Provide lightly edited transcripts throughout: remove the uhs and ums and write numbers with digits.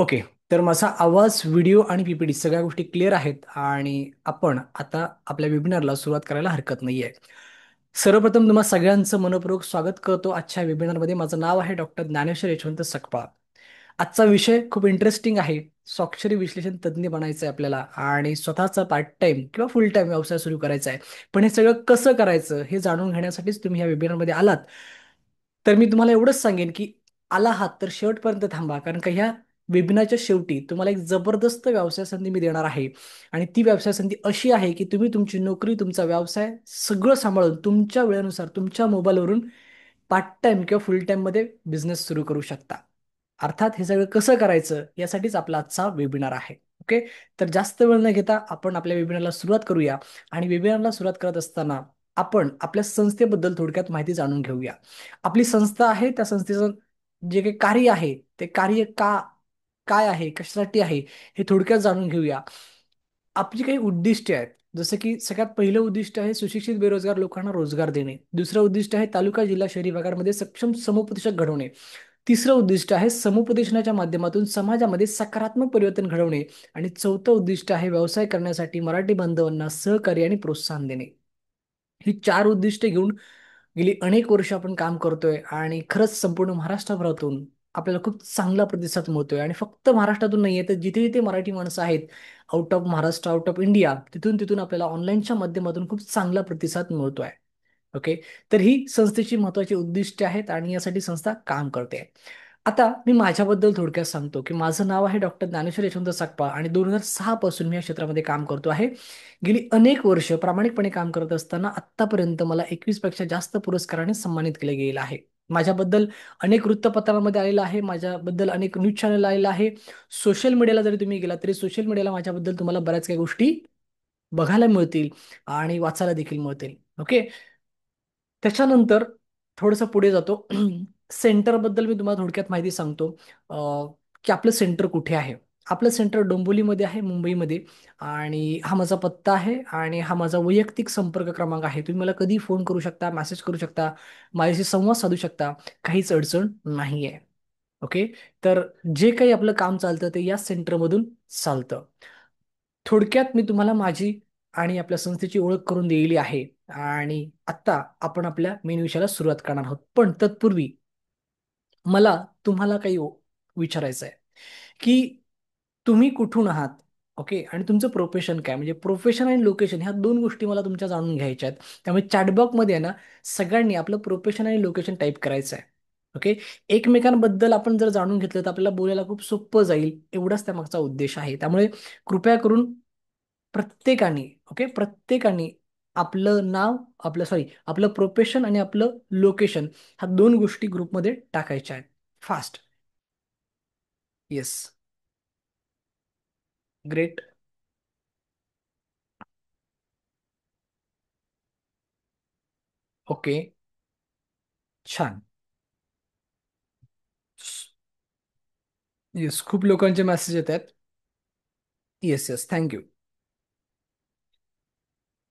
Okay. तर माझा आवाज, व्हिडिओ आणि पीपीटी सगळ्या गोष्टी क्लिअर आहेत आणि आपण आता आपल्या वेबिनारला सुरुवात करायला हरकत नाहीये. सर्वप्रथम तुम्हा सगळ्यांचं मनपूर्वक स्वागत करतो आजच्या वेबिनारमध्ये. माझं नाव आहे डॉक्टर ज्ञानेश्वर यशवंत सकपाळ. आजचा विषय खूप इंटरेस्टिंग आहे. स्वाक्षरी विश्लेषण तज्ज्ञ बनायचं आहे आपल्याला आणि स्वतःचा पार्ट टाइम किंवा फुल टाइम व्यवसाय सुरू करायचा आहे. पण हे सगळं कसं करायचं हे जाणून घेण्यासाठीच तुम्ही या वेबिनारमध्ये आलात. तर मी तुम्हाला एवढंच सांगेन की आला आहात तर शेवटपर्यंत थांबा, कारण का ह्या वेबिनारच्या शेवटी तुम्हाला एक जबरदस्त व्यवसाय संधी मी देणार आहे. आणि ती व्यवसाय संधी अशी आहे की तुम्ही तुमची नोकरी, तुमचा व्यवसाय सगळं सांभाळून तुमच्या वेळेनुसार तुमच्या मोबाईलवरून पार्ट टाइम किंवा फुल टाइम मध्ये बिझनेस सुरू करू शकता. अर्थात हे सगळं कसं करायचं यासाठीच आपला आजचा वेबिनार आहे. ओके. तर जास्त वेळ न घेता आपण आपल्या वेबिनारला सुरुवात करूया. आणि वेबिनारला सुरुवात करत असताना आपण आपल्या संस्थेबद्दल थोडक्यात माहिती जाणून घेऊया. आपली संस्था आहे, त्या संस्थेचं जे काही कार्य आहे ते कार्य काय आहे, कशासाठी आहे, हे थोडक्यात जाणून घेऊया. आपली काही उद्दिष्टे आहेत. जसं की सगळ्यात पहिलं उद्दिष्ट आहे सुशिक्षित बेरोजगार लोकांना रोजगार देणे. दुसरं उद्दिष्ट आहे तालुका, जिल्हा, शहरी भागांमध्ये सक्षम समुपदेशक घडवणे. तिसरं उद्दिष्ट आहे समुपदेशनाच्या माध्यमातून समाजामध्ये सकारात्मक परिवर्तन घडवणे. आणि चौथं उद्दिष्ट आहे व्यवसाय करण्यासाठी मराठी बांधवांना सहकार्य आणि प्रोत्साहन देणे. ही चार उद्दिष्टे घेऊन गेली अनेक वर्ष आपण काम करतोय आणि खरंच संपूर्ण महाराष्ट्रभरातून आपल्याला खूप चांगला प्रतिसाद मिळतोय. आणि फक्त महाराष्ट्रातून नाहीये तर जिथे जिथे मराठी माणसं आहेत, out of Maharashtra, out of India, तिथून तिथून आपल्याला ऑनलाईनच्या माध्यमातून खूप चांगला प्रतिसाद मिळतोय. ओके. तर ही संस्थेची महत्वाची उद्दिष्टे आहेत आणि यासाठी संस्था काम करते. आता मी माझ्याबद्दल थोडक्यात सांगतो की माझं नाव आहे डॉक्टर ज्ञानेश्वर यशवंत सकपाळ आणि 2006 पासून मी या क्षेत्रामध्ये काम करतो आहे. गेली अनेक वर्ष प्रामाणिकपणे काम करत असताना आत्तापर्यंत मला 21 पेक्षा जास्त पुरस्काराने सन्मानित केले गेले आहे. माझ्याबद्दल अनेक वृत्तपत्रांमध्ये आलेलं आहे, माझ्याबद्दल अनेक न्यूज चॅनल आलेलं आहे. सोशल मीडियाला जरी तुम्ही गेला तरी सोशल मीडियाला माझ्याबद्दल तुम्हाला बऱ्याच काही गोष्टी बघायला मिळतील आणि वाचायला देखील मिळतील. ओके. त्याच्यानंतर थोडंसं पुढे जातो. सेंटरबद्दल मी तुम्हाला थोडक्यात माहिती सांगतो. की आपलं सेंटर कुठे आहे. आपलं सेंटर डोंबिवलीमध्ये आहे, मुंबईमध्ये. आणि हा माझा पत्ता आहे आणि हा माझा वैयक्तिक संपर्क क्रमांक आहे. तुम्ही मला कधी फोन करू शकता, मेसेज करू शकता, माझ्याशी संवाद साधू शकता. काहीच अडचण नाहीये. ओके. तर जे काही आपलं काम चालतं ते या सेंटरमधून चालतं. थोडक्यात मी तुम्हाला माझी आणि आपल्या संस्थेची ओळख करून दिलेली आहे. आणि आत्ता आपण आपल्या मेन विषयाला सुरुवात करणार आहोत. पण तत्पूर्वी मला तुम्हाला काही विचारायचं आहे की तुम्ही कुठून आहात. ओके. आणि तुमचं प्रोफेशन काय, म्हणजे प्रोफेशन आणि लोकेशन ह्या दोन गोष्टी मला तुमच्या जाणून घ्यायच्या आहेत. त्यामुळे चॅटबॉक्समध्ये आहे ना, सगळ्यांनी आपलं प्रोफेशन आणि लोकेशन टाईप करायचं आहे. ओके. एकमेकांबद्दल आपण जर जाणून घेतलं तर आपल्याला बोलायला खूप सोपं जाईल, एवढाच त्यामागचा उद्देश आहे. त्यामुळे कृपया करून प्रत्येकाने, ओके, प्रत्येकाने आपलं नाव, आपलं सॉरी आपलं प्रोफेशन आणि आपलं लोकेशन ह्या दोन गोष्टी ग्रुपमध्ये टाकायच्या आहेत. फास्ट. येस. ग्रेट. ओके. छान. येस, खूप लोकांचे मेसेज येत आहेत. Yes yes, thank you.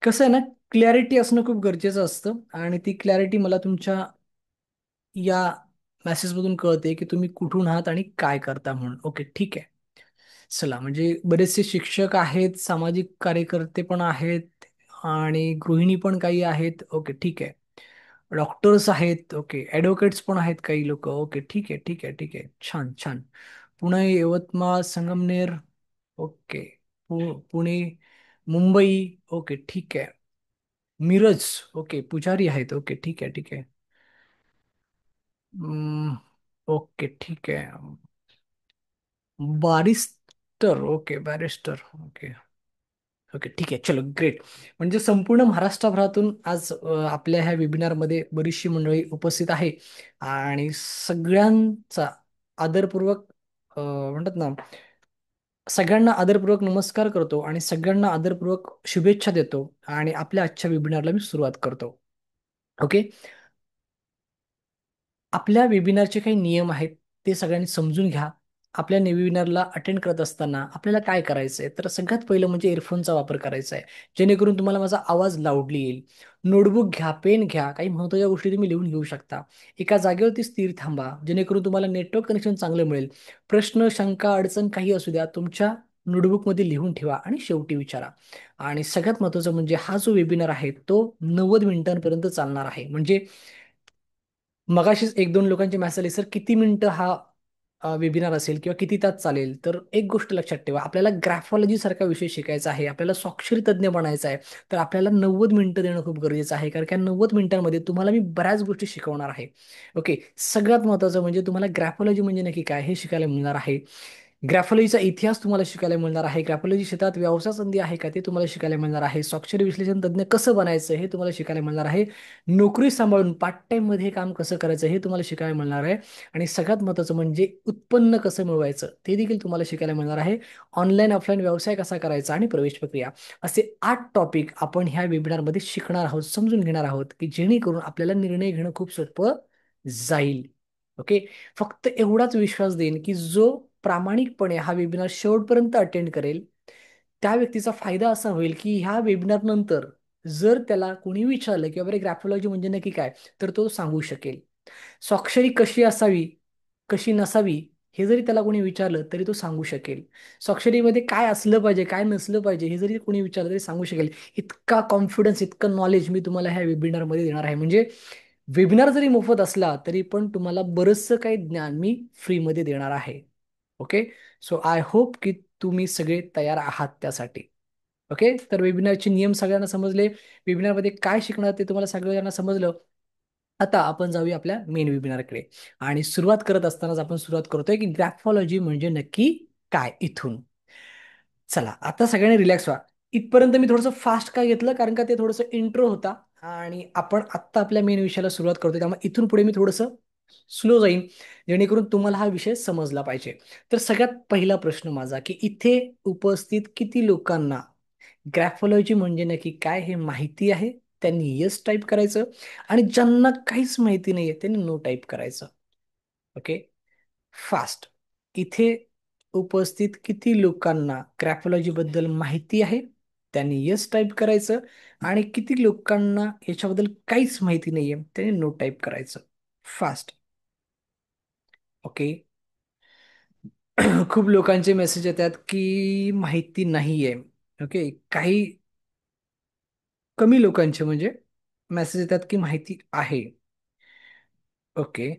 कसं आहे ना, क्लॅरिटी असणं खूप गरजेचं असतं आणि ती क्लॅरिटी मला तुमच्या या मेसेजमधून कळते की तुम्ही कुठून आहात आणि काय करता म्हणून. ओके, ठीक आहे. चला, म्हणजे बरेचसे शिक्षक आहेत, सामाजिक कार्यकर्ते पण आहेत आणि गृहिणी पण काही आहेत. ओके, ठीक आहे. डॉक्टर्स आहेत. ओके. ॲडव्होकेट्स पण आहेत काही लोक. ओके, ठीक आहे, ठीक आहे, ठीक आहे. छान छान. पुणे, यवतमाळ, संगमनेर. ओके. पुणे, मुंबई. ओके, ठीक आहे. मिरज. ओके, पुजारी आहेत. ओके, ठीक आहे, ठीक आहे. हम्म, ओके, ठीक आहे. Barrister. Okay, barrister. Okay. Okay, ठीक आहे. चलो, ग्रेट. म्हणजे संपूर्ण महाराष्ट्रभरातून आज आपल्या ह्या वेबिनारमध्ये बरीचशी मंडळी उपस्थित आहे. आणि सगळ्यांचा आदरपूर्वक म्हणतात ना, सगळ्यांना आदरपूर्वक नमस्कार करतो आणि सगळ्यांना आदरपूर्वक शुभेच्छा देतो आणि आपल्या आजच्या वेबिनारला मी सुरुवात करतो. ओके. आपल्या वेबिनारचे काही नियम आहेत ते सगळ्यांनी समजून घ्या. आपल्या वेबिनारला अटेंड करत असताना आपल्याला काय करायचंय तर सगळ्यात पहिलं म्हणजे इयरफोनचा वापर करायचा आहे, जेणेकरून तुम्हाला माझा आवाज लाऊडली येईल. नोटबुक घ्या, पेन घ्या, काही महत्त्वाच्या गोष्टी तुम्ही लिहून घेऊ शकता. एका जागेवरती स्थिर थांबा, जेणेकरून तुम्हाला नेटवर्क कनेक्शन चांगलं मिळेल. प्रश्न, शंका, अडचण काही असू द्या, तुमच्या नोटबुकमध्ये लिहून ठेवा आणि शेवटी विचारा. आणि सगळ्यात महत्त्वाचं म्हणजे हा जो वेबिनार आहे तो 90 मिनिटांपर्यंत चालणार आहे. म्हणजे मगाशीच एक दोन लोकांचे मेसेज आले, सर किती मिनिटं हा वेबिनार असेल किंवा किती तास चालेल. तर एक गोष्ट लक्षात ठेवा, आपल्याला ग्राफॉलॉजी सारखा विषय शिकायचा आहे, आपल्याला स्वाक्षरी तज्ज्ञ बनायचं आहे. तर आपल्याला 90 मिनिटं देणं खूप गरजेचं आहे, कारण की 90 मिनिटांमध्ये तुम्हाला मी बऱ्याच गोष्टी शिकवणार आहे. ओके. सगळ्यात महत्त्वाचं म्हणजे तुम्हाला ग्राफॉलॉजी म्हणजे नक्की काय हे शिकायला मिळणार आहे. ग्राफॉलॉजीचा इतिहास तुम्हाला शिकायला मिळणार आहे. ग्राफॉलॉजी क्षेत्रात व्यवसाय संधी आहे का ते तुम्हाला शिकायला मिळणार आहे. स्वाक्षरी विश्लेषण तज्ञ कसं बनायचं हे तुम्हाला शिकायला मिळणार आहे. नोकरी सांभाळून पार्ट टाइम मध्ये काम कसं करायचं हे तुम्हाला शिकायला मिळणार आहे. आणि सगळ्यात महत्त्वाचं म्हणजे उत्पन्न कसं मिळवायचं ते देखील तुम्हाला शिकायला मिळणार आहे. ऑनलाईन ऑफलाईन व्यवसाय कसा करायचा आणि प्रवेश प्रक्रिया, असे 8 टॉपिक आपण ह्या वेबिनारमध्ये शिकणार आहोत, समजून घेणार आहोत, की जेणेकरून आपल्याला निर्णय घेणं खूप सोपं जाईल. ओके. फक्त एवढाच विश्वास देईन की जो प्रामाणिकपणे हा वेबिनार शेवटपर्यंत अटेंड करेल, त्या व्यक्तीचा फायदा असा होईल की ह्या वेबिनार नंतर जर त्याला कोणी विचारलं की बाबा ग्राफोलॉजी म्हणजे नक्की काय, तर तो सांगू शकेल. स्वाक्षरी कशी असावी, कशी नसावी, हे जरी त्याला कोणी विचारलं तरी तो सांगू शकेल. स्वाक्षरीमध्ये काय असलं पाहिजे, काय नसलं पाहिजे, हे जरी कोणी विचारलं तरी सांगू शकेल. इतका कॉन्फिडन्स, इतकं नॉलेज मी तुम्हाला ह्या वेबिनारमध्ये देणार आहे. म्हणजे वेबिनार जरी मोफत असला तरी पण तुम्हाला बरंचसं काही ज्ञान मी फ्रीमध्ये देणार आहे. ओके. सो आय होप की तुम्ही सगळे तयार आहात त्यासाठी. ओके. तर वेबिनारचे नियम सगळ्यांना समजले, वेबिनारमध्ये काय शिकणार ते तुम्हाला सगळ्यांना समजलं. आता आपण जाऊया आपल्या मेन वेबिनारकडे. आणि सुरुवात करत असतानाच आपण सुरुवात करतोय की ग्राफॉलॉजी म्हणजे नक्की काय इथून. चला आता सगळ्यांनी रिलॅक्स व्हा. इथपर्यंत मी थोडंसं फास्ट काय घेतलं, कारण का ते थोडंसं इंट्रो होता. आणि आपण आत्ता आपल्या मेन विषयाला सुरुवात करतोय, त्यामुळे इथून पुढे मी थोडंसं स्लो जाईन, जेणेकरून तुम्हाला हा विषय समजला पाहिजे. तर सगळ्यात पहिला प्रश्न माझा की इथे उपस्थित किती लोकांना ग्रॅफोलॉजी म्हणजे नक्की काय हे माहिती आहे, त्यांनी येस टाईप करायचं. आणि ज्यांना काहीच माहिती नाहीये त्यांनी नो टाईप करायचं. ओके. फास्ट. इथे उपस्थित किती लोकांना ग्रॅफोलॉजी बद्दल माहिती आहे, त्यांनी येस टाईप करायचं. आणि किती लोकांना याच्याबद्दल काहीच माहिती नाहीये त्यांनी नो टाईप करायचं. फास्ट. ओके. खूप लोकांचे मेसेज येतात की माहिती नाहीये. ओके. काही कमी लोकांचे म्हणजे मेसेज येतात की माहिती आहे. ओके.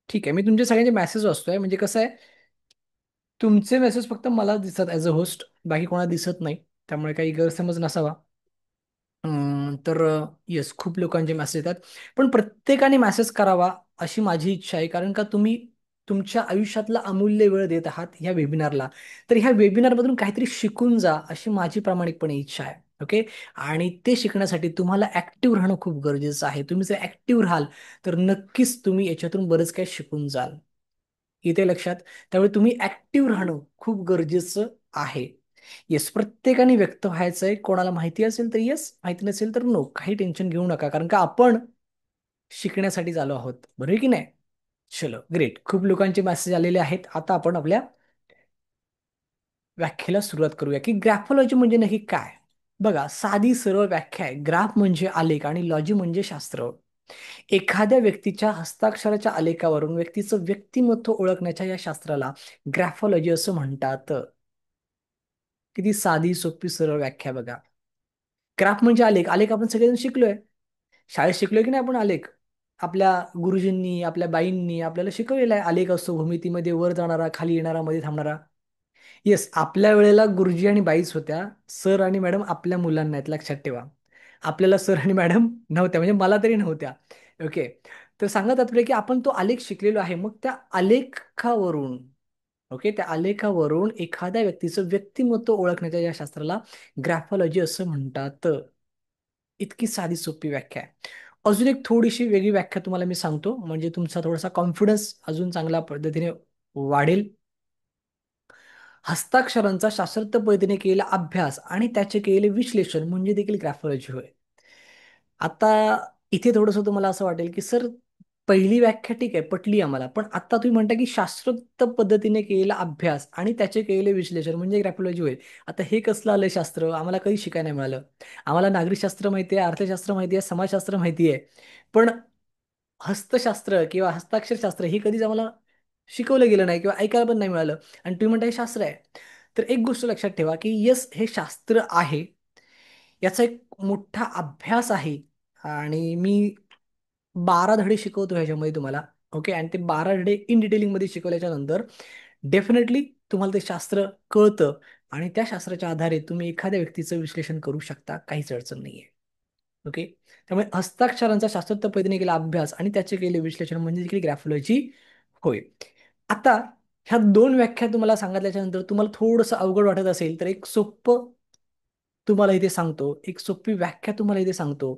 ठीक आहे, मी तुमचे सगळ्यांचे मेसेज वाचतोय. म्हणजे कसं आहे, तुमचे मेसेज फक्त मला दिसतात ॲज अ होस्ट, बाकी कोणाला दिसत नाही. त्यामुळे काही गैरसमज नसावा. तर येस, खूप लोकांचे मेसेज येतात. पण प्रत्येकाने मेसेज करावा अशी माझी इच्छा आहे, कारण का तुम्ही तुमच्या आयुष्यातला अमूल्य वेळ देत आहात ह्या वेबिनारला. तर ह्या वेबिनारमधून काहीतरी शिकून जा अशी माझी प्रामाणिकपणे इच्छा आहे. ओके. आणि ते शिकण्यासाठी तुम्हाला ऍक्टिव्ह राहणं खूप गरजेचं आहे. तुम्ही जर ऍक्टिव्ह राहाल तर नक्कीच तुम्ही याच्यातून बरंच काही शिकून जाल. इथे लक्षात. त्यामुळे तुम्ही ऍक्टिव्ह राहणं खूप गरजेचं आहे. येस, प्रत्येकाने व्यक्त व्हायचंय. कोणाला माहिती असेल तर येस, माहिती नसेल तर नो. काही टेन्शन घेऊ नका, कारण का आपण शिकण्यासाठी आलो आहोत, बरोबर की नाही. चलो ग्रेट, खूप लोकांचे मेसेज आलेले आहेत. आता आपण आपल्या व्याख्येला सुरुवात करूया की ग्राफोलॉजी म्हणजे नक्की काय. बघा, साधी सरळ व्याख्या आहे. ग्राफ म्हणजे आलेख आणि लॉजी म्हणजे शास्त्र. एखाद्या व्यक्तीच्या हस्ताक्षराच्या आलेखावरून व्यक्तीचं व्यक्तिमत्व ओळखण्याच्या या शास्त्राला ग्राफॉलॉजी असं म्हणतात. किती साधी सोपी सरळ व्याख्या बघा. ग्राफ म्हणजे आलेख. आलेख आपण सगळेजण शिकलोय, शाळेत शिकलोय की नाही आपण आलेख. आपल्या गुरुजींनी, आपल्या बाईंनी आपल्याला शिकवलेला आहे. आलेख असतो भूमितीमध्ये वर जाणारा, खाली येणारा, मध्ये थांबणारा. येस, आपल्या वेळेला गुरुजी आणि बाईच होत्या. सर आणि मॅडम आपल्या मुलांना आहेत, लक्षात ठेवा. आपल्याला सर आणि मॅडम नव्हत्या, म्हणजे मला तरी नव्हत्या. ओके. तर सांगत तात्पर्य की आपण तो आलेख शिकलेलो आहे. मग त्या आलेखावरून, ओके, त्या आलेखावरून एखाद्या व्यक्तीचं व्यक्तिमत्व ओळखण्याच्या या शास्त्राला ग्राफॉलॉजी असं म्हणतात. इतकी साधी सोपी व्याख्या आहे. अजून एक थोडीशी वेगळी व्याख्या तुम्हाला मी सांगतो, म्हणजे तुमचा थोडासा कॉन्फिडन्स अजून चांगल्या पद्धतीने वाढेल. हस्ताक्षरांचा शास्त्रोक्त पद्धतीने केलेला अभ्यास आणि त्याचे केलेले विश्लेषण म्हणजे देखील ग्राफॉलॉजी होय. आता इथे थोडंसं तुम्हाला असं वाटेल की सर पहिली व्याख्या ठीक आहे, पटली आम्हाला. पण आता तुम्ही म्हणता की शास्त्रोक्त पद्धतीने केलेला अभ्यास आणि त्याचे केलेले विश्लेषण म्हणजे ग्रॅफोलॉजी होईल. आता हे कसलं आलं शास्त्र? आम्हाला कधी शिकायला नाही मिळालं. आम्हाला नागरिकशास्त्र माहिती आहे, अर्थशास्त्र माहिती आहे, समाजशास्त्र माहिती आहे. पण हस्तशास्त्र किंवा हस्ताक्षरशास्त्र हे कधीच आम्हाला शिकवलं गेलं नाही किंवा ऐकायला पण नाही मिळालं. आणि तुम्ही म्हणता हे शास्त्र आहे. तर एक गोष्ट लक्षात ठेवा की येस, हे शास्त्र आहे. याचा एक मोठा अभ्यास आहे. आणि मी 12 धडे शिकवतो ह्याच्यामध्ये तुम्हाला. ओके, आणि ते 12 धडे इन डिटेलिंगमध्ये शिकवल्याच्या नंतर डेफिनेटली तुम्हाला ते शास्त्र कळतं. आणि त्या शास्त्राच्या आधारे तुम्ही एखाद्या व्यक्तीचं विश्लेषण करू शकता, काहीच अडचण नाहीये. ओके. त्यामुळे हस्ताक्षरांचा शास्त्रोक्त पद्धतीने केलेला अभ्यास आणि त्याचे केलेले विश्लेषण म्हणजे देखील ग्रॅफोलॉजी होय. आता ह्या दोन व्याख्या तुम्हाला सांगितल्याच्या नंतर तुम्हाला थोडंसं अवघड वाटत असेल तर एक सोपं तुम्हाला इथे सांगतो, एक सोपी व्याख्या तुम्हाला इथे सांगतो,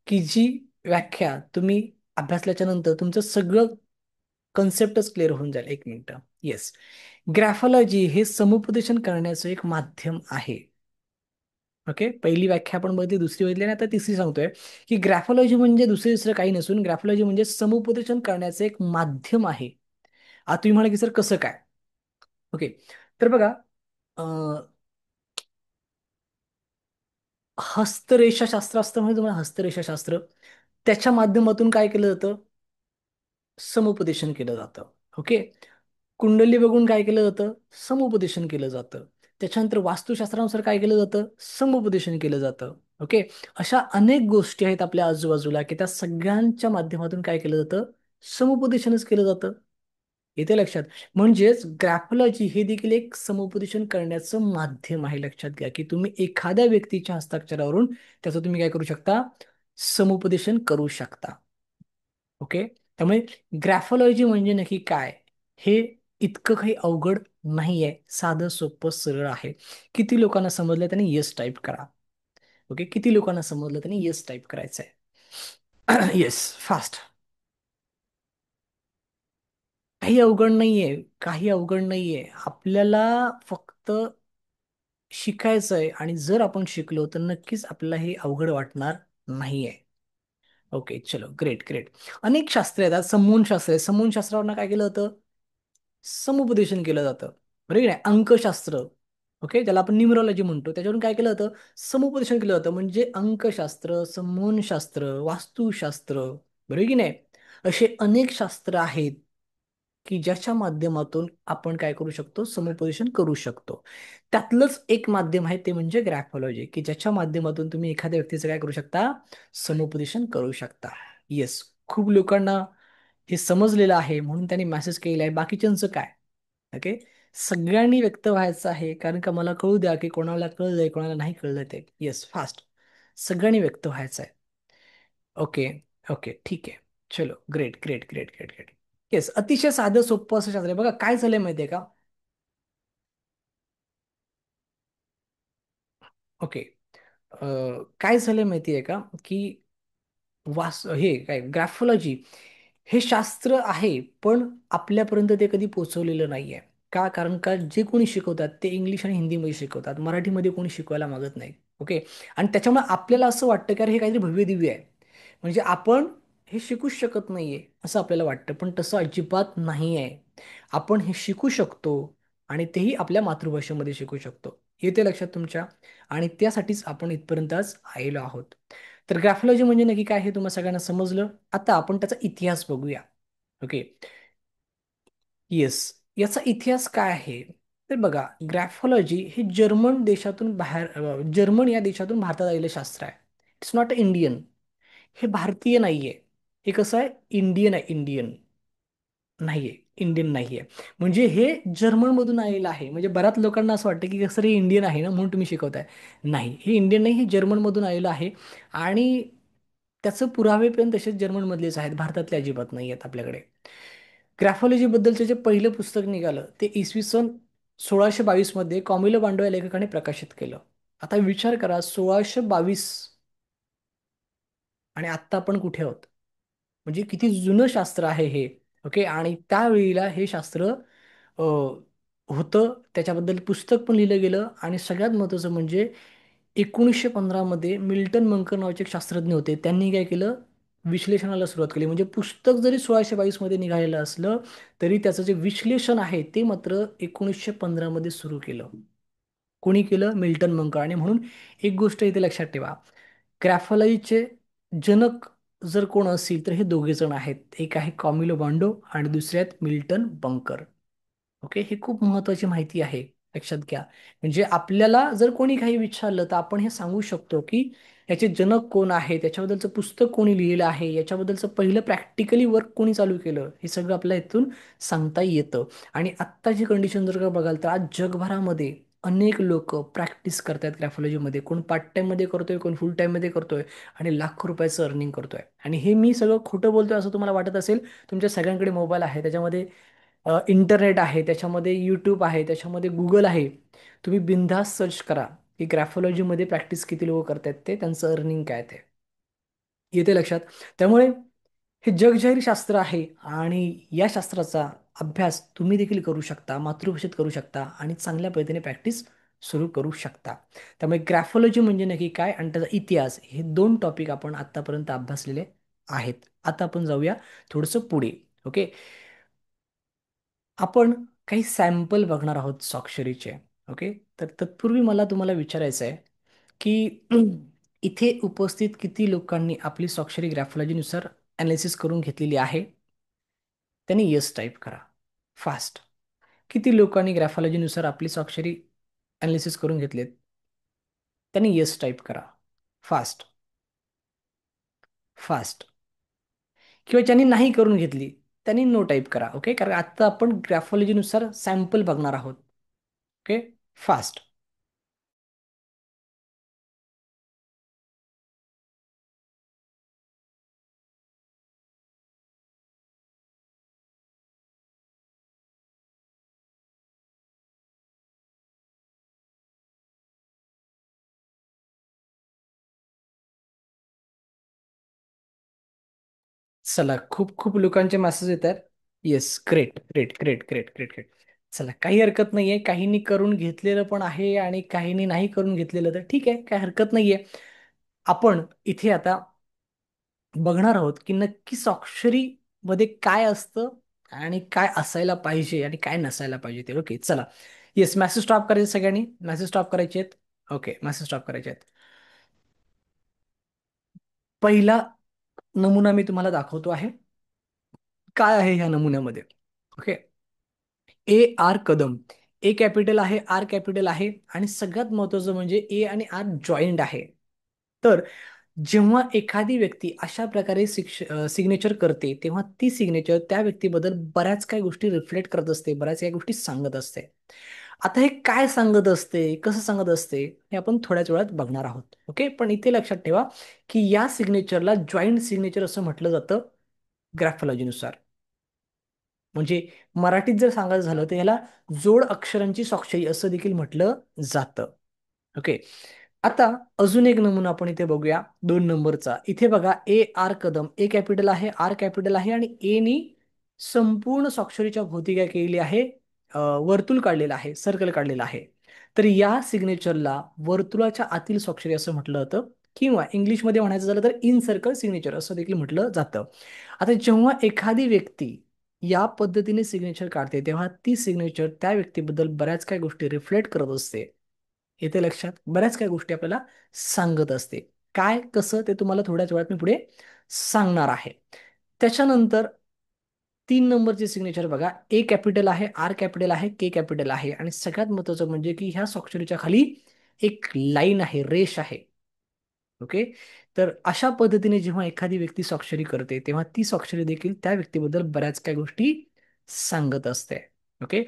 की जी व्याख्या तुम्ही अभ्यासल्याच्या नंतर तुमचं सगळं कन्सेप्टच क्लिअर होऊन जाईल. एक मिनिट. येस, ग्रॅफोलॉजी हे समुपदेशन करण्याचं एक माध्यम आहे. ओके, पहिली व्याख्या आपण बघितली, दुसरी बघितली आणि आता तिसरी सांगतोय की ग्रॅफोलॉजी म्हणजे दुसरं काही नसून ग्रॅफोलॉजी म्हणजे समुपदेशन करण्याचं एक माध्यम आहे. आता तुम्ही म्हणा की सर कसं काय? ओके, तर बघा, हस्तरेषाशास्त्र असतं म्हणजे तुम्हाला हस्तरेषाशास्त्र, त्याच्या माध्यमातून काय केलं जातं? समुपदेशन केलं जातं. ओके. कुंडली बघून काय केलं जातं? समुपदेशन केलं जातं. त्याच्यानंतर वास्तुशास्त्रानुसार काय केलं जातं? समुपदेशन केलं जातं. ओके. अशा अनेक गोष्टी आहेत आपल्या आजूबाजूला की त्या सगळ्यांच्या माध्यमातून काय केलं जातं? समुपदेशनच केलं जातं. येते लक्षात? म्हणजेच ग्रॅफोलॉजी हे देखील एक समुपदेशन करण्याचं माध्यम आहे. लक्षात घ्या की तुम्ही एखाद्या व्यक्तीच्या हस्ताक्षरावरून त्याचं तुम्ही काय करू शकता? समुपदेशन करू शकता. ओके. त्यामुळे ग्रॅफोलॉजी म्हणजे नक्की काय, हे इतकं काही अवघड नाहीये. साधं सोपं सरळ आहे. किती लोकांना समजलं त्यांनी येस टाईप करा. ओके, किती लोकांना समजलं त्यांनी येस टाईप करायचं आहे. Yes, fast. काही अवघड नाहीये, काही अवघड नाहीये. आपल्याला फक्त शिकायचंय आणि जर आपण शिकलो तर नक्कीच आपल्याला हे अवघड वाटणार नाहीये. ओके, चलो, ग्रेट ग्रेट. अनेक शास्त्र आहेत. आज संमोहनशास्त्र आहे. संमोहनशास्त्रावर काय केलं होतं? समुपदेशन केलं जातं. बरोबर की नाही? अंकशास्त्र, ओके, त्याला आपण न्यूमरॉलॉजी म्हणतो, त्याच्यावरून काय केलं जातं? समुपदेशन केलं जातं. म्हणजे अंकशास्त्र, संमोहनशास्त्र, वास्तुशास्त्र, बरोबर की नाही? असे अनेक शास्त्र आहेत की ज्याच्या माध्यमातून आपण काय करू शकतो? समुपदेशन करू शकतो. त्यातलंच एक माध्यम आहे ते म्हणजे ग्रॅफोलॉजी, की ज्याच्या माध्यमातून तुम्ही एखाद्या व्यक्तीचं काय करू शकता? समुपदेशन करू शकता. येस, खूप लोकांना हे समजलेलं आहे म्हणून त्यांनी मेसेज केलेला आहे. बाकीच्यांचं काय? ओके. सगळ्यांनी व्यक्त व्हायचं आहे, कारण का मला कळू द्या की कोणाला कळलंय, कोणाला नाही कळलंय ते. Yes, fast. सगळ्यांनी व्यक्त व्हायचं आहे. ओके. ओके, ठीक आहे. चलो, great great great great great. Yes, अतिशय साधं सोपं असं शास्त्र आहे. बघा काय झालंय माहितीये का? ओके. काय झालंय माहितीये का की हे काय ग्रॅफोलॉजी हे शास्त्र आहे, पण आपल्यापर्यंत ते कधी पोहोचवलेलं नाहीये. का? कारण का जे कोणी शिकवतात ते इंग्लिश आणि हिंदीमध्ये शिकवतात, मराठीमध्ये कोणी शिकवायला मागत नाही. ओके. आणि त्याच्यामुळे आपल्याला असं वाटतं की अरे हे काहीतरी भव्य दिव्य आहे, म्हणजे आपण हे शिकूच शकत नाहीये असं आपल्याला वाटतं. पण तसं अजिबात नाही आहे. आपण हे शिकू शकतो आणि तेही आपल्या मातृभाषेमध्ये शिकू शकतो. येते लक्षात तुमच्या? आणि त्यासाठीच आपण इथपर्यंत आज आलेलो आहोत. तर ग्रॅफोलॉजी म्हणजे नक्की काय हे तुम्हाला सगळ्यांना समजलं. आता आपण त्याचा इतिहास बघूया. ओके. येस, याचा इतिहास काय आहे? तर बघा, ग्रॅफोलॉजी हे जर्मन देशातून जर्मन या देशातून भारतात आलेलं शास्त्र आहे. It's not Indian. हे भारतीय नाहीये. हे कसं आहे? इंडियन आहे, इंडियन नाहीये. इंडियन नाहीये. म्हणजे हे जर्मनमधून आलेलं आहे. म्हणजे बऱ्याच लोकांना असं वाटतं की कसं हे इंडियन आहे ना म्हणून तुम्ही शिकवताय. नाही, हे इंडियन नाही, हे जर्मनमधून आलेलं आहे. आणि त्याचं पुरावे पण तसेच जर्मनमधलेच आहेत, भारतातले अजिबात नाही आहेत आपल्याकडे. ग्रॅफोलॉजीबद्दलचं जे पहिलं पुस्तक निघालं ते इसवी सन 1622 मध्ये कॉमिलो बांडो या लेखकाने प्रकाशित केलं. आता विचार करा, 1622 आणि आत्ता आपण कुठे आहोत? म्हणजे किती जुनं शास्त्र आहे हे. ओके. आणि त्यावेळीला हे शास्त्र अ, होतं, त्याच्याबद्दल पुस्तक पण लिहिलं गेलं. आणि सगळ्यात महत्त्वाचं म्हणजे 1915 मध्ये मिल्टन मंकर नावाचे एक शास्त्रज्ञ होते, त्यांनी काय केलं? विश्लेषणाला सुरुवात केली. म्हणजे पुस्तक जरी 1622 मध्ये निघालेलं असलं तरी त्याचं जे विश्लेषण आहे ते मात्र 1915 मध्ये सुरू केलं. कोणी केलं? Milton monk. आणि म्हणून एक गोष्ट इथे लक्षात ठेवा, ग्राफॉलॉजीचे जनक जर कोण असतील तर हे दोघे जण आहेत. एक आहे कॉमिलो बांडो आणि दुसरे आहेत मिल्टन बंकर. ओके, हे खूप महत्वाची माहिती आहे, लक्षात घ्या. म्हणजे आपल्याला जर कोणी काही विचारलं तर आपण हे सांगू शकतो की याचे जनक कोण आहे, त्याच्याबद्दलचं पुस्तक कोणी लिहिलं आहे, याच्याबद्दलचं पहिलं प्रॅक्टिकली वर्क कोणी चालू केलं, हे सगळं आपल्याला इथून सांगता येतं. आणि आत्ताची कंडिशन जर का बघाल तर आज जगभरामध्ये अनेक लोक प्रॅक्टिस करतात ग्राफॉलॉजीमध्ये. कोण पार्ट टाइममध्ये करतोय, कोण फुल टाइममध्ये करतोय आणि लाखो रुपयाचं अर्निंग करतोय. आणि हे मी सगळं खोटं बोलतोय असं तुम्हाला वाटत असेल. तुमच्या सगळ्यांकडे मोबाईल आहे, त्याच्यामध्ये इंटरनेट आहे, त्याच्यामध्ये यूट्यूब आहे, त्याच्यामध्ये गुगल आहे. तुम्ही बिनधास्त सर्च करा की ग्राफॉलॉजीमध्ये प्रॅक्टिस किती लोक करतात, ते त्यांचं अर्निंग काय ते येते लक्षात. त्यामुळे हे जगजाहीर शास्त्र आहे आणि या शास्त्राचा अभ्यास तुम्ही देखील करू शकता, मातृभाषेत करू शकता आणि चांगल्या पद्धतीने प्रॅक्टिस सुरू करू शकता. त्यामुळे ग्राफॉलॉजी म्हणजे नक्की काय आणि त्याचा इतिहास, हे दोन टॉपिक आपण आतापर्यंत अभ्यासलेले आहेत. आता आपण जाऊया थोडंसं पुढे. ओके, आपण काही सॅम्पल बघणार आहोत स्वाक्षरीचे. ओके, तर तत्पूर्वी मला तुम्हाला विचारायचं आहे की इथे उपस्थित किती लोकांनी आपली स्वाक्षरी ग्राफॉलॉजीनुसार अनालिसिस करून घेतलेली आहे. त्यांनी येस टाईप करा फास्ट. किती लोकांनी ग्राफॉलॉजीनुसार आपली स्वाक्षरी अनालिसिस करून घेतलेत, त्यांनी येस टाईप करा फास्ट फास्ट. किंवा ज्यांनी नाही करून घेतली त्यांनी नो टाईप करा. ओके, कारण आता आपण ग्राफॉलॉजीनुसार सॅम्पल बघणार आहोत. Okay, fast. चला, खूप खूप लोकांचे मेसेज येत आहेत. Yes, great great great great great great. चला, काही हरकत नाहीये. काहींनी करून घेतलेलं पण आहे आणि काहींनी नाही करून घेतलेलं, तर ठीक आहे, काही हरकत नाहीये. आपण इथे आता बघणार आहोत की नक्की स्वाक्षरी मध्ये काय असतं आणि काय असायला पाहिजे आणि काय नसायला पाहिजे ते. ओके, चला. येस, मेसेज स्टॉप करायचे सगळ्यांनी, मेसेज स्टॉप करायचे आहेत. ओके, मेसेज स्टॉप करायचे आहेत. पहिला नमुना मी तुम्हाला दाखवतो आहे. काय आहे ह्या नमुन्यामध्ये? Okay, A R Kadam. A capital आहे, आर कॅपिटल आहे आणि सगळ्यात महत्वाचं म्हणजे ए आणि आर जॉईंट आहे. तर जेव्हा एखादी व्यक्ती अशा प्रकारे सिग्नेचर करते तेव्हा ती सिग्नेचर त्या व्यक्तीबद्दल बऱ्याच काही गोष्टी रिफ्लेक्ट करत असते, बऱ्याच काही गोष्टी सांगत असते. आता हे काय सांगत असते, कसं सांगत असते, हे आपण थोड्याच वेळात बघणार आहोत. ओके, पण इथे लक्षात ठेवा की या सिग्नेचरला जॉईंट सिग्नेचर असं म्हटलं जातं ग्राफॉलॉजीनुसार. म्हणजे मराठीत जर सांगायचं झालं तर याला जोड अक्षरांची स्वाक्षरी असं देखील म्हटलं जातं. ओके, आता अजून एक नमुना आपण इथे बघूया, 2 नंबरचा. इथे बघा, A R Kadam. A capital आहे, आर कॅपिटल आहे आणि ए नी संपूर्ण स्वाक्षरीच्या भोवती काय केलेली आहे? वर्तुळ काढलेलं आहे, सर्कल काढलेलं आहे. तर या सिग्नेचरला वर्तुळाच्या आतील स्वाक्षरी असं म्हटलं जातं किंवा इंग्लिशमध्ये म्हणायचं झालं तर इन सर्कल सिग्नेचर असं देखील म्हटलं जातं. आता जेव्हा एखादी व्यक्ती या पद्धतीने सिग्नेचर काढते तेव्हा ती सिग्नेचर त्या व्यक्तीबद्दल बऱ्याच काही गोष्टी रिफ्लेक्ट करत असते. येते लक्षात, बऱ्याच काही गोष्टी आपल्याला सांगत असते. काय कसं ते तुम्हाला थोड्याच वेळात मी पुढे सांगणार आहे. त्याच्यानंतर 3 नंबरचे सिग्नेचर बघा. ए कॅपिटल आहे, आर कॅपिटल आहे, के कॅपिटल आहे आणि सगळ्यात महत्वाचं म्हणजे की ह्या स्वाक्षरीच्या खाली एक लाईन आहे, रेष आहे. ओके, तर अशा पद्धतीने जेव्हा एखादी व्यक्ती स्वाक्षरी करते तेव्हा ती स्वाक्षरी देखील त्या व्यक्तीबद्दल बऱ्याच काही गोष्टी सांगत असते. ओके,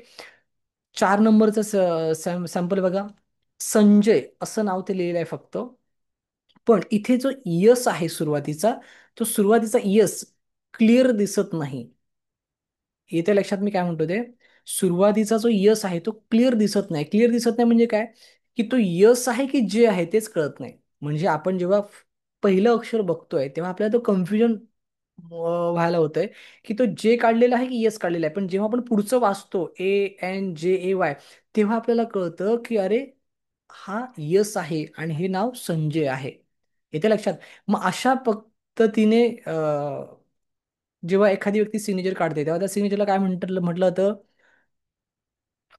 4 नंबरचं सॅम्पल बघा. संजय असं नाव ते लिहिलं आहे फक्त, पण इथे जो यस आहे सुरुवातीचा, तो सुरुवातीचा यस क्लिअर दिसत नाही. येत्या लक्षात मी काय म्हणतो ते, सुरुवातीचा जो यस आहे तो क्लिअर दिसत नाही. क्लिअर दिसत नाही म्हणजे काय, की तो यस आहे की जे आहे तेच कळत नाही. म्हणजे आपण जेव्हा पहिलं अक्षर बघतोय तेव्हा आपल्याला तो कन्फ्युजन व्हायला होतंय की तो जे काढलेला आहे की येस काढलेला आहे. पण जेव्हा आपण पुढचं वाचतो ANJAY, तेव्हा आपल्याला कळतं की अरे, हा यस आहे आणि हे नाव संजय आहे. येते लक्षात. मग तर तिने जेव्हा एखादी व्यक्ती सिग्नेचर काढते तेव्हा त्या सिग्नेचरला काय म्हटलं होतं,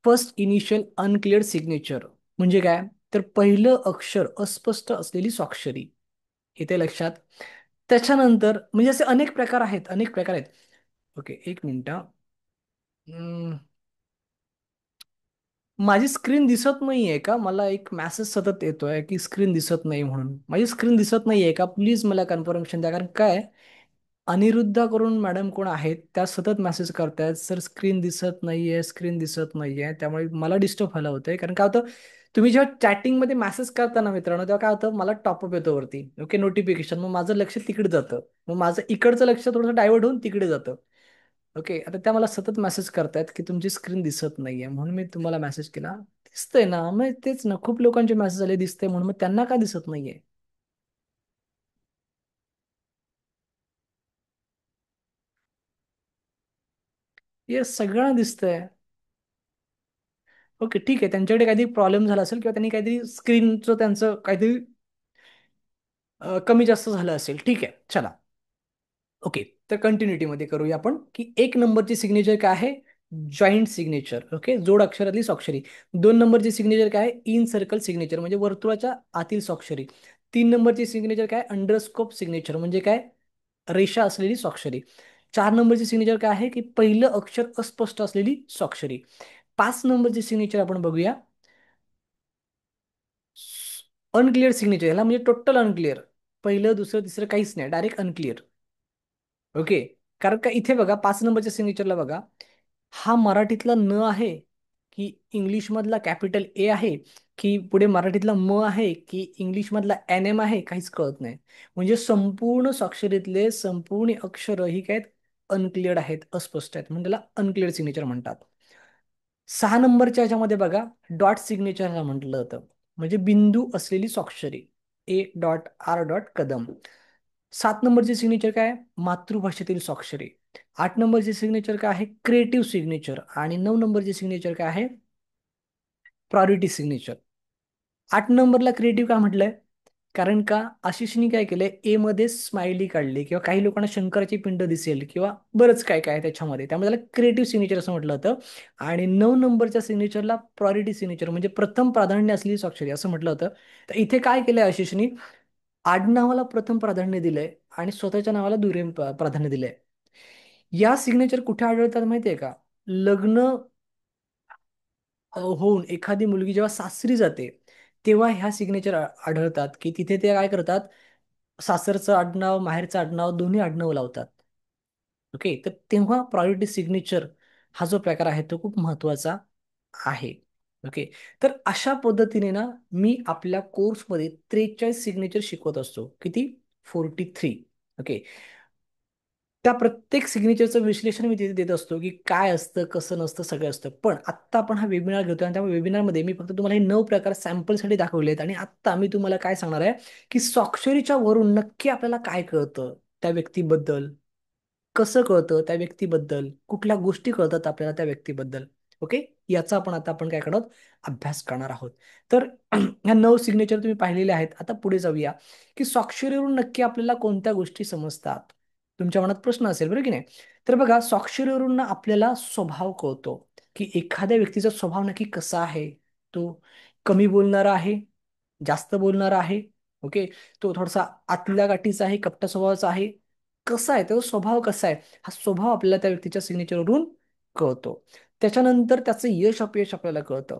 फर्स्ट इनिशियल अनक्लिअर सिग्नेचर. म्हणजे काय, तर पहिलं अक्षर अस्पष्ट असलेली स्वाक्षरी. येते लक्षात. त्याच्यानंतर म्हणजे असे अनेक प्रकार आहेत, अनेक प्रकार आहेत. ओके, एक मिनिट. माझी स्क्रीन दिसत नाहीये का? मला एक मेसेज सतत येतोय की स्क्रीन दिसत नाही म्हणून. माझी स्क्रीन दिसत नाहीये का? प्लीज मला कन्फर्मेशन द्या. कारण काय, अनिरुद्धा करून मॅडम कोण आहेत त्या सतत मेसेज करतायत, सर स्क्रीन दिसत नाहीये, स्क्रीन दिसत नाहीये. त्यामुळे मला डिस्टर्ब व्हायला होतंय. कारण काय होतं, तुम्ही जेव्हा चॅटिंगमध्ये मेसेज करता ना मित्रांनो, तेव्हा काय होतं, मला टॉपअप येतो वरती, ओके, नोटिफिकेशन. मग माझं लक्ष तिकडे जातं. मग माझं इकडचं लक्ष थोडंसं डायव्हर्ट होऊन तिकडे जातं. ओके, आता त्या मला सतत मेसेज करतायत की तुमची स्क्रीन दिसत नाहीये, म्हणून मी तुम्हाला मेसेज केला. दिसतंय ना, मग तेच ना, खूप लोकांचे मेसेज आले दिसतंय म्हणून, मग त्यांना का दिसत नाहीये? येस, सगळ्यांना दिसतंय. ओके, ठीक आहे, त्यांच्याकडे काहीतरी प्रॉब्लेम झाला असेल किंवा त्यांनी काहीतरी स्क्रीनचं त्यांचं काहीतरी कमी जास्त झालं असेल. ठीक आहे, चला. ओके, तर कंटिन्युटीमध्ये करूया आपण की एक नंबरची सिग्नेचर काय आहे, जॉईंट सिग्नेचर. ओके, जोड अक्षरातली स्वाक्षरी. दोन नंबरची सिग्नेचर काय आहे, इन सर्कल सिग्नेचर म्हणजे वर्तुळाच्या आतील स्वाक्षरी. तीन नंबरची सिग्नेचर काय, अंडरस्कोप सिग्नेचर म्हणजे काय, रेषा असलेली स्वाक्षरी. चार नंबरची सिग्नेचर काय आहे की पहिलं अक्षर अस्पष्ट असलेली स्वाक्षरी. पाच नंबरची सिग्नेचर आपण बघूया, अनक्लिअर सिग्नेचर. याला म्हणजे टोटल अनक्लिअर, पहिलं दुसरं तिसरं काहीच नाही, डायरेक्ट अनक्लिअर. ओके, कारण का इथे बघा, पाच नंबरच्या सिग्नेचरला बघा, हा मराठीतला न आहे की इंग्लिश मधला कॅपिटल ए आहे, की पुढे मराठीतला म आहे की इंग्लिश मधला एन एम आहे, काहीच कळत नाही. म्हणजे संपूर्ण स्वाक्षरीतले संपूर्ण अक्षर ही काय, अनक्लिअर्ड आहेत, अस्पष्ट आहेत, म्हणजे त्याला अनक्लिअर सिग्नेचर म्हणतात. सहा नंबरच्या ह्याच्यामध्ये बघा, डॉट सिग्नेचर म्हटलं होतं, म्हणजे बिंदू असलेली स्वाक्षरी, A dot R dot Kadam. सात नंबरची सिग्नेचर काय, मातृभाषेतील स्वाक्षरी. आठ नंबरची सिग्नेचर काय आहे, क्रिएटिव्ह सिग्नेचर. आणि नऊ नंबरची सिग्नेचर काय आहे, प्रायोरिटी सिग्नेचर. आठ नंबरला क्रिएटिव्ह का म्हटलंय, कारण का आशिषनी काय केलंय, ए मध्ये स्माइली काढली, किंवा काही लोकांना शंकराची पिंड दिसेल, किंवा बरंच काय काय आहे त्याच्यामध्ये, त्यामुळे त्याला क्रिएटिव्ह सिग्नेचर असं म्हटलं होतं. आणि नऊ नंबरच्या सिग्नेचरला प्रायोरिटी सिग्नेचर म्हणजे प्रथम प्राधान्य असलेली स्वाक्षरी असं म्हटलं होतं. तर इथे काय केलंय आशिषनी, आडनावाला प्रथम प्राधान्य दिलंय आणि स्वतःच्या नावाला दुय्यम प्राधान्य दिलंय. या सिग्नेचर कुठे आढळतात माहितीये का, लग्न होऊन एखादी मुलगी जेव्हा सासरी जाते तेव्हा ह्या सिग्नेचर आढळतात, की तिथे ते काय करतात, सासरचं आडनाव माहेरचं आडनाव दोन्ही आडनाव लावतात. ओके, तर तेव्हा प्रायोरिटी सिग्नेचर हा जो प्रकार आहे तो खूप महत्वाचा आहे. ओके, तर अशा पद्धतीने ना मी आपल्या कोर्समध्ये 43 सिग्नेचर शिकवत असतो. किती, 43. ओके, त्या प्रत्येक सिग्नेचरचं विश्लेषण मी तिथे देत असतो की काय असतं, कसं नसतं, सगळं असतं. पण आत्ता आपण हा वेबिनार घेतोय आणि त्या वेबिनारमध्ये मी फक्त तुम्हाला हे 9 प्रकार सॅम्पलसाठी दाखवले आहेत. आणि आत्ता मी तुम्हाला काय सांगणार आहे की स्वाक्षरीच्या वरून नक्की आपल्याला काय कळतं त्या व्यक्तीबद्दल, कसं कळतं त्या व्यक्तीबद्दल, कुठल्या गोष्टी कळतात आपल्याला त्या व्यक्तीबद्दल. ओके, याचा आपण काय करणार आहोत, अभ्यास करणार आहोत. तर ह्या 9 सिग्नेचर तुम्ही पाहिलेले आहेत. आता पुढे जाऊया की स्वाक्षरीवरून नक्की आपल्याला कोणत्या गोष्टी समजतात. तुमच्या मनात प्रश्न असेल, बरं की नाही. तर बघा, स्वाक्षरीवरून ना आपल्याला स्वभाव कळतो की एखाद्या व्यक्तीचा स्वभाव नक्की कसा आहे. तो कमी बोलणारा आहे, जास्त बोलणारा आहे, ओके, तो थोडासा आतल्या गाठीचा आहे, कपटा स्वभावाचा आहे, कसा आहे तो स्वभाव, कसा आहे, हा स्वभाव आपल्याला त्या व्यक्तीच्या सिग्नेचरवरून कळतो. त्याच्यानंतर त्याचं यश अपयश आपल्याला कळतं.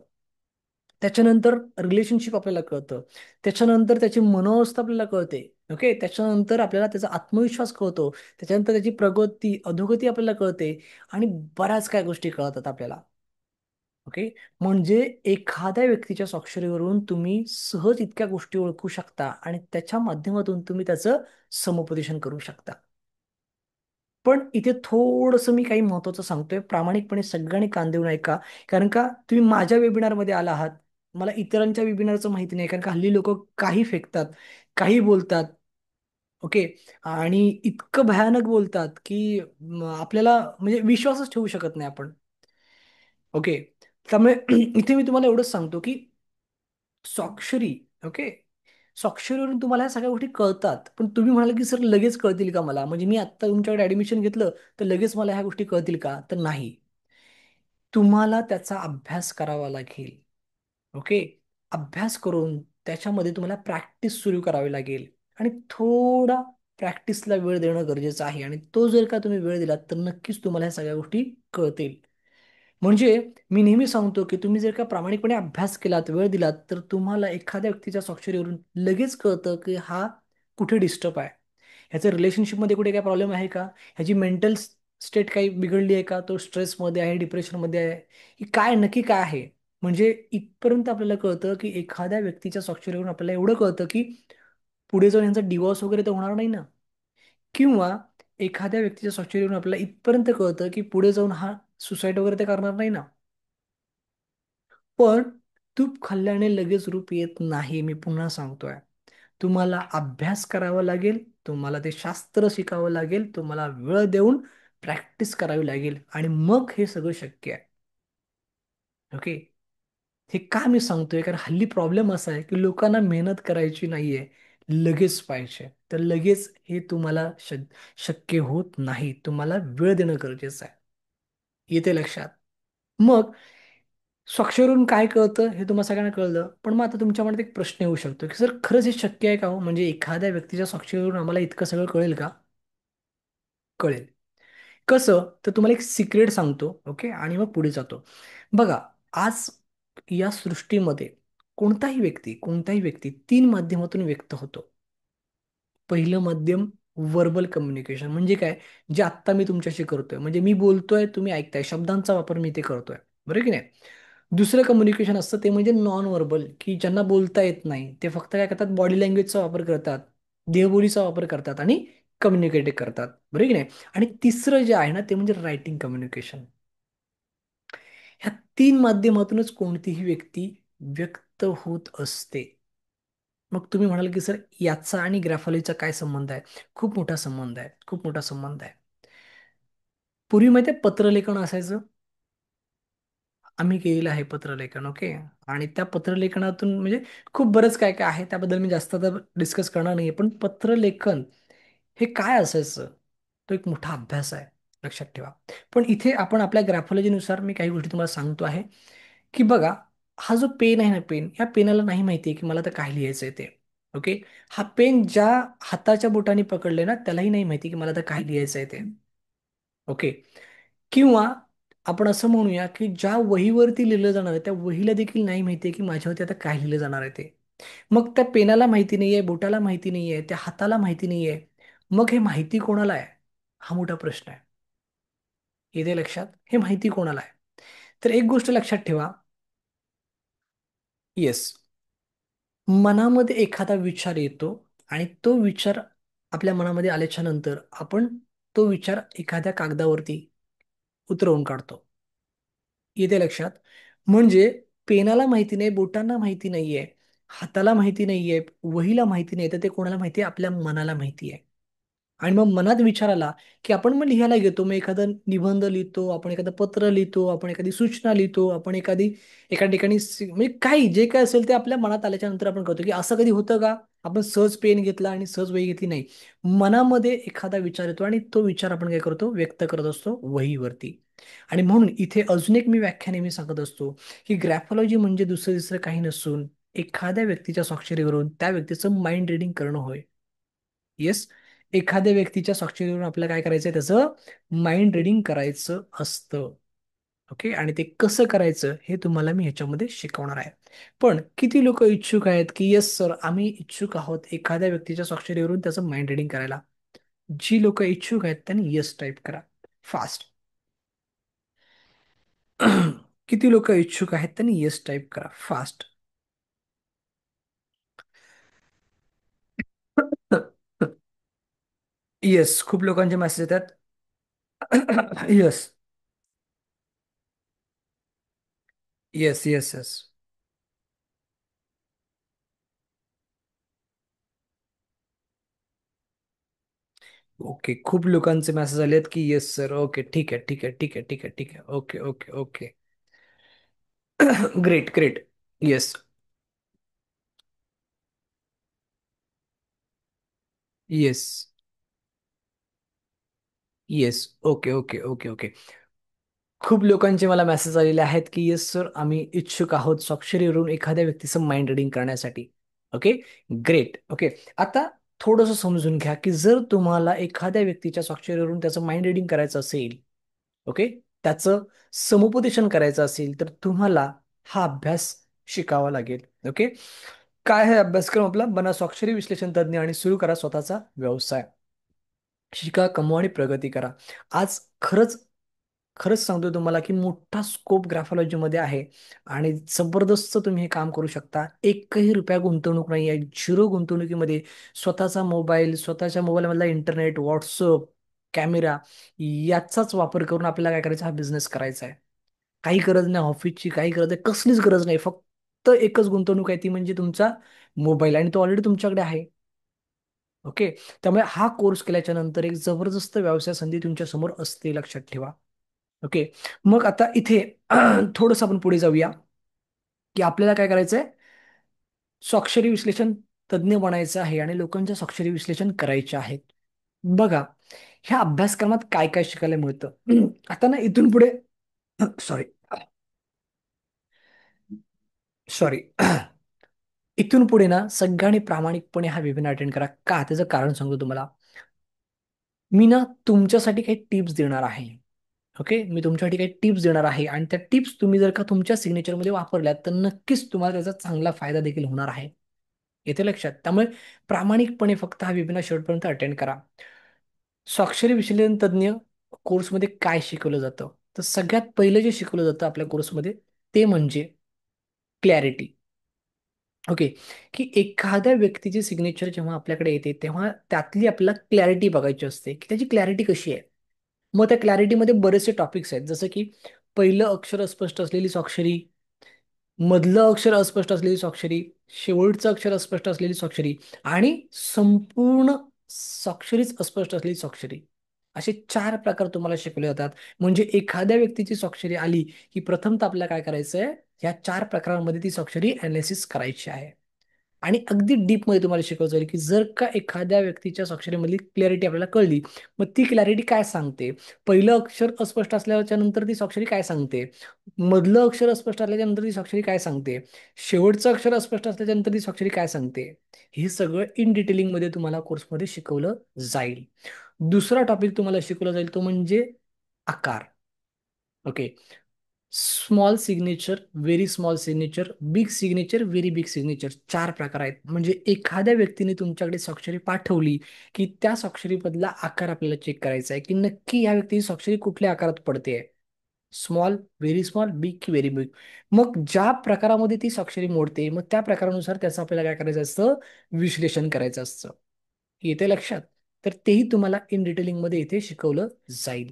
त्याच्यानंतर रिलेशनशिप आपल्याला कळतं. त्याच्यानंतर त्याची मनोअवस्था आपल्याला कळते. ओके, त्याच्यानंतर आपल्याला त्याचा आत्मविश्वास कळतो. त्याच्यानंतर त्याची प्रगती अधोगती आपल्याला कळते. आणि बऱ्याच काय गोष्टी कळतात आपल्याला. ओके, म्हणजे एखाद्या व्यक्तीच्या स्वाक्षरीवरून तुम्ही सहज इतक्या गोष्टी ओळखू शकता आणि त्याच्या माध्यमातून तुम्ही त्याचं समुपदेशन करू शकता. पण इथे थोडंसं मी काही महत्वाचं सांगतोय, प्रामाणिकपणे सगळ्यांनी कान देऊन ऐका. कारण का तुम्ही माझ्या वेबिनारमध्ये आला आहात, मला इतरांच्या वेबिनारचं माहिती नाही. कारण का हल्ली लोक काही फेकतात, काही बोलतात. ओके, आणि इतकं भयानक बोलतात की आपल्याला म्हणजे विश्वासच ठेवू शकत नाही आपण. ओके, त्यामुळे इथे मी तुम्हाला एवढंच सांगतो की स्वाक्षरी, ओके, स्वाक्षरीवरून तुम्हाला ह्या सगळ्या गोष्टी कळतात, पण तुम्ही म्हणाल की सर लगेच कळतील का मला, म्हणजे मी आत्ता तुमच्याकडे ऍडमिशन घेतलं तर लगेच मला ह्या गोष्टी कळतील का, तर नाही. तुम्हाला त्याचा अभ्यास करावा लागेल. ओके. अभ्यास करून त्याच्यामध्ये तुम्हाला प्रॅक्टिस सुरू करावी लागेल आणि थोडा प्रॅक्टिसला वेळ देणं गरजेचं आहे, आणि तो जर का तुम्ही वेळ दिलात तर नक्कीच तुम्हाला ह्या सगळ्या गोष्टी कळतील. म्हणजे मी नेहमी सांगतो की तुम्ही जर का प्रामाणिकपणे अभ्यास केलात, वेळ दिलात, तर तुम्हाला एखाद्या व्यक्तीच्या स्वाक्षरीवरून लगेच कळतं की हा कुठे डिस्टर्ब आहे, ह्याचं रिलेशनशिपमध्ये कुठे काय प्रॉब्लेम आहे का, ह्याची मेंटल स्टेट काही बिघडली आहे का, तो स्ट्रेसमध्ये आहे, डिप्रेशनमध्ये आहे, ही काय नक्की काय आहे. म्हणजे इथपर्यंत आपल्याला कळतं की एखाद्या व्यक्तीच्या स्वाक्षरीवरून आपल्याला एवढं कळतं की पुढे जाऊन यांचा डिवोर्स वगैरे तर होणार नाही ना, किंवा एखाद्या व्यक्तीच्या स्वाक्षरीवरून आपल्याला इथपर्यंत कळतं की पुढे जाऊन हा सुसाईड वगैरे तर करणार नाही ना. पण तूप खाल्ल्याने लगेच रूप येत नाही, मी पुन्हा सांगतोय. तुम्हाला अभ्यास करावा लागेल, तुम्हाला ते शास्त्र शिकावं लागेल, तुम्हाला वेळ देऊन प्रॅक्टिस करावी लागेल, आणि मग हे सगळं शक्य आहे. ओके. हे का मी सांगतोय, कारण हल्ली प्रॉब्लेम असा आहे की लोकांना मेहनत करायची नाहीये, लगेच पाहिजे, तर लगेच हे तुम्हाला शक्य होत नाही. तुम्हाला वेळ देणं गरजेचं आहे. येते लक्षात. मग स्वाक्षरून काय कळतं हे तुम्हाला सगळ्यांना कळलं, पण मग आता तुमच्या मनात एक प्रश्न येऊ शकतो की सर खरंच हे शक्य आहे का हो, म्हणजे एखाद्या व्यक्तीच्या स्वाक्षरीवरून आम्हाला इतकं सगळं कळेल का. कळेल. कसं, तर तुम्हाला एक सिक्रेट सांगतो, ओके, आणि मग पुढे जातो. बघा, आज या सृष्टीमध्ये कोणताही व्यक्ती तीन माध्यमातून व्यक्त होतो. पहिलं माध्यम व्हर्बल कम्युनिकेशन, म्हणजे काय, जे आत्ता मी तुमच्याशी करतोय, म्हणजे मी बोलतोय, तुम्ही ऐकताय, शब्दांचा वापर मी ते करतोय, बरोबर की नाही. दुसरं कम्युनिकेशन असतं ते म्हणजे नॉन व्हर्बल, की ज्यांना बोलता येत नाही, ते फक्त काय करतात, बॉडी लँग्वेजचा वापर करतात, देहबोलीचा वापर करतात आणि कम्युनिकेट करतात, बरोबर की नाही. आणि तिसरं जे आहे ना ते म्हणजे रायटिंग कम्युनिकेशन. ह्या तीन माध्यमातूनच कोणतीही व्यक्ती व्यक्त होत असते. मग तुम्ही म्हणाल की सर याचा आणि ग्राफॉलॉजीचा काय संबंध आहे. खूप मोठा संबंध आहे, खूप मोठा संबंध आहे. पूर्वी माहिती आहे पत्रलेखन असायचं. आम्ही केलेलं आहे पत्रलेखन, ओके. आणि त्या पत्रलेखनातून म्हणजे खूप बरंच काय काय आहे, त्याबद्दल मी जास्त आता डिस्कस करणार नाही, पण पत्रलेखन हे काय असायचं, तो एक मोठा अभ्यास आहे, लक्षात ठेवा. पण इथे आपण आपल्या ग्राफॉलॉजीनुसार मी काही गोष्टी तुम्हाला सांगतो आहे, की बघा, हा जो पेन आहे ना, पेन, या पेनाला नाही माहिती आहे की मला तर काय लिहायचं आहे ते. ओके. हा पेन ज्या हाताच्या बोटाने पकडले ना त्यालाही नाही माहिती की मला तर काय लिहायचं आहे ते. ओके. किंवा आपण असं म्हणूया की ज्या वहीवरती लिहिलं जाणार आहे त्या वहीला देखील नाही माहिती आहे की माझ्यावरती आता काय लिहिलं जाणार आहे ते. मग त्या पेनाला माहिती नाहीये, बोटाला माहिती नाहीये, त्या हाताला माहिती नाहीये. मग हे माहिती कोणाला आहे, हा मोठा प्रश्न आहे. येते लक्षात, हे माहिती कोणाला आहे. तर एक गोष्ट लक्षात ठेवा. येस. मनामध्ये एखादा विचार येतो, आणि तो विचार आपल्या मनामध्ये आल्याच्या नंतर आपण तो विचार एखाद्या कागदावरती उतरवून काढतो. येते लक्षात. म्हणजे पेनाला माहिती नाही, बोटांना माहिती नाहीये, हाताला माहिती नाहीये, वहीला माहिती नाही, तर ते कोणाला माहिती आहे, आपल्या मनाला माहिती आहे. आणि मग मनात विचार आला की आपण मग लिहायला घेतो, मग एखादा निबंध लिहितो, आपण एखादं पत्र लिहितो, आपण एखादी सूचना लिहितो, आपण एका ठिकाणी म्हणजे काही जे काय असेल ते आपल्या मनात आल्याच्या नंतर आपण करतो. की असं कधी होतं का, आपण सहज पेन घेतला आणि सहज वही घेतली, नाही. मनामध्ये एखादा विचार येतो आणि तो विचार आपण काय करतो, व्यक्त करत असतो वहीवरती. आणि म्हणून इथे अजून एक मी व्याख्या नेहमी सांगत असतो की ग्रॅफॉलॉजी म्हणजे दुसरं दुसरं काही नसून एखाद्या व्यक्तीच्या स्वाक्षरीवरून त्या व्यक्तीचं माइंड रिडिंग करणं होय. येस. एखाद्या व्यक्तीच्या स्वाक्षरीवरून आपल्याला काय करायचंय, त्याचं माइंड रिडिंग करायचं असतं. ओके. आणि ते कसं करायचं हे तुम्हाला मी ह्याच्यामध्ये शिकवणार आहे. पण किती लोक इच्छुक आहेत की येस सर आम्ही इच्छुक आहोत एखाद्या व्यक्तीच्या स्वाक्षरीवरून त्याचं माइंड रिडिंग करायला. जी लोक इच्छुक आहेत त्यांनी येस टाईप करा फास्ट. किती लोक इच्छुक आहेत त्यांनी येस टाईप करा फास्ट. येस, खूप लोकांचे मेसेज येतात. Yes. Yes, yes, yes. Okay, खूप लोकांचे मेसेज आलेत की येस सर. ओके, ठीक आहे, ठीक आहे, ठीक आहे, ठीक आहे, ठीक आहे. Okay, okay, okay. Great, great. Yes. Yes. Yes. Okay, okay, okay, okay. खूप लोकांचे मला मेसेज आलेले आहेत की येस सर, आम्ही इच्छुक आहोत स्वाक्षरीवरून एखाद्या व्यक्तीचं माइंड रिडिंग करण्यासाठी. ओके. ग्रेट. ओके. आता थोडंसं समजून घ्या की जर तुम्हाला एखाद्या व्यक्तीच्या स्वाक्षरीवरून त्याचं माइंड रिडिंग करायचं असेल, ओके, त्याचं समुपदेशन करायचं असेल, तर तुम्हाला हा अभ्यास शिकावा लागेल. ओके. काय आहे अभ्यासक्रम आपला? बना स्वाक्षरी विश्लेषण तज्ञ आणि सुरू करा स्वतःचा व्यवसाय. शिका, कमवा आणि प्रगती करा. आज खरंच खरंच सांगतोय तुम्हाला की मोठा स्कोप ग्राफॉलॉजीमध्ये आहे आणि जबरदस्त तुम्ही हे काम करू शकता. एकही रुपया गुंतवणूक नाही आहे. झिरो गुंतवणुकीमध्ये स्वतःचा मोबाईल, स्वतःच्या मोबाईलमधला इंटरनेट, व्हॉट्सअप, कॅमेरा याचाच वापर करून आपल्याला काय करायचा? हा बिझनेस करायचा आहे. काही गरज नाही ऑफिसची, काही गरज आहे, कसलीच गरज नाही. फक्त एकच गुंतवणूक आहे, ती म्हणजे तुमचा मोबाईल, आणि तो ऑलरेडी तुमच्याकडे आहे. ओके. त्यामुळे हा कोर्स केल्याच्या नंतर एक जबरदस्त व्यवसाय संधी तुमच्या समोर असते, लक्षात ठेवा. ओके. मग आता इथे थोडंसं आपण पुढे जाऊया की आपल्याला काय करायचंय? स्वाक्षरी विश्लेषण तज्ज्ञ बनायचं आहे आणि लोकांच्या स्वाक्षरी विश्लेषण करायचे आहेत. बघा, ह्या अभ्यासक्रमात काय काय शिकायला मिळतं. आता ना इथून पुढे सॉरी सॉरी इथून पुढे ना सगळ्यांनी प्रामाणिकपणे हा वेबिनार अटेंड करा. का? त्याचं कारण सांगतो तुम्हाला. मी ना तुमच्यासाठी काही टिप्स देणार आहे. ओके. मी तुमच्यासाठी काही टिप्स देणार आहे आणि त्या टिप्स तुम्ही जर का तुमच्या सिग्नेचरमध्ये वापरल्यात तर नक्कीच तुम्हाला त्याचा चांगला फायदा देखील होणार आहे. येते लक्षात. त्यामुळे प्रामाणिकपणे फक्त हा वेबिनार शेवटपर्यंत अटेंड करा. स्वाक्षरी विश्लेषण तज्ञ कोर्समध्ये काय शिकवलं जातं? तर सगळ्यात पहिलं जे शिकवलं जातं आपल्या कोर्समध्ये ते म्हणजे क्लॅरिटी. ओके. की एखाद्या व्यक्तीची सिग्नेचर जेव्हा आपल्याकडे येते तेव्हा त्यातली आपल्याला क्लॅरिटी बघायची असते की त्याची क्लॅरिटी कशी आहे. मग त्या क्लॅरिटीमध्ये बरेचसे टॉपिक्स आहेत, जसं की पहिलं अक्षर अस्पष्ट असलेली स्वाक्षरी, मधलं अक्षर अस्पष्ट असलेली स्वाक्षरी, शेवटचं अक्षर अस्पष्ट असलेली स्वाक्षरी आणि संपूर्ण स्वाक्षरीच अस्पष्ट असलेली स्वाक्षरी. असे 4 प्रकार तुम्हाला शिकवले जातात. म्हणजे एखाद्या व्यक्तीची स्वाक्षरी आली की प्रथमतः आपल्याला काय करायचंय? या 4 प्रकारांमध्ये ती स्वाक्षरी अनालिसिस करायची आहे. आणि अगदी डीपमध्ये तुम्हाला शिकवलं जाईल की जर का एखाद्या व्यक्तीच्या स्वाक्षरीमधली क्लॅरिटी आपल्याला कळली, मग ती क्लॅरिटी काय सांगते? पहिलं अक्षर अस्पष्ट असल्याच्या नंतर ती स्वाक्षरी काय सांगते? मधलं अक्षर अस्पष्ट असल्याच्या नंतर ती स्वाक्षरी काय सांगते? शेवटचं अक्षर अस्पष्ट असल्याच्या नंतर ती स्वाक्षरी काय सांगते? हे सगळं इन डिटेलिंगमध्ये तुम्हाला कोर्समध्ये शिकवलं जाईल. दुसरा टॉपिक तुम्हाला शिकवला जाईल तो म्हणजे आकार. Okay. Small signature, very small signature, big signature, very big signature, 4 प्रकार आहेत. म्हणजे एखाद्या व्यक्तीने तुमच्याकडे स्वाक्षरी पाठवली की त्या स्वाक्षरीमधला आकार आपल्याला चेक करायचा आहे की नक्की या व्यक्तीची स्वाक्षरी कुठल्या आकारात पडते. स्मॉल, व्हेरी स्मॉल, बिग की व्हेरी बिग. मग ज्या प्रकारामध्ये ती स्वाक्षरी मोडते, मग त्या प्रकारानुसार त्याचं आपल्याला काय करायचं असतं? विश्लेषण करायचं असतं. येते लक्षात. तर तेही तुम्हाला इन डिटेलिंगमध्ये इथे शिकवलं जाईल.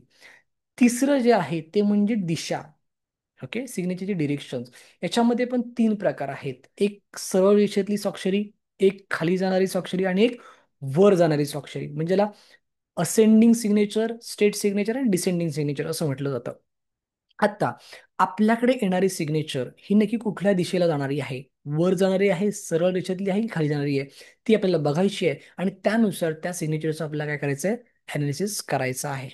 तिसरं जे आहे ते म्हणजे दिशा. ओके. सिग्नेचरचे डिरेक्शन्स. याच्यामध्ये पण 3 प्रकार आहेत. एक सरळ रेषेतली स्वाक्षरी, एक खाली जाणारी स्वाक्षरी आणि एक वर जाणारी स्वाक्षरी. म्हणजे याला असेंडिंग सिग्नेचर, स्ट्रेट सिग्नेचर आणि डिसेंडिंग सिग्नेचर असं म्हटलं जातं. आता आपल्याकडे येणारी सिग्नेचर ही नक्की कुठल्या दिशेला जाणारी आहे? वर जाणारी आहे, सरळ रेषेतली आहे की खाली जाणारी आहे? ती आपल्याला बघायची आहे आणि त्यानुसार त्या सिग्नेचरचं आपल्याला काय करायचं आहे? अनालिसिस करायचं आहे.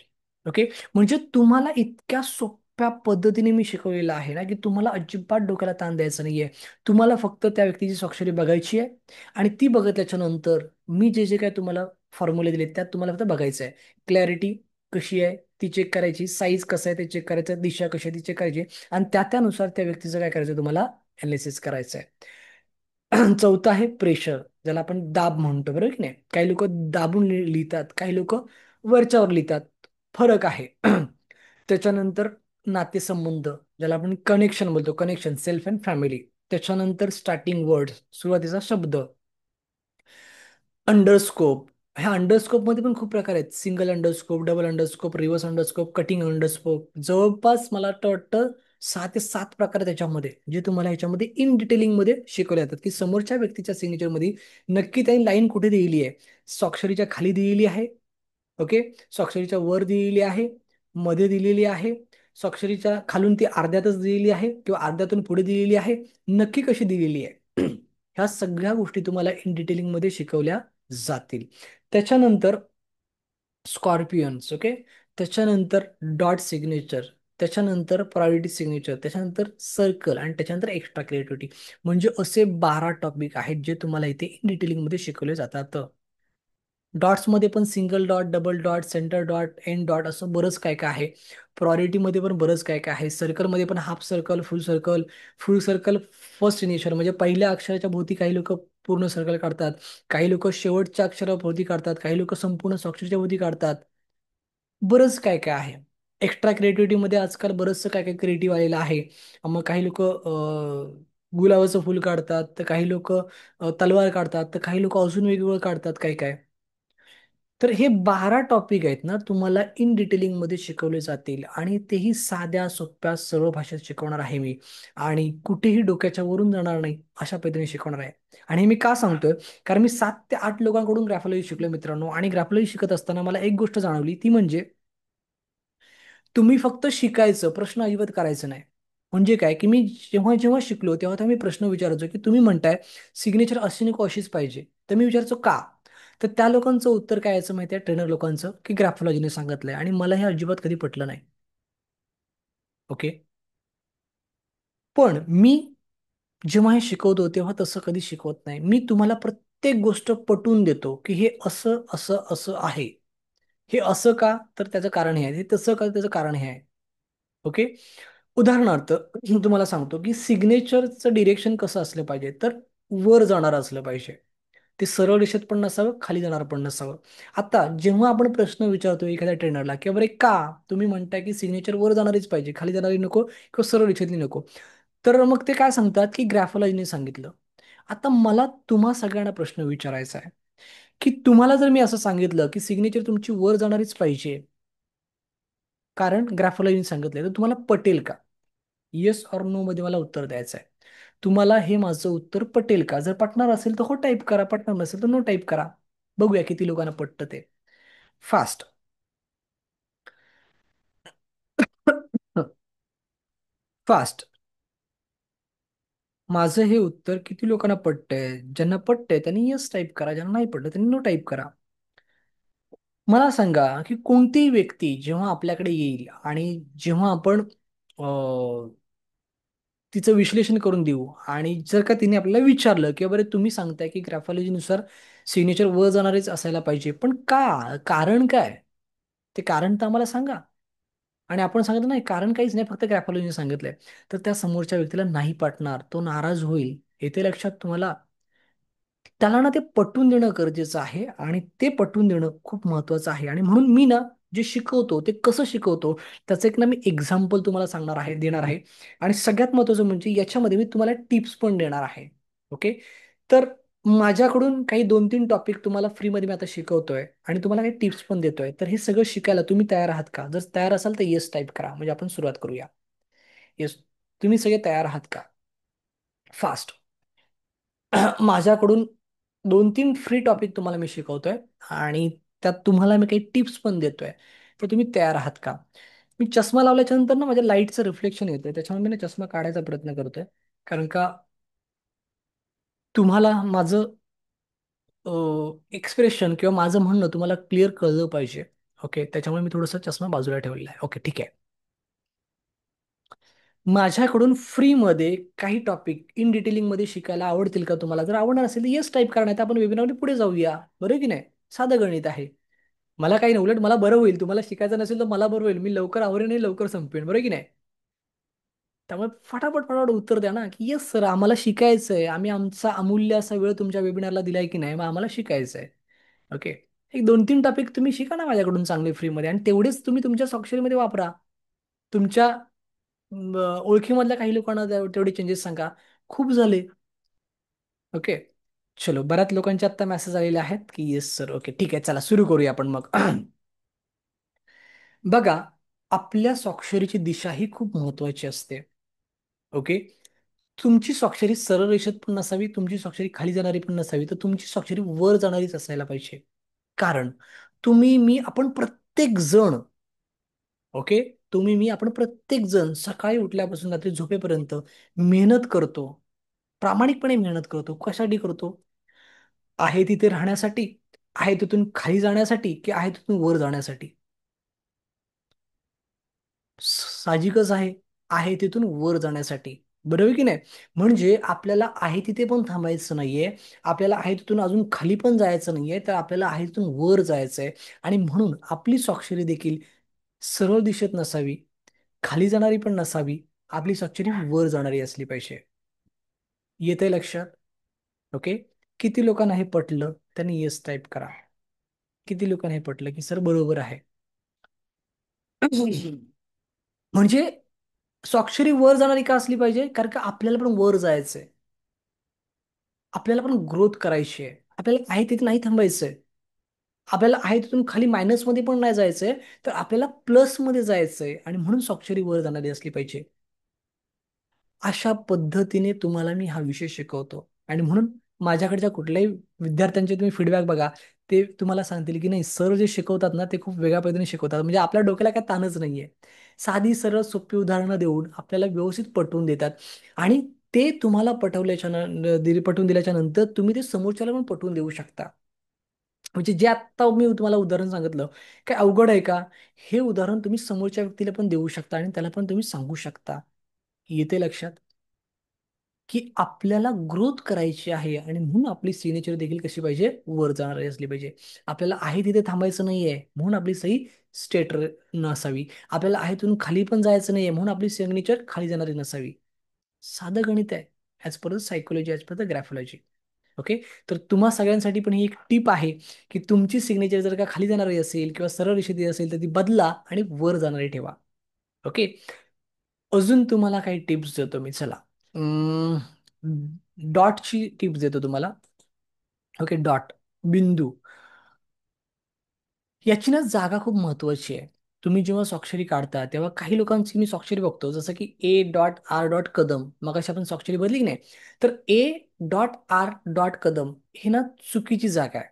ओके. म्हणजे तुम्हाला इतक्या सोप्या पद्धतीने मी शिकवलेलं आहे ना की तुम्हाला अजिबात डोक्याला ताण द्यायचा नाहीये. तुम्हाला फक्त त्या व्यक्तीची स्वाक्षरी बघायची आहे आणि ती बघितल्याच्या नंतर मी जे जे काय तुम्हाला फॉर्म्युले दिले त्यात तुम्हाला फक्त बघायचं आहे. क्लॅरिटी कशी आहे ती चेक करायची, साईज कसं आहे ते चेक करायचं, दिशा कशी आहे ती चेक करायची आणि त्यानुसार त्या व्यक्तीचं काय करायचं तुम्हाला अनालिसिस करायचं आहे. चौथा आहे प्रेशर, ज्याला आपण दाब म्हणतो, बरोबर की नाही? काही लोक दाबून लिहितात, काही लोक वरच्यावर लिहितात. फरक आहे. त्याच्यानंतर नातेसंबंध, ज्याला आपण कनेक्शन बोलतो, कनेक्शन, सेल्फ अँड फॅमिली. त्याच्यानंतर स्टार्टिंग वर्ड, सुरुवातीचा शब्द. अंडरस्कोप. ह्या अंडरस्कोप मध्ये पण खूप प्रकार आहेत. Single अंडरस्कोप, double अंडरस्कोप, reverse अंडरस्कोप, cutting अंडरस्कोप. जवळपास मला वाटतं 6 ते 7 प्रकार त्याच्यामध्ये, जे तुम्हाला ह्याच्यामध्ये इन डिटेलिंग मध्ये शिकवले जातात की समोरच्या व्यक्तीच्या सिग्नेचर मध्ये नक्की त्यांनी लाईन कुठे दिलेली आहे. स्वाक्षरीच्या खाली दिलेली आहे, ओके, स्वाक्षरीच्या वर दिलेली आहे, मध्ये दिलेली आहे, स्वाक्षरीच्या खालून ती अर्ध्यातच दिलेली आहे किंवा अर्ध्यातून पुढे दिलेली आहे, नक्की कशी दिलेली आहे. ह्या सगळ्या गोष्टी तुम्हाला इन डिटेलिंग मध्ये शिकवल्या जातील. त्याच्यानंतर स्कॉर्पियन्स, ओके. त्याच्यानंतर डॉट सिग्नेचर, त्याच्यानंतर प्रायोरिटी सिग्नेचर, त्याच्यानंतर सर्कल आणि त्याच्यानंतर एक्स्ट्रा क्रिएटिव्हिटी. म्हणजे असे 12 टॉपिक आहेत जे तुम्हाला इथे इन डिटेलिंगमध्ये शिकवले जातात. डॉट्समध्ये पण single dot, double dot, centre dot, end dot असं बरंच काय काय आहे. प्रायोरिटीमध्ये पण बरंच काय काय आहे. सर्कलमध्ये पण हाफ सर्कल, फुल सर्कल. फुल सर्कल फर्स्ट इनिशियल म्हणजे पहिल्या अक्षराच्या भोवती काही लोक पूर्ण सर्कल काढतात, काही लोक शेवटच्या अक्षराभोवती काढतात, काही लोक संपूर्ण स्वाक्षरीच्या भोवती काढतात. बरंच काय काय आहे. एक्स्ट्रा क्रिएटिव्हिटीमध्ये आजकाल बरंचसं काय काय क्रिएटिव्ह आलेलं आहे. मग काही लोक गुलाबाचं फुल काढतात, तर काही लोक तलवार काढतात, तर काही लोक अजून वेगवेगळं काढतात काय काय. तर हे 12 टॉपिक आहेत ना, तुम्हाला इन डिटेलिंगमध्ये शिकवले जातील आणि तेही साध्या, सोप्या, सरळ भाषेत शिकवणार आहे मी. आणि कुठेही डोक्याच्या वरून जाणार नाही अशा पद्धतीने शिकवणार आहे. आणि हे मी का सांगतोय? कारण मी 7 ते 8 लोकांकडून ग्राफॉलॉजी शिकलोय मित्रांनो, आणि ग्राफॉलॉजी शिकत असताना मला एक गोष्ट जाणवली, ती म्हणजे तुम्ही फक्त शिकायचं, प्रश्न अजिबात करायचं नाही. म्हणजे काय, की मी जेव्हा जेव्हा शिकलो तेव्हा तेव्हा मी प्रश्न विचारायचो, की तुम्ही म्हणताय सिग्नेचर अशी नको अशीच पाहिजे, तर मी विचारायचो का? तर त्या लोकांचं उत्तर काय यायचं माहिती आहे, ट्रेनर लोकांचं, की ग्राफोलॉजीने सांगितलंय. आणि मला हे अजिबात कधी पटलं नाही. ओके. पण मी जेव्हा हे शिकवतो तेव्हा तसं कधी शिकवत नाही. मी तुम्हाला प्रत्येक गोष्ट पटवून देतो, की हे असं असं असं आहे. हे असं का? तर त्याचं कारण हे आहे. हे तसं का? त्याचं कारण हे आहे. ओके. उदाहरणार्थ मी तुम्हाला सांगतो, की सिग्नेचरचं डिरेक्शन कसं असलं पाहिजे, तर वर जाणारं असलं पाहिजे. ते सरळ रेषेत पण नसावं, खाली जाणार पण नसावं. आता जेव्हा आपण प्रश्न विचारतो एखाद्या ट्रेनरला, की बरे का तुम्ही म्हणताय की सिग्नेचर वर जाणारीच पाहिजे, खाली जाणारी नको किंवा सरळ रेषेतली नको, तर मग ते काय सांगतात, की ग्राफोलॉजीने सांगितलं. आता मला तुम्हा सगळ्यांना प्रश्न विचारायचा आहे, की तुम्हाला जर मी असं सांगितलं, की सिग्नेचर तुमची वर जाणारीच पाहिजे कारण ग्राफोलॉजीने सांगितलंय, तर तुम्हाला पटेल का? येस ऑर नो मध्ये मला उत्तर द्यायचं आहे. तुम्हाला हे माझं उत्तर पटेल का? जर पटणार असेल तर हो टाईप करा, पटणार नसेल तर नो टाईप करा. बघूया किती लोकांना पटतं ते. फास्ट. फास्ट. माझं हे उत्तर किती लोकांना पटतंय? ज्यांना पटतंय त्यांनी येस टाईप करा, ज्यांना नाही पटलं त्यांनी नो टाईप करा. मला सांगा, की कोणतीही व्यक्ती जेव्हा आपल्याकडे येईल आणि जेव्हा आपण तिचं विश्लेषण करून देऊ, आणि जर का तिने आपल्याला विचारलं की बरं तुम्ही सांगताय की ग्राफॉलॉजीनुसार सिग्नेचर वर जाणारेच असायला पाहिजे, पण का? कारण काय? ते कारण तर आम्हाला सांगा. आणि आपण सांगितलं नाही कारण काहीच नाही, फक्त ग्राफॉलॉजीने सांगितलंय. तर त्या समोरच्या व्यक्तीला नाही पटणार, तो नाराज होईल. येते लक्षात तुम्हाला? त्याला ना ते पटवून देणं गरजेचं आहे, आणि ते पटवून देणं खूप महत्वाचं आहे. आणि म्हणून मी ना जे शिकवतो ते कसं शिकवतो त्याचं एक ना मी एक्झाम्पल तुम्हाला सांगणार आहे, देणार आहे. आणि सगळ्यात महत्वाचं म्हणजे याच्यामध्ये मी तुम्हाला टिप्स पण देणार आहे. ओके. तर माझ्याकडून काही 2-3 टॉपिक तुम्हाला फ्रीमध्ये मी आता शिकवतोय आणि तुम्हाला काही टिप्स पण देतोय. तर हे सगळं शिकायला तुम्ही तयार आहात का? जर तयार असाल तर येस टाईप करा, म्हणजे आपण सुरुवात करूया. येस. तुम्ही सगळे तयार आहात का? फास्ट. माझ्याकडून 2-3 फ्री टॉपिक तुम्हाला मी शिकवतोय, आणि त्यात तुम्हाला मी काही टिप्स पण देतोय. तर तुम्ही तयार आहात का? मी चष्मा लावल्याच्या नंतर ना माझ्या लाईटचं रिफ्लेक्शन येतंय, त्याच्यामुळे मी ना चष्मा काढायचा प्रयत्न करतोय. कारण का तुम्हाला माझं एक्सप्रेशन किंवा माझं म्हणणं तुम्हाला क्लिअर कळलं पाहिजे. ओके. त्याच्यामुळे मी थोडंसं चष्मा बाजूला ठेवलेला आहे. ओके, ठीक आहे. माझ्याकडून फ्रीमध्ये काही टॉपिक इन डिटेलिंगमध्ये शिकायला आवडतील का तुम्हाला? जर आवडणार असेल तर येस टाईप करा, नाही तर आपण वेबिनारमध्ये पुढे जाऊया. बरोबर की नाही? साधं गणित आहे. मला काही नाही, उलट मला बरं होईल. तुम्हाला शिकायचं नसेल तर मला बरं होईल. मी लवकर आवरेन आणि लवकर संपवेन. बरोबर की नाही? त्यामुळे फटाफट फटाफट उत्तर द्या ना, की येस सर आम्हाला शिकायचं आहे. आम्ही आमचा अमूल्य असा वेळ तुमच्या वेबिनारला दिलाय की नाही, मग आम्हाला शिकायचं आहे. ओके. एक 2-3 टॉपिक तुम्ही शिका ना माझ्याकडून चांगले फ्रीमध्ये, आणि तेवढेच तुम्ही तुमच्या स्वाक्षरीमध्ये वापरा. तुमच्या ओळखीमधल्या काही लोकांना तेवढे चेंजेस सांगा. खूप झाले. ओके. चलो, बऱ्याच लोकांचे आता मेसेज आलेले आहेत की येस सर. ओके, ठीक आहे, चला सुरू करूया आपण मग. बघा, आपल्या स्वाक्षरीची दिशा ही खूप महत्वाची असते. ओके. तुमची स्वाक्षरी सरळ रेषेत पण नसावी, तुमची स्वाक्षरी खाली जाणारी पण नसावी, तर तुमची स्वाक्षरी वर जाणारीच असायला पाहिजे. कारण तुम्ही मी आपण प्रत्येक जण, ओके, तुम्ही मी आपण प्रत्येक जण सकाळी उठल्यापासून रात्री झोपेपर्यंत मेहनत करतो. प्रामाणिकपणे मेहनत करतो. कशासाठी करतो? आहे तिथे राहण्यासाठी, आहे तिथून खाली जाण्यासाठी की आहे तिथून वर जाण्यासाठी? साहजिकच आहे तिथून वर जाण्यासाठी. बरोबर की नाही? म्हणजे आपल्याला आहे तिथे पण थांबायचं नाहीये. आपल्याला आहे तिथून अजून खाली पण जायचं नाहीये, तर आपल्याला आहे तिथून वर जायचंय. आणि म्हणून आपली स्वाक्षरी देखील सरळ दिशेत नसावी, खाली जाणारी पण नसावी. आपली स्वाक्षरी वर जाणारी असली पाहिजे. येतंय लक्षात? ओके. किती लोकांना हे पटलं त्यांनी येस टाईप करा. किती लोकांना हे पटलं की सर बरोबर आहे? म्हणजे स्वाक्षरी वर जाणारी का असली पाहिजे? कारण का आपल्याला पण वर जायचंय. आपल्याला पण ग्रोथ करायची आहे. आपल्याला आहे तिथे नाही थांबायचंय. आपल्याला आहे तिथून खाली मायनसमध्ये पण नाही जायचंय, तर आपल्याला प्लसमध्ये जायचंय आणि म्हणून स्वाक्षरी वर जाणारी असली पाहिजे. अशा पद्धतीने तुम्हाला मी हा विषय शिकवतो आणि म्हणून माझ्याकडच्या कुठल्याही विद्यार्थ्यांचे तुम्ही फीडबॅक बघा, ते तुम्हाला सांगतील की नाही सर जे शिकवतात ना ते खूप वेगळ्या पद्धतीने शिकवतात. म्हणजे आपल्या डोक्याला काय ताणच नाहीये. साधी सरळ सोपी उदाहरणं देऊन आपल्याला व्यवस्थित पटवून देतात आणि ते तुम्हाला पटवून दिल्याच्या नंतर तुम्ही ते समोरच्याला पण पटवून देऊ शकता. म्हणजे जे आत्ता मी तुम्हाला उदाहरण सांगितलं, काय अवघड आहे का? हे उदाहरण तुम्ही समोरच्या व्यक्तीला पण देऊ शकता आणि त्याला पण तुम्ही सांगू शकता. येते लक्षात? की आपल्याला ग्रोथ करायची आहे आणि म्हणून आपली सिग्नेचर देखील कशी पाहिजे? वर जाणारी असली पाहिजे. आपल्याला आहे तिथे थांबायचं नाहीये म्हणून आपली सही स्ट्रेट नसावी. आपल्याला आहे तिथून खाली पण जायचं नाहीये म्हणून आपली सिग्नेचर खाली जाणारी नसावी. साधं गणित आहे. As per the psychology, as per the graphology. Okay. तर तुम्हा सगळ्यांसाठी पण ही एक टीप आहे की तुमची सिग्नेचर जर का खाली जाणारी असेल किंवा सरळ रेषेत असेल तर ती बदला आणि वर जाणारी ठेवा. ओके. अजून तुम्हाला काही टिप्स देतो मी, चला. डॉटची टिप्स देतो तुम्हाला. ओके. डॉट, बिंदू, याची ना जागा खूप महत्वाची आहे. तुम्ही जेव्हा स्वाक्षरी काढता तेव्हा काही लोकांची मी स्वाक्षरी बघतो जसं की A.R. कदम, मग अशी आपण स्वाक्षरी बदली की नाही, तर A.R. कदम हे ना चुकीची जागा आहे.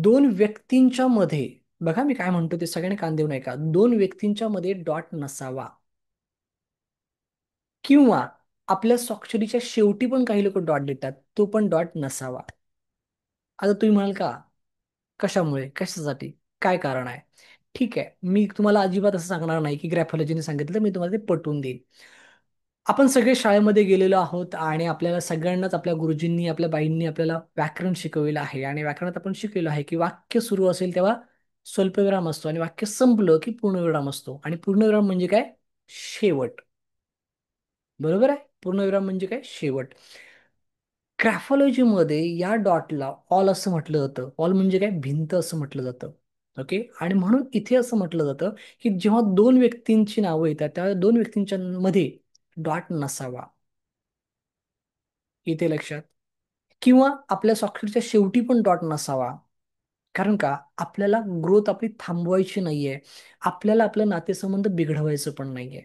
दोन व्यक्तींच्या मध्ये, बघा मी काय म्हणतो ते सगळ्यांनी कान देऊ नये का, दोन व्यक्तींच्या मध्ये डॉट नसावा. किंवा आपल्या स्वाक्षरीच्या शेवटी पण काही लोक डॉट देतात, तो पण डॉट नसावा. आता तुम्ही म्हणाल का, कशामुळे, कशासाठी, काय कारण आहे? ठीक आहे, मी तुम्हाला अजिबात असं सांगणार नाही की ग्रॅफॉलॉजीने सांगितलं, मी तुम्हाला ते पटवून देईन. आपण सगळे शाळेमध्ये गेलेलो आहोत आणि आपल्याला सगळ्यांनाच आपल्या गुरुजींनी, आपल्या बाईंनी आपल्याला व्याकरण शिकवलेलं आहे आणि व्याकरणात आपण शिकलेलो आहे की वाक्य सुरू असेल तेव्हा स्वल्पविराम असतो आणि वाक्य संपलं की पूर्णविराम असतो. आणि पूर्णविराम म्हणजे काय? शेवट. बरोबर आहे? पूर्णविराम म्हणजे काय? शेवट. ग्राफॉलॉजीमध्ये या डॉटला ऑल असं म्हटलं जातं. ऑल म्हणजे काय? भिंत असं म्हटलं जातं. ओके. आणि म्हणून इथे असं म्हटलं जातं की जेव्हा दोन व्यक्तींची नावं येतात त्या दोन व्यक्तींच्या मध्ये डॉट नसावा. इथे लक्षात. किंवा आपल्या स्वाक्षरीच्या शेवटी पण डॉट नसावा. कारण का आपल्याला ग्रोथ आपली थांबवायची नाहीये. आपल्याला आपलं नातेसंबंध बिघडवायचं पण नाहीये.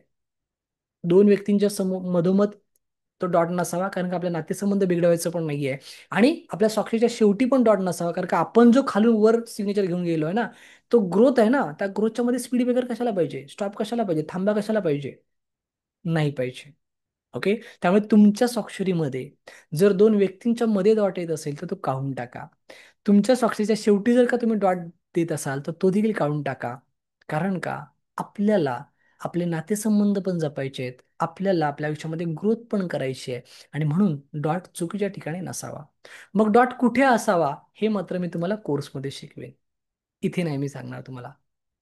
दोन व्यक्तींच्या मधोमध तो डॉट नसावा, कारण का आपल्या नातेसंबंध बिघडवायचं पण नाहीये. आणि आपल्या स्वाक्षरीच्या शेवटी पण डॉट नसावा, कारण का आपण जो खालून वर सिग्नेचर घेऊन गेलोय ना, तो ग्रोथ आहे ना, त्या ग्रोथच्या मध्ये स्पीड ब्रेकर कशाला पाहिजे? स्टॉप कशाला पाहिजे? थांबा कशाला पाहिजे? नाही पाहिजे. ओके. त्यामुळे तुमच्या स्वाक्षरीमध्ये जर दोन व्यक्तींच्या मध्ये डॉट येत असेल तर तो काढून टाका. तुमच्या स्वाक्षरीच्या शेवटी जर का तुम्ही डॉट देत असाल तर तो देखील काढून टाका. कारण का आपल्याला आपले नातेसंबंध पण जपायचे आहेत, आपल्याला आपल्या आयुष्यामध्ये ग्रोथ पण करायची आहे आणि म्हणून डॉट चुकीच्या ठिकाणी नसावा. मग डॉट कुठे असावा हे मात्र मी तुम्हाला कोर्समध्ये शिकवेन. इथे नाही मी सांगणार तुम्हाला.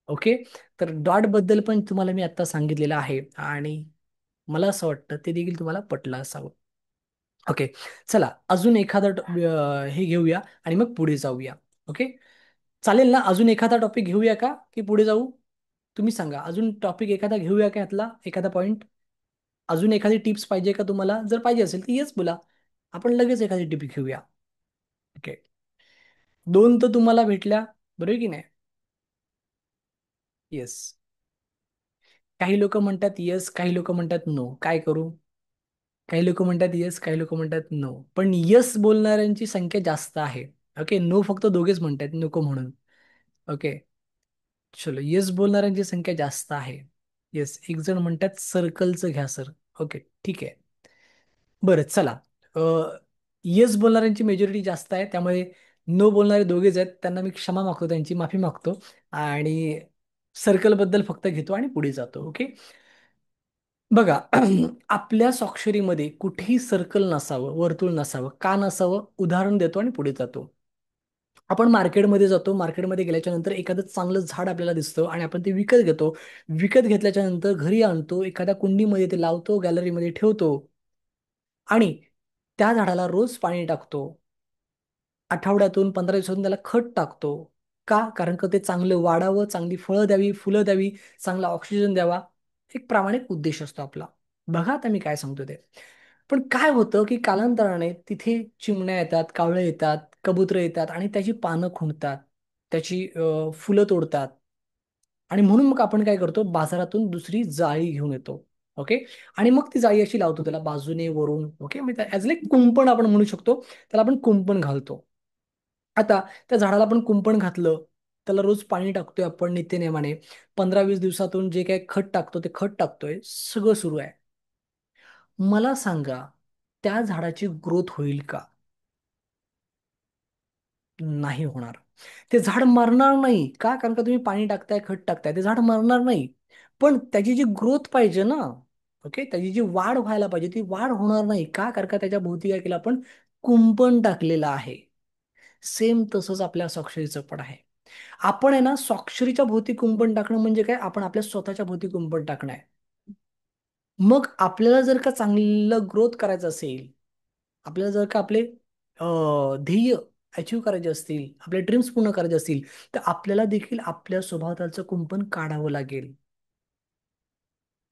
ओके. तर डॉट बद्दल पण तुम्हाला मी आता सांगितलेलं आहे आणि मला असं वाटतं ते देखील तुम्हाला पटलं असावं. ओके. चला अजून एखादं हे घेऊया आणि मग पुढे जाऊया. ओके. चालेल ना? अजून एखादा टॉपिक घेऊया का की पुढे जाऊ? तुम्ही सांगा. अजून टॉपिक एखादा घेऊया का यातला एखादा पॉईंट? अजून एखादी टिप्स पाहिजे का तुम्हाला? जर पाहिजे असेल तर येस बोला. आपण लगेच एखादी टिप घेऊया. ओके. दोन तर तुम्हाला भेटल्या, बरोबर की नाही? येस. काही लोक म्हणतात येस, काही लोक म्हणतात नो. काय करू? काही लोक म्हणतात येस, काही लोक म्हणतात नो. पण येस बोलणाऱ्यांची संख्या जास्त आहे. ओके. नो फक्त दोघेच म्हणतात नको म्हणून. ओके. चलो, येस बोलणाऱ्यांची संख्या जास्त आहे. येस, एक जण म्हणतात सर्कलचं घ्या सर. ओके, ठीक आहे. बरं चला. येस बोलणाऱ्यांची मेजॉरिटी जास्त आहे त्यामुळे नो बोलणारे दोघेच आहेत, त्यांना मी क्षमा मागतो, त्यांची माफी मागतो आणि सर्कलबद्दल फक्त घेतो आणि पुढे जातो. ओके. बघा, आपल्या स्वाक्षरीमध्ये कुठेही सर्कल नसावं, वर्तुळ नसावं. का नसावं? उदाहरण देतो आणि पुढे जातो. आपण मार्केटमध्ये जातो, मार्केटमध्ये गेल्याच्या नंतर एखादं चांगलं झाड आपल्याला दिसतं आणि आपण ते विकत घेतो. विकत घेतल्याच्या नंतर घरी आणतो, एखाद्या कुंडीमध्ये ते लावतो, गॅलरीमध्ये ठेवतो आणि त्या झाडाला रोज पाणी टाकतो. आठवड्यातून 15 दिवसातून त्याला खत टाकतो. का? कारण का ते चांगलं वाढावं, चांगली फळं द्यावी, फुलं द्यावी, चांगला ऑक्सिजन द्यावा. एक प्रामाणिक उद्देश असतो आपला. बघा आता मी काय सांगतो ते. पण काय होतं, की कालांतराने तिथे चिमण्या येतात, कावळे येतात, कबुतरं येतात आणि त्याची पानं खुंटतात, त्याची फुलं तोडतात आणि म्हणून मग आपण काय करतो, बाजारातून दुसरी जाळी घेऊन येतो. ओके. आणि मग ती जाळी अशी लावतो त्याला बाजूने वरून. ओके. म्हणजे ॲज लाईक कुंपण आपण म्हणू शकतो. त्याला आपण कुंपण घालतो. आता त्या झाडाला आपण कुंपण घातलं, त्याला रोज पाणी टाकतोय आपण नित्यनेमाने. 15-20 दिवसातून जे काही खत टाकतो ते खत टाकतोय, सगळं सुरू आहे. मला सांगा, त्या झाडाची ग्रोथ होईल का? नाही होणार. ते झाड मरणार नाही. का? कारण का तुम्ही पाणी टाकताय, खत टाकताय, ते झाड मरणार नाही. पण त्याची जी ग्रोथ पाहिजे ना, ओके, त्याची जी वाढ व्हायला पाहिजे, ती वाढ होणार नाही. का? कारण का त्याच्या भोवती काय केलं आपण? कुंपण टाकलेलं आहे. सेम तसंच आपल्या स्वाक्षरीचं पण आहे. आपण आहे ना, स्वाक्षरीच्या भोवती कुंपण टाकणं म्हणजे काय? आपण आपल्या स्वतःच्या भोवती कुंपण टाकणं आहे. मग आपल्याला जर का चांगलं ग्रोथ करायचं असेल, आपल्याला जर का आपले ध्येय अचीव करायचे असतील, आपले ड्रीम्स पूर्ण करायचे असतील, तर आपल्याला देखील आपल्या स्वभावाचं कुंपण काढावं लागेल.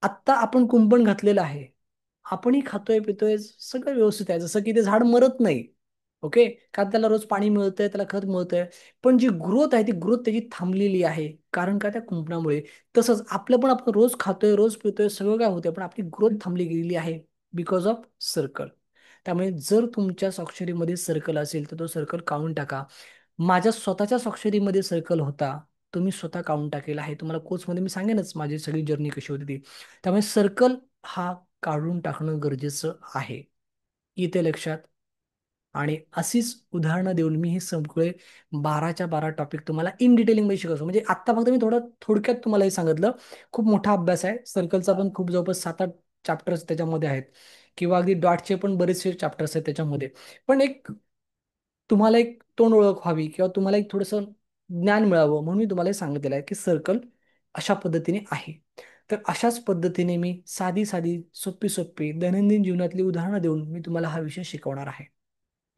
आत्ता आपण कुंपण घातलेलं आहे. आपणही खातोय, पितोय, सगळं व्यवस्थित आहे. जसं की ते झाड मरत नाही. ओके. का त्याला रोज पाणी मिळतंय, त्याला खत मिळतंय. पण जी ग्रोथ आहे, ती ग्रोथ त्याची थांबलेली आहे. कारण का? त्या कुंपणामुळे. तसंच आपलं पण आपण रोज खातोय, रोज पितोय, सगळं काय होतंय, पण आपली ग्रोथ थांबली गेलेली आहे बिकॉज ऑफ सर्कल. त्यामुळे जर तुमच्या स्वाक्षरीमध्ये सर्कल असेल, तर तो सर्कल काढून टाका. माझ्या स्वतःच्या स्वाक्षरीमध्ये सर्कल होता. तो मी स्वतः काढून टाकेला आहे. तुम्हाला कोर्समध्ये मी सांगेनच माझी सगळी जर्नी कशी होती ती. त्यामुळे सर्कल हा काढून टाकणं गरजेचं आहे. येते लक्षात? आणि अशीच उदाहरणं देऊन मी हे सगळे 12च्या 12 टॉपिक तुम्हाला इन डिटेलिंगमध्ये शिकवतो. म्हणजे आत्ता फक्त मी थोडं थोडक्यात तुम्हाला हे सांगितलं. खूप मोठा अभ्यास आहे. सर्कलचा पण खूप जवळपास 7-8 चॅप्टर्स त्याच्यामध्ये आहेत किंवा अगदी डॉटचे पण बरेचसे चॅप्टर्स आहेत त्याच्यामध्ये. पण एक तुम्हाला एक तोंड ओळख व्हावी किंवा तुम्हाला एक थोडंसं ज्ञान मिळावं म्हणून मी तुम्हाला हे सांगितलेलं आहे की सर्कल अशा पद्धतीने आहे. तर अशाच पद्धतीने मी साधी साधी सोपी सोपी दैनंदिन जीवनातली उदाहरणं देऊन मी तुम्हाला हा विषय शिकवणार आहे.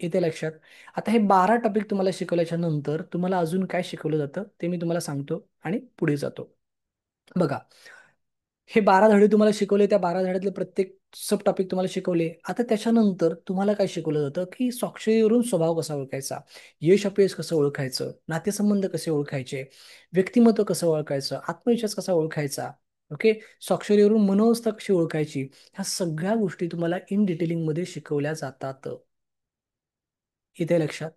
येते लक्षात? आता हे 12 टॉपिक तुम्हाला शिकवल्याच्या नंतर तुम्हाला अजून काय शिकवलं जातं ते मी तुम्हाला सांगतो आणि पुढे जातो. बघा, हे 12 धडे तुम्हाला शिकवले, त्या 12 धड्यातले प्रत्येक सब टॉपिक तुम्हाला शिकवले. आता त्याच्यानंतर तुम्हाला काय शिकवलं जातं, की स्वाक्षरीवरून स्वभाव कसा ओळखायचा, यश अपयश कसं ओळखायचं, नातेसंबंध कसे ओळखायचे, व्यक्तिमत्व कसं ओळखायचं, आत्मविश्वास कसा ओळखायचा, ओके, स्वाक्षरीवरून मनोवस्था कशी ओळखायची, ह्या सगळ्या गोष्टी तुम्हाला इन डिटेलिंगमध्ये शिकवल्या जातात. इथे लक्षात.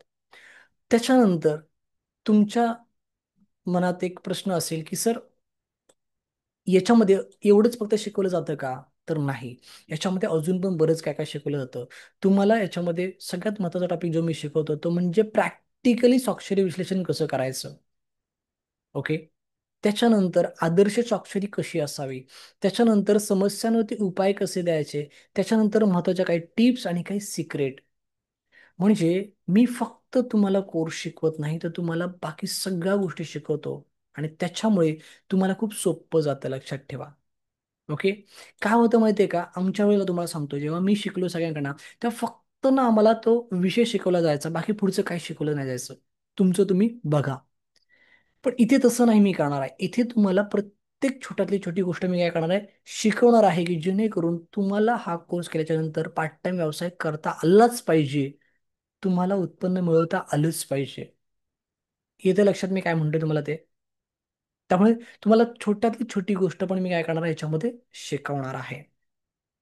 त्याच्यानंतर तुमच्या मनात एक प्रश्न असेल, की सर याच्यामध्ये एवढंच फक्त शिकवलं जातं का? तर नाही. याच्यामध्ये अजून पण बरंच काय काय शिकवलं जातं. तुम्हाला याच्यामध्ये सगळ्यात महत्त्वाचा टॉपिक जो मी शिकवतो तो म्हणजे प्रॅक्टिकली स्वाक्षरी विश्लेषण कसं करायचं. ओके. त्याच्यानंतर आदर्श स्वाक्षरी कशी असावी, त्याच्यानंतर समस्यांवरती उपाय कसे द्यायचे, त्याच्यानंतर महत्त्वाच्या काही टिप्स आणि काही सिक्रेट. म्हणजे मी फक्त तुम्हाला कोर्स शिकवत नाही, तर तुम्हाला बाकी सगळ्या गोष्टी शिकवतो आणि त्याच्यामुळे तुम्हाला खूप सोपं जातं, लक्षात ठेवा. ओके. काय होतं माहितीये का, आमच्या वेळेला तुम्हाला सांगतो, जेव्हा मी शिकलो सगळ्यांकडनं, तेव्हा फक्त ना आम्हाला तो विषय शिकवला जायचा, बाकी पुढचं काही शिकवलं नाही जायचं. तुमचं तुम्ही बघा. पण इथे तसं नाही मी करणार आहे. इथे तुम्हाला प्रत्येक छोट्यातली छोटी गोष्ट मी काय करणार आहे, शिकवणार आहे, की जेणेकरून तुम्हाला हा कोर्स केल्याच्या नंतर पार्ट टाइम व्यवसाय करता आलाच पाहिजे. तुम्हाला उत्पन्न मिळवता आलंच पाहिजे. येतं लक्षात मी काय म्हणतोय तुम्हाला ते? त्यामुळे तुम्हाला छोट्यातली छोटी गोष्ट पण मी काय करणार आहे याच्यामध्ये शिकवणार आहे.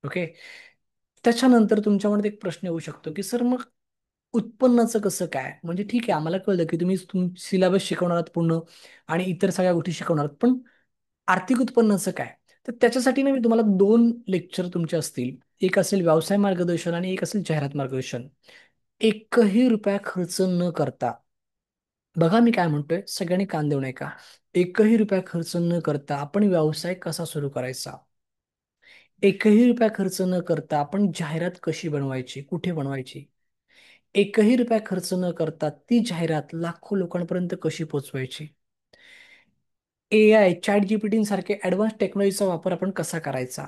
ओके. त्याच्यानंतर तुमच्या मनात एक प्रश्न येऊ शकतो, की सर मग उत्पन्नाचं कसं काय? म्हणजे ठीक आहे, आम्हाला कळलं, की तुम्ही सिलेबस शिकवणार आहात पूर्ण आणि इतर सगळ्या गोष्टी शिकवणार आहात. पण आर्थिक उत्पन्नाचं काय? तर त्याच्यासाठी ना मी तुम्हाला 2 लेक्चर तुमचे असतील. एक असेल व्यवसाय मार्गदर्शन आणि एक असेल जाहिरात मार्गदर्शन. एकही रुपया खर्च न करता बघा मी काय म्हणतोय, सगळ्यांनी कान देऊ नये का. एकही रुपया खर्च न करता आपण व्यवसाय कसा सुरू करायचा, एकही रुपया खर्च न करता आपण जाहिरात कशी बनवायची, कुठे बनवायची, एकही रुपया खर्च न करता ती जाहिरात लाखो लोकांपर्यंत कशी पोहोचवायची, AI चॅट जीपीटी सारखे ऍडव्हान्स टेक्नॉलॉजीचा वापर आपण कसा करायचा,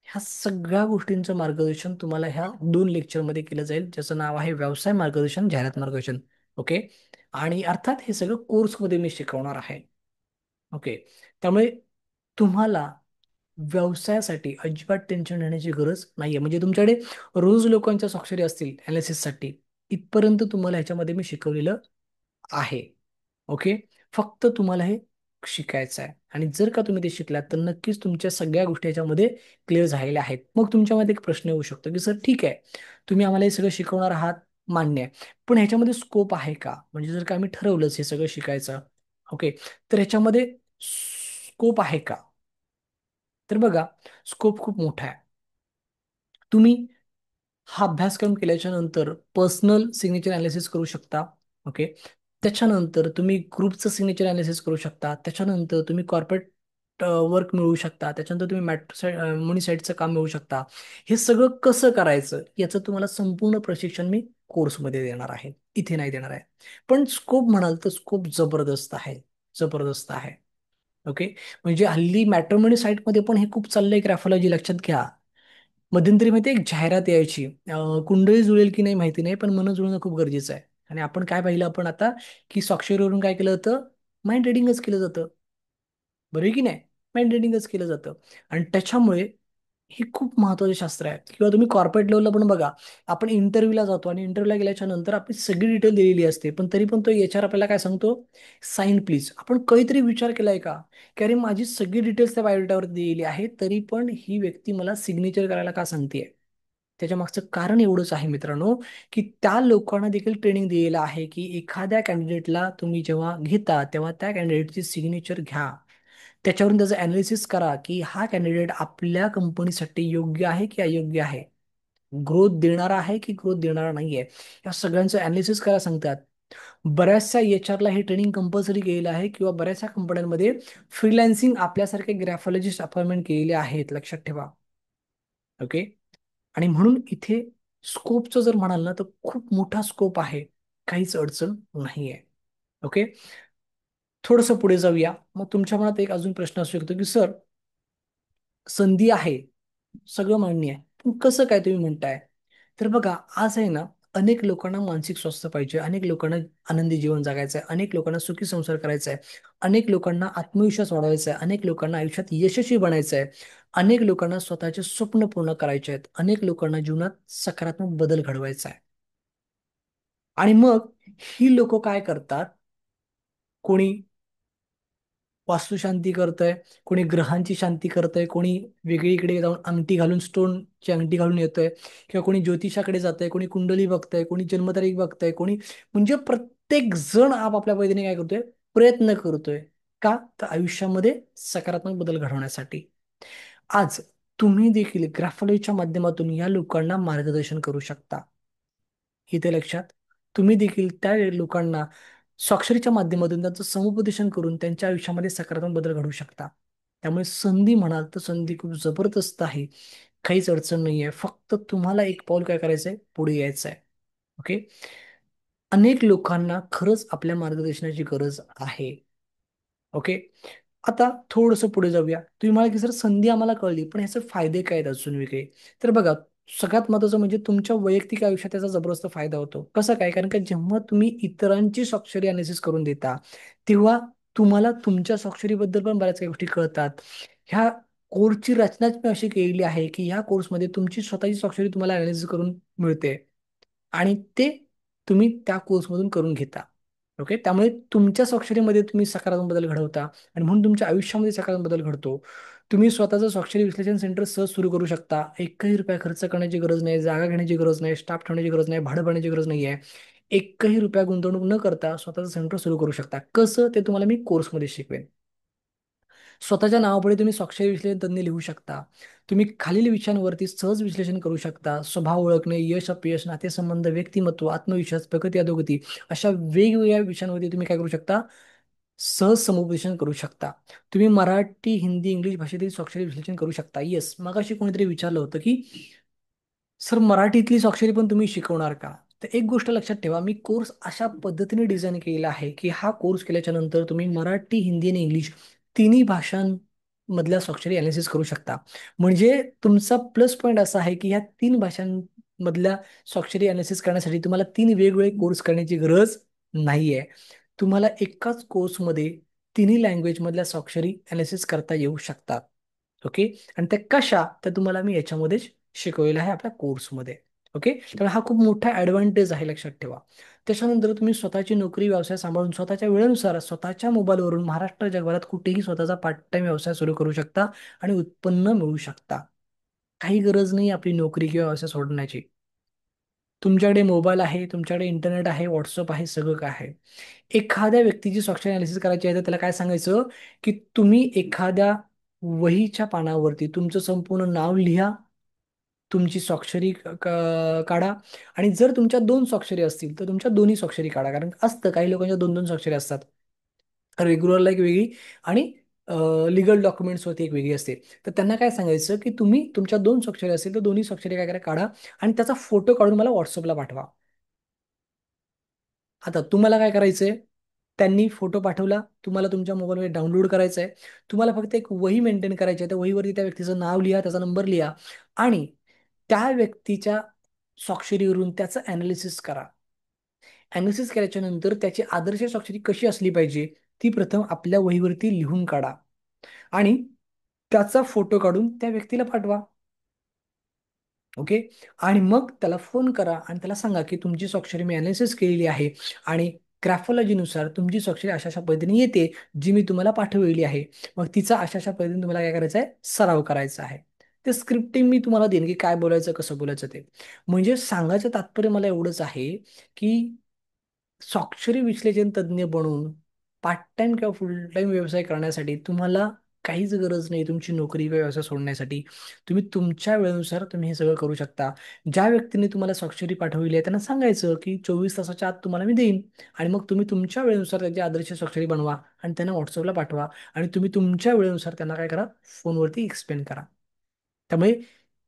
ह्या सगळ्या गोष्टींचं मार्गदर्शन तुम्हाला ह्या 2 लेक्चरमध्ये केलं जाईल, ज्याचं नाव आहे व्यवसाय मार्गदर्शन, जाहिरात मार्गदर्शन. ओके. आणि अर्थात हे सगळं कोर्समध्ये मी शिकवणार आहे. ओके. त्यामुळे तुम्हाला व्यवसायासाठी अजिबात टेन्शन घेण्याची गरज नाहीये. म्हणजे तुमच्याकडे रोज लोकांच्या स्वाक्षरी असतील अनालिसिससाठी, इथपर्यंत तुम्हाला ह्याच्यामध्ये मी शिकवलेलं आहे. ओके. फक्त तुम्हाला हे शिकायचं आहे, आणि जर का तुम्ही ते शिकलात तर नक्कीच तुमच्या सगळ्या गोष्टी याच्यामध्ये क्लिअर झालेल्या आहेत. मग तुमच्यामध्ये एक प्रश्न येऊ शकतो की सर ठीक आहे, तुम्ही आम्हाला हे सगळं शिकवणार आहात, मान्य आहे, पण ह्याच्यामध्ये स्कोप आहे का, म्हणजे जर का आम्ही ठरवलंच हे सगळं शिकायचं, ओके, तर ह्याच्यामध्ये स्कोप आहे का. तर बघा, स्कोप खूप मोठा आहे. तुम्ही हा अभ्यासक्रम केल्याच्या नंतर पर्सनल सिग्नेचर अनालिसिस करू शकता. ओके. त्याच्यानंतर तुम्ही ग्रुपचं सिग्नेचर अनालिसिस करू शकता. त्याच्यानंतर तुम्ही कॉर्पोरेट वर्क मिळवू शकता. त्याच्यानंतर तुम्ही मनी साईडचं काम मिळवू शकता. हे सगळं कसं करायचं याचं तुम्हाला संपूर्ण प्रशिक्षण मी कोर्समध्ये देणार आहे, इथे नाही देणार आहे. पण स्कोप म्हणाल तर स्कोप जबरदस्त आहे, जबरदस्त आहे. ओके. म्हणजे हल्ली मॅट्रिमोनी साईटमध्ये पण हे खूप चाललंय, ग्राफोलॉजी लक्षात घ्या. मध्यंतरी माहिती एक जाहिरात यायची, कुंडली जुळेल की नाही माहिती नाही, पण मन जुळणं खूप गरजेचं आहे. आणि आपण काय पाहिलं आपण आता, की स्वाक्षरीवरून काय केलं जातं, माइंड रिडिंगच केलं जातं, बरोबर आहे की नाही, माइंड रिडिंगच केलं जातं. आणि त्याच्यामुळे हे खूप महत्वाचे शास्त्र आहे. किंवा तुम्ही कॉर्पोरेट लेवलला पण बघा, आपण इंटरव्ह्यूला जातो आणि इंटरव्ह्यूला गेल्याच्या नंतर आपली सगळी डिटेल दिलेली असते, पण तरी पण तो HR आपल्याला काय सांगतो, साईन प्लीज. आपण कधीतरी विचार केलाय का, की अरे माझी सगळी डिटेल्स त्या बायोडेटावर दिलेली आहे, तरी पण ही व्यक्ती मला सिग्नेचर करायला का सांगतेय. त्याच्या मागचं कारण एवढंच आहे मित्रांनो, की त्या लोकांना देखील ट्रेनिंग दिलेलं आहे, की एखाद्या कॅन्डिडेटला तुम्ही जेव्हा घेता तेव्हा त्या कॅन्डिडेटची सिग्नेचर घ्या, त्याच्यावरून त्याचं अनालिसिस करा, की हा कॅन्डिडेट आपल्या कंपनीसाठी योग्य आहे की अयोग्य आहे, ग्रोथ देणारा आहे की ग्रोथ देणारा नाहीये, या सगळ्यांचं अनालिसिस करायला सांगतात. बऱ्याचशा HR ला हे ट्रेनिंग कंपल्सरी केलेलं आहे, किंवा बऱ्याचशा कंपन्यांमध्ये फ्रीलान्सिंग आपल्यासारखे ग्राफॉलॉजिस्ट अपॉइंटमेंट केलेले आहेत, लक्षात ठेवा. ओके. आणि म्हणून इथे स्कोपचं जर म्हणाल ना, तर खूप मोठा स्कोप आहे, काहीच अडचण नाहीये. ओके. थोडंसं पुढे जाऊया. मग तुमच्या मनात एक अजून प्रश्न असू शकतो, की सर संधी आहे, सगळं मान्य आहे, पण कसं काय तुम्ही म्हणताय. तर बघा, आज आहे ना, अनेक लोकांना मानसिक स्वास्थ्य पाहिजे, अनेक लोकांना आनंदी जीवन जगायचं आहे, अनेक लोकांना सुखी संसार करायचा आहे, अनेक लोकांना आत्मविश्वास वाढवायचा आहे, अनेक लोकांना आयुष्यात यशस्वी बनायचं आहे, अनेक लोकांना स्वतःचे स्वप्न पूर्ण करायचे आहेत, अनेक लोकांना जीवनात सकारात्मक बदल घडवायचा आहे. आणि मग ही लोक काय करतात, कोणी वास्तुशांती करतंय, कोणी ग्रहांची शांती करतंय, कोणी वेगळीकडे जाऊन अंगठी घालून, स्टोनची अंगठी घालून येतोय, किंवा कोणी ज्योतिषाकडे जातंय, कोणी कुंडली बघतंय, कोणी जन्मतारीख बघतंय, कोणी, म्हणजे प्रत्येक जण आपापल्या पद्धतीने काय करतोय, प्रयत्न करतोय. का तर आयुष्यामध्ये सकारात्मक बदल घडवण्यासाठी. आज तुम्ही देखील ग्राफॉलॉजीच्या माध्यमातून या लोकांना मार्गदर्शन करू शकता. इथे लक्षात, तुम्ही देखील त्या लोकांना स्वाक्षरीच्या माध्यमातून त्यांचं समुपदेशन करून त्यांच्या आयुष्यामध्ये सकारात्मक बदल घडवू शकता. त्यामुळे संधी म्हणाल तर संधी खूप जबरदस्त आहे, काहीच अडचण नाहीये. फक्त तुम्हाला एक पाऊल काय करायचंय, पुढे यायचं आहे. ओके. अनेक लोकांना खरंच आपल्या मार्गदर्शनाची गरज आहे. ओके. आता थोडंसं पुढे जाऊया. तुम्ही मला की सर संधी आम्हाला कळली, पण ह्याचे फायदे काय आहेत अजून वेगळे. तर बघा, सगळ्यात महत्त्वाचं म्हणजे तुमच्या वैयक्तिक आयुष्यात त्याचा जबरदस्त फायदा होतो. कसं काय, कारण का जेव्हा तुम्ही इतरांची स्वाक्षरी अनालिसिस करून देता, तेव्हा तुम्हाला तुमच्या स्वाक्षरीबद्दल पण बऱ्याच काही गोष्टी कळतात. ह्या कोर्सची रचनाच मी अशी केलेली आहे, की ह्या कोर्समध्ये तुमची स्वतःची स्वाक्षरी तुम्हाला अनालिसिस करून मिळते, आणि ते तुम्ही त्या कोर्समधून करून घेता. ओके. त्यामुळे तुमच्या स्वाक्षरीमध्ये तुम्ही सकारात्मक बदल घडवता, आणि म्हणून तुमच्या आयुष्यामध्ये सकारात्मक बदल घडतो. तुम्ही स्वतःचं स्वाक्षरी विश्लेषण सेंटर सहज सुरू करू शकता. एकही रुपया खर्च करण्याची गरज नाही, जागा घेण्याची गरज नाही, स्टाफ ठेवण्याची गरज नाही, भाडं भरण्याची गरज नाही आहे. एकही रुपया गुंतवणूक न करता स्वतःचं सेंटर सुरू करू शकता. कसं, ते तुम्हाला मी कोर्समध्ये शिकवेन. स्वतःच्या नावापुढे तुम्ही स्वाक्षरी विश्लेषण तज्ञ लिहू शकता. तुम्ही खालील विषयांवरती सहज विश्लेषण करू शकता. स्वभाव ओळखणे, यश अपयश, नातेसंबंध, व्यक्तिमत्व, आत्मविश्वास, प्रगती अधोगती अशा वेगवेगळ्या विषयांवरती तुम्ही काय करू शकता, सहज समुपदेशन करू शकता. तुम्ही मराठी, हिंदी, इंग्लिश भाषेतील स्वाक्षरी विश्लेषण करू शकता. येस, मगाशी कोणीतरी विचारलं होतं की सर मराठीतली स्वाक्षरी पण तुम्ही शिकवणार का? तर एक गोष्ट लक्षात ठेवा, मी कोर्स अशा पद्धतीने डिझाईन केलेला आहे की हा कोर्स केल्याच्या नंतर तुम्ही मराठी, हिंदी आणि इंग्लिश तिन्ही भाषांमधल्या स्वाक्षरी अनालिसिस करू शकता. म्हणजे तुमचा प्लस पॉईंट असा आहे की ह्या तीन भाषांमधल्या स्वाक्षरी अनालिसिस करण्यासाठी तुम्हाला तीन वेगवेगळे कोर्स करण्याची गरज नाहीये. तुम्हाला एकाच कोर्समध्ये तिन्ही लँग्वेजमधल्या स्वाक्षरी अनालिसिस करता येऊ शकतात. ओके, आणि त्या कशा तर तुम्हाला मी याच्यामध्येच शिकवलेलं आहे आपल्या कोर्समध्ये. ओके, त्यामुळे हा खूप मोठा ॲडव्हान्टेज आहे, लक्षात ठेवा. त्याच्यानंतर तुम्ही स्वतःची नोकरी व्यवसाय सांभाळून स्वतःच्या वेळेनुसार स्वतःच्या मोबाईलवरून महाराष्ट्र जगभरात कुठेही स्वतःचा पार्ट टाइम व्यवसाय सुरू करू शकता आणि उत्पन्न मिळवू शकता. काही गरज नाही आपली नोकरी किंवा व्यवसाय सोडण्याची. तुमच्याकडे मोबाईल आहे, तुमच्याकडे इंटरनेट आहे, व्हॉट्सअप आहे, सगळं काय आहे. एखाद्या व्यक्तीची स्वाक्षरी अनालिसिस करायची आहे तर त्याला काय सांगायचं की तुम्ही एखाद्या वहीच्या पानावरती तुमचं संपूर्ण नाव लिहा, तुमची स्वाक्षरी काढा, आणि जर तुमच्या दोन स्वाक्षरी असतील तर तुमच्या दोन्ही स्वाक्षरी काढा. कारण असतं काही लोकांच्या दोन दोन स्वाक्षरी असतात, रेग्युलरला एक वेगळी आणि लिगल डॉक्युमेंट्सवरती एक वेगळी असते. तर त्यांना काय सांगायचं की तुम्ही तुमच्या दोन स्वाक्षरी असतील तर दोन्ही स्वाक्षरी काय करा, काढा आणि त्याचा फोटो काढून मला व्हॉट्सअपला पाठवा. आता तुम्हाला काय करायचंय, त्यांनी फोटो पाठवला, तुम्हाला तुमच्या मोबाईलमध्ये डाउनलोड करायचं आहे. तुम्हाला फक्त एक वही मेंटेन करायची आहे. त्या वहीवरती त्या व्यक्तीचं नाव लिहा, त्याचा नंबर लिहा आणि त्या व्यक्तीच्या स्वाक्षरीवरून त्याचं अनालिसिस करा. अनालिसिस केल्याच्या नंतर त्याची आदर्श स्वाक्षरी कशी असली पाहिजे ती प्रथम आपल्या वहीवरती लिहून काढा आणि त्याचा फोटो काढून त्या व्यक्तीला पाठवा. ओके, आणि मग त्याला फोन करा आणि त्याला सांगा की तुमची स्वाक्षरी मी अनालिसिस केलेली आहे आणि ग्राफॉलॉजीनुसार तुमची स्वाक्षरी अशा अशा पद्धतीने येते जी मी तुम्हाला पाठवलेली आहे. मग तिचा अशा अशा पद्धतीने तुम्हाला काय करायचं आहे, सराव करायचा आहे. ते स्क्रिप्टिंग मी तुम्हाला देईन की काय बोलायचं, कसं बोलायचं ते. म्हणजे सांगायचं तात्पर्य मला एवढंच आहे की स्वाक्षरी विश्लेषण तज्ज्ञ बनून पार्ट टाइम किंवा फुल टाइम व्यवसाय करण्यासाठी तुम्हाला काहीच गरज नाही तुमची नोकरी किंवा व्यवसाय सोडण्यासाठी. तुम्ही तुमच्या वेळेनुसार तुम्ही हे सगळं करू शकता. ज्या व्यक्तीने तुम्हाला स्वाक्षरी पाठवली आहे त्यांना सांगायचं की 24 तासाच्या आत तुम्हाला मी देईन, आणि मग तुम्ही तुमच्या वेळेनुसार त्याची आदर्श स्वाक्षरी बनवा आणि त्यांना व्हॉट्सअपला पाठवा आणि तुम्ही तुमच्या वेळेनुसार त्यांना काय करा, फोनवरती एक्सप्लेन करा. त्यामुळे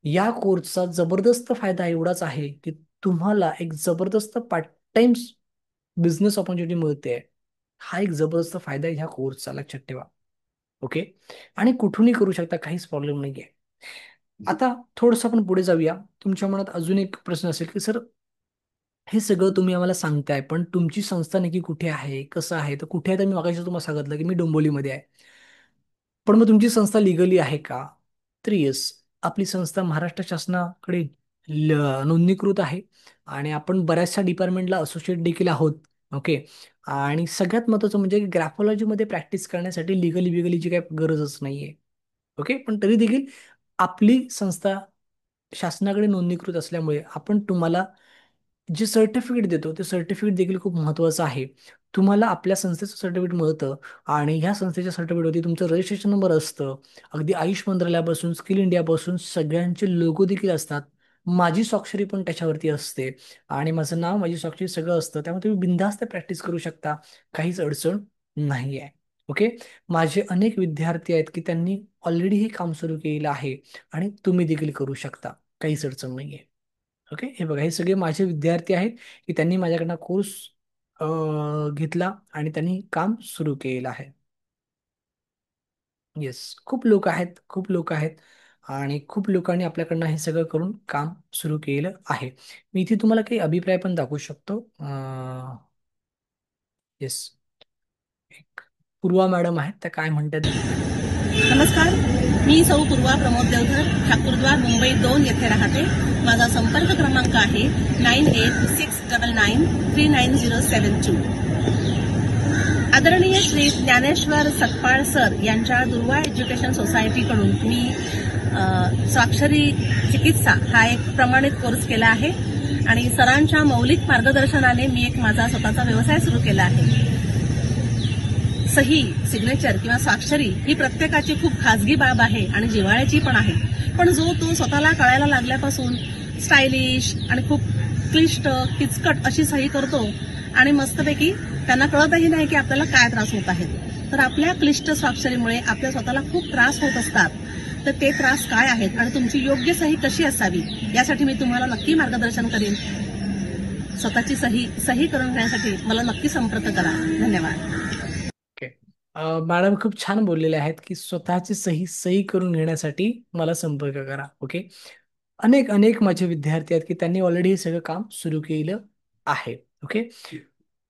या कोर्सचा जबरदस्त फायदा एवढाच आहे की तुम्हाला एक जबरदस्त पार्ट टाइम बिझनेस ऑपॉर्च्युनिटी मिळते. हा एक जबरदस्त फायदा आहे ह्या कोर्सचा, लक्षात ठेवा. ओके, आणि कुठूनही करू शकता, काहीच प्रॉब्लेम नाहीये. आता थोडंसं आपण पुढे जाऊया. तुमच्या मनात अजून एक प्रश्न असेल की सर हे सगळं तुम्ही आम्हाला सांगताय पण तुमची संस्था नक्की कुठे आहे, कसं आहे, तर कुठे आहे तर मी मागाशी तुम्हाला सांगितलं की मी डोंबिवलीमध्ये आहे. पण मग तुमची संस्था लिगली आहे का? तर येस, आपली संस्था महाराष्ट्र शासनाकडे नोंदणीकृत आहे आणि आपण बऱ्याचशा डिपार्टमेंटला असोसिएट देखील आहोत. ओके, आणि सगळ्यात महत्त्वाचं म्हणजे ग्राफॉलॉजीमध्ये प्रॅक्टिस करण्यासाठी लिगली विगलीची काही गरजच नाहीये. ओके, पण तरी देखील आपली संस्था शासनाकडे नोंदणीकृत असल्यामुळे आपण तुम्हाला जे सर्टिफिकेट देतो ते सर्टिफिकेट देखील खूप महत्त्वाचं आहे. तुम्हाला आपल्या संस्थेचं सर्टिफिकेट मिळतं आणि ह्या संस्थेच्या सर्टिफिकेटवरती तुमचं रजिस्ट्रेशन नंबर असतं. अगदी आयुष मंत्रालयापासून स्किल इंडियापासून सगळ्यांचे लोगो देखील असतात. माझी स्वाक्षरी पण त्याच्यावरती असते आणि माझं नाव, माझी स्वाक्षरी सगळं असतं. त्यामुळे तुम्ही बिनधास्त प्रॅक्टिस करू शकता, काहीच अडचण नाही आहे. ओके, माझे अनेक विद्यार्थी आहेत की त्यांनी ऑलरेडी हे काम सुरू केलेलं आहे आणि तुम्ही देखील करू शकता, काहीच अडचण नाही आहे. ओके, हे बघा, हे सगळे माझे विद्यार्थी आहेत की त्यांनी माझ्याकडनं कोर्स घेतला आणि त्यांनी काम सुरू केलेलं आहे. येस, खूप लोक आहेत, खूप लोक आहेत आणि खूप लोकांनी आपल्याकडनं हे सगळं करून काम सुरू केलेलं आहे. मी इथे तुम्हाला काही अभिप्राय पण दाखवू शकतो. येस, एक पूर्वा मॅडम आहेत, त्या काय म्हणतात बघूया. नमस्कार, मी सौ पूर्वा प्रमोद देवधर, ठाकूरद्वार, मुंबई 2 येथे राहते. माझा संपर्क क्रमांक आहे 9869993972. आदरणीय श्री ज्ञानेश्वर सतपाळ सर यांच्या दुर्वा एज्युकेशन सोसायटीकडून मी स्वाक्षरी चिकित्सा हा एक प्रमाणित कोर्स केला आहे आणि सरांच्या मौलिक मार्गदर्शनाने मी एक माझा स्वतःचा व्यवसाय सुरू केला आहे. सही, सिग्नेचर किंवा स्वाक्षरी ही प्रत्येकाची खूप खाजगी बाब आहे आणि जिव्हाळ्याची पण आहे. पण जो तो स्वतःला कळायला लागल्यापासून स्टायलिश आणि खूप क्लिष्ट, किचकट अशी सही करतो आणि मस्तपैकी त्यांना कळतही नाही की आपल्याला काय त्रास होत आहेत. तर आपल्या क्लिष्ट स्वाक्षरीमुळे आपल्या स्वतःला खूप त्रास होत असतात. तर ते त्रास काय आहेत आणि तुमची योग्य सही कशी असावी यासाठी मी तुम्हाला नक्की मार्गदर्शन करीन. स्वतःची सही करून घेण्यासाठी मला नक्की संपर्क करा. धन्यवाद. ओके. मॅडम खूप छान बोललेले आहेत की स्वतःची सही सही करून घेण्यासाठी मला संपर्क करा. ओके. अनेक अनेक माझे विद्यार्थी आहेत की त्यांनी ऑलरेडी हे सगळं काम सुरू केलं आहे. ओके.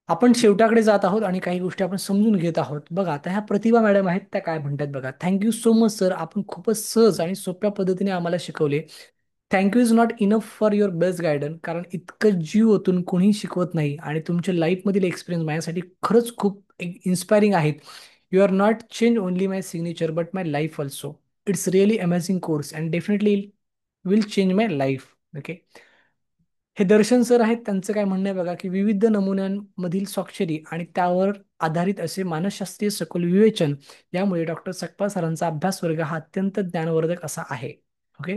आपण शेवटाकडे जात आहोत आणि काही गोष्टी आपण समजून घेत आहोत. बघा आता ह्या प्रतिभा मॅडम आहेत त्या काय म्हणतात बघा. थँक्यू सो मच सर, आपण खूपच सहज आणि सोप्या पद्धतीने आम्हाला शिकवले. Thank you is not enough for your best guidance, कारण इतकं जीव ओतून कोणीही शिकवत नाही आणि तुमच्या लाईफमधील एक्सपिरियन्स माझ्यासाठी खरंच खूप इन्स्पायरिंग आहेत. You are not change only my signature but my life also. It's really amazing course and definitely will change my life. Okay. हे दर्शन सर आहेत, त्यांचं काय म्हणणं आहे बघा की विविध नमुन्यांमधील स्वाक्षरी आणि त्यावर आधारित असे मानसशास्त्रीय सखोल विवेचन यामुळे डॉक्टर सकपाळ सरांचा अभ्यास वर्ग हा अत्यंत ज्ञानवर्धक असा आहे. ओके.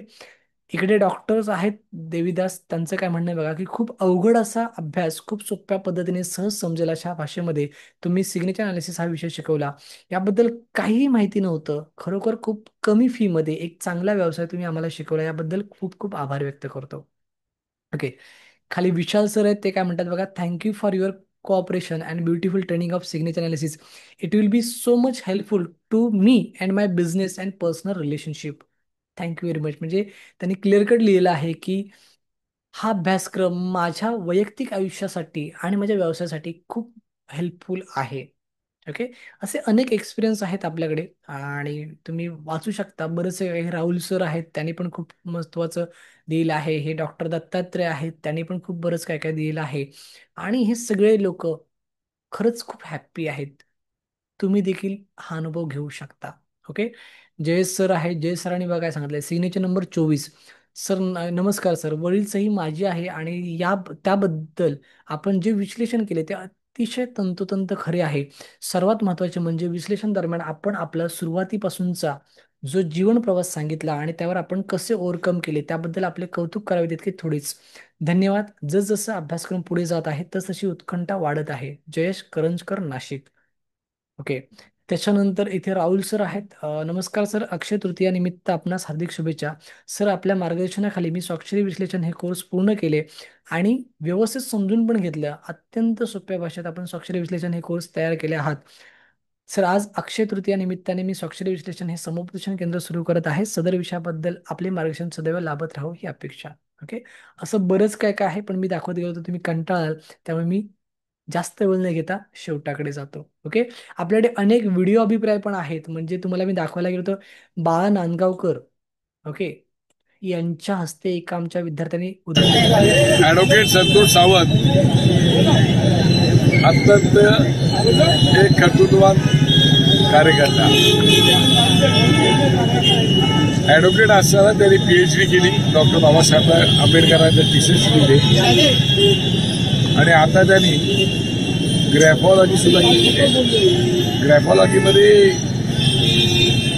इकडे डॉक्टर्स आहेत देवीदास, त्यांचं काय म्हणणं आहे बघा की खूप अवघड असा अभ्यास खूप सोप्या पद्धतीने सहज समजेल अशा भाषेमध्ये तुम्ही सिग्नेचर अनालिसिस हा विषय शिकवला. याबद्दल काहीही माहिती नव्हतं, खरोखर खूप कमी फी मध्ये एक चांगला व्यवसाय तुम्ही आम्हाला शिकवला, याबद्दल खूप खूप आभार व्यक्त करतो. ओके. खाली विशाल सर आहेत, ते काय म्हणतात बघा. Thank you for your cooperation and beautiful training of signature analysis. It will be so much helpful to me and my business and personal relationship. Thank you very much. म्हणजे त्यांनी क्लिअर कट लिहिलं आहे की हा अभ्यासक्रम माझ्या वैयक्तिक आयुष्यासाठी आणि माझ्या व्यवसायासाठी खूप हेल्पफुल आहे. ओके. असे अनेक एक्सपिरियन्स आहेत आपल्याकडे आणि तुम्ही वाचू शकता. बरेचसे हे राहुल सर आहेत, त्यांनी पण खूप महत्त्वाचं दिलेलं आहे. हे डॉक्टर दत्तात्रय आहेत, त्यांनी पण खूप बरंच काय काय दिलेलं आहे. आणि हे सगळे लोक खरंच खूप हॅप्पी आहेत. तुम्ही देखील हा अनुभव घेऊ शकता. ओके. जयेश सर आहे, जयेश सरांनी बघा काय सांगितलंय. Signature number 24. सर नमस्कार सर, वडील सही माझी आहे आणि त्याबद्दल आपण जे विश्लेषण केले ते अतिशय तंतोतंत खरे आहे. सर्वात महत्त्वाचे म्हणजे विश्लेषण दरम्यान आपण आपला सुरुवातीपासूनचा जो जीवन प्रवास सांगितला आणि त्यावर आपण कसे ओव्हरकम केले त्याबद्दल आपले कौतुक करावे तितके थोडेच. धन्यवाद. जसजसं अभ्यासक्रम पुढे जात आहे तसतशी उत्कंठा वाढत आहे. जयेश करंजकर, नाशिक. ओके. त्याच्यानंतर इथे राहुल सर आहेत. नमस्कार सर, अक्षय तृतीया निमित्त आपणास हार्दिक शुभेच्छा. सर आपल्या मार्गदर्शनाखाली मी स्वाक्षरी विश्लेषण हे कोर्स पूर्ण केले आणि व्यवस्थित समजून पण घेतलं. अत्यंत सोप्या भाषेत आपण स्वाक्षरी विश्लेषण हे कोर्स तयार केले आहात. सर आज अक्षय तृतीया निमित्ताने मी स्वाक्षरी विश्लेषण हे समुपदेशन केंद्र सुरू करत आहे. सदर विषयाबद्दल आपले मार्गदर्शन सदैव लाभत राहू ही अपेक्षा. ओके. असं बरंच काय काय आहे पण मी दाखवत गेलो तर तुम्ही कंटाळाल, त्यामुळे मी जास्त वेळ न घेता शेवटाकडे जातो. ओके. आपल्याकडे अनेक व्हिडिओ अभिप्राय पण आहेत, म्हणजे तुम्हाला मी दाखवायला गेलो तर बाळा नांदगावकर, ओके, यांच्या हस्ते एका आमच्या विद्यार्थ्यांनी उद्या ॲडव्होकेट संतोष सावंत अत्यंत एक कर्तृत्ववान कार्यकर्ता. ॲडव्होकेट असताना त्यांनी PhD केली, डॉक्टर बाबासाहेब आंबेडकरांच्या थिसिस लिहिले आणि आता त्यांनी ग्रॅफॉलॉजी सुद्धा केली आहे. ग्रॅफॉलॉजीमध्ये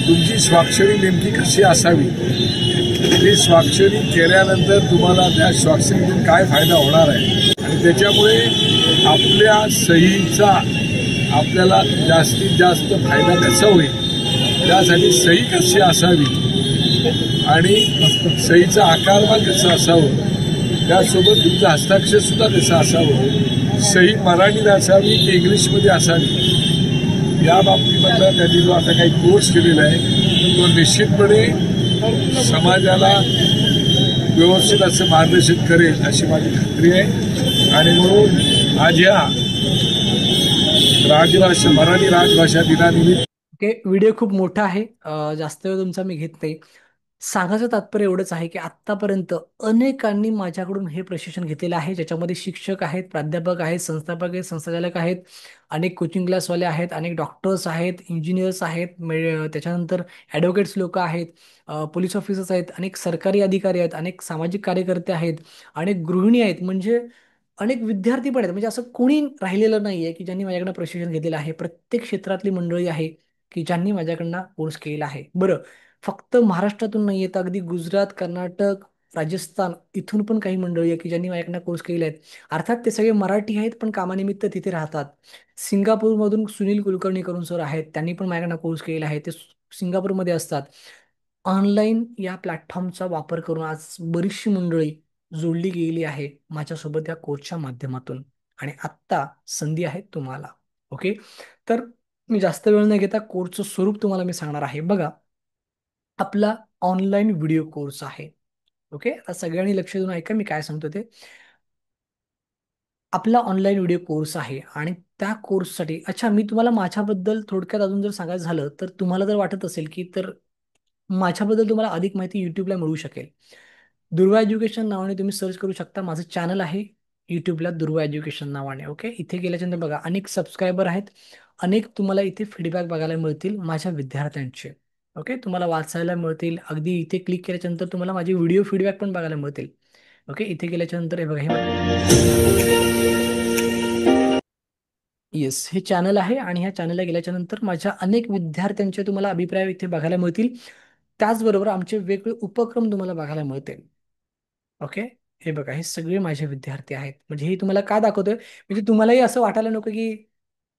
तुमची स्वाक्षरी नेमकी कशी असावी, ती स्वाक्षरी केल्यानंतर तुम्हाला त्या स्वाक्षरीतून काय फायदा होणार आहे आणि त्याच्यामुळे आपल्या सहीचा आपल्याला जास्तीत जास्त फायदा कसा होईल, त्यासाठी सही कशी असावी आणि सहीचा आकारमान कसं असावं, त्यासोबत तुमचं हस्ताक्षर सुद्धा कसं असावं, सही मराठीत असावी की इंग्लिशमध्ये असावी, या बाबतीमधला त्यांनी जो आता काही कोर्स केलेला आहे तो निश्चितपणे समाजाला व्यवस्थित असं मार्गदर्शन करेल अशी माझी खात्री आहे. आणि म्हणून आज या राजभाषा मराठी राजभाषा दिनानिमित्त ओके. व्हिडिओ खूप मोठा आहे, जास्त वेळ तुमचा मी घेत नाही. सांगायचं तात्पर्य एवढंच आहे की आत्तापर्यंत अनेकांनी माझ्याकडून हे प्रशिक्षण घेतलेलं आहे, ज्याच्यामध्ये शिक्षक आहेत, प्राध्यापक आहेत, संस्थापक आहेत, संचालक आहेत, अनेक कोचिंग क्लासवाले आहेत, अनेक डॉक्टर्स आहेत, इंजिनियर्स आहेत, त्याच्यानंतर ॲडव्होकेट्स लोक आहेत, पोलीस ऑफिसर्स आहेत, अनेक सरकारी अधिकारी आहेत, अनेक सामाजिक कार्यकर्ते आहेत, अनेक गृहिणी आहेत. म्हणजे अनेक विद्यार्थी पण आहेत, म्हणजे असं कोणी राहिलेलं नाहीये की ज्यांनी माझ्याकडनं प्रशिक्षण घेतलेलं आहे. प्रत्येक क्षेत्रातली मंडळी आहे की ज्यांनी माझ्याकडनं कोर्स केलेला आहे. बरं, फक्त महाराष्ट्रातून नाही येत, अगदी गुजरात, कर्नाटक, राजस्थान इथून पण काही मंडळी आहे की ज्यांनी माझ्याकडनं कोर्स केले आहेत. अर्थात ते सगळे मराठी आहेत पण कामानिमित्त तिथे राहतात. सिंगापूरमधून सुनील कुलकर्णी करून सर आहेत, त्यांनी पण माझ्याकडनं कोर्स केलेला आहे, ते सिंगापूरमध्ये असतात. ऑनलाईन या प्लॅटफॉर्मचा वापर करून आज बरीचशी मंडळी जोडली गेली आहे माझ्यासोबत या कोर्सच्या माध्यमातून. आणि आत्ता संधी आहे तुम्हाला. ओके, तर मी जास्त वेळ न घेता कोर्सचं स्वरूप तुम्हाला मी सांगणार आहे. बघा, आपला ऑनलाईन व्हिडिओ कोर्स आहे. ओके, आता सगळ्यांनी लक्ष देऊन ऐका मी काय सांगतो ते. आपला ऑनलाईन व्हिडिओ कोर्स आहे आणि त्या कोर्ससाठी, अच्छा, मी तुम्हाला माझ्याबद्दल थोडक्यात अजून जर सांगायचं झालं तर तुम्हाला जर वाटत असेल की तर माझ्याबद्दल तुम्हाला अधिक माहिती युट्यूबला मिळू शकेल. दुर्वा एज्युकेशन नावाने तुम्ही सर्च करू शकता. माझं चॅनल आहे युट्यूबला दुर्वा एज्युकेशन नावाने. ओके, इथे गेल्याच्यानंतर बघा अनेक सबस्क्रायबर आहेत, अनेक तुम्हाला इथे फीडबॅक बघायला मिळतील माझ्या विद्यार्थ्यांचे. ओके, तुम्हाला वाचायला मिळतील. अगदी इथे क्लिक केल्याच्यानंतर तुम्हाला माझे व्हिडिओ फीडबॅक पण बघायला मिळतील. ओके, इथे गेल्याच्यानंतर हे बघा, हे येस, हे चॅनल आहे आणि ह्या चॅनलला गेल्याच्या नंतर माझ्या अनेक विद्यार्थ्यांचे तुम्हाला अभिप्राय इथे बघायला मिळतील. त्याचबरोबर आमचे वेगवेगळे उपक्रम तुम्हाला बघायला मिळतील. ओके, हे बघा, हे सगळे माझे विद्यार्थी आहेत. म्हणजे हे तुम्हाला का दाखवतोय, म्हणजे तुम्हालाही असं वाटायला नको की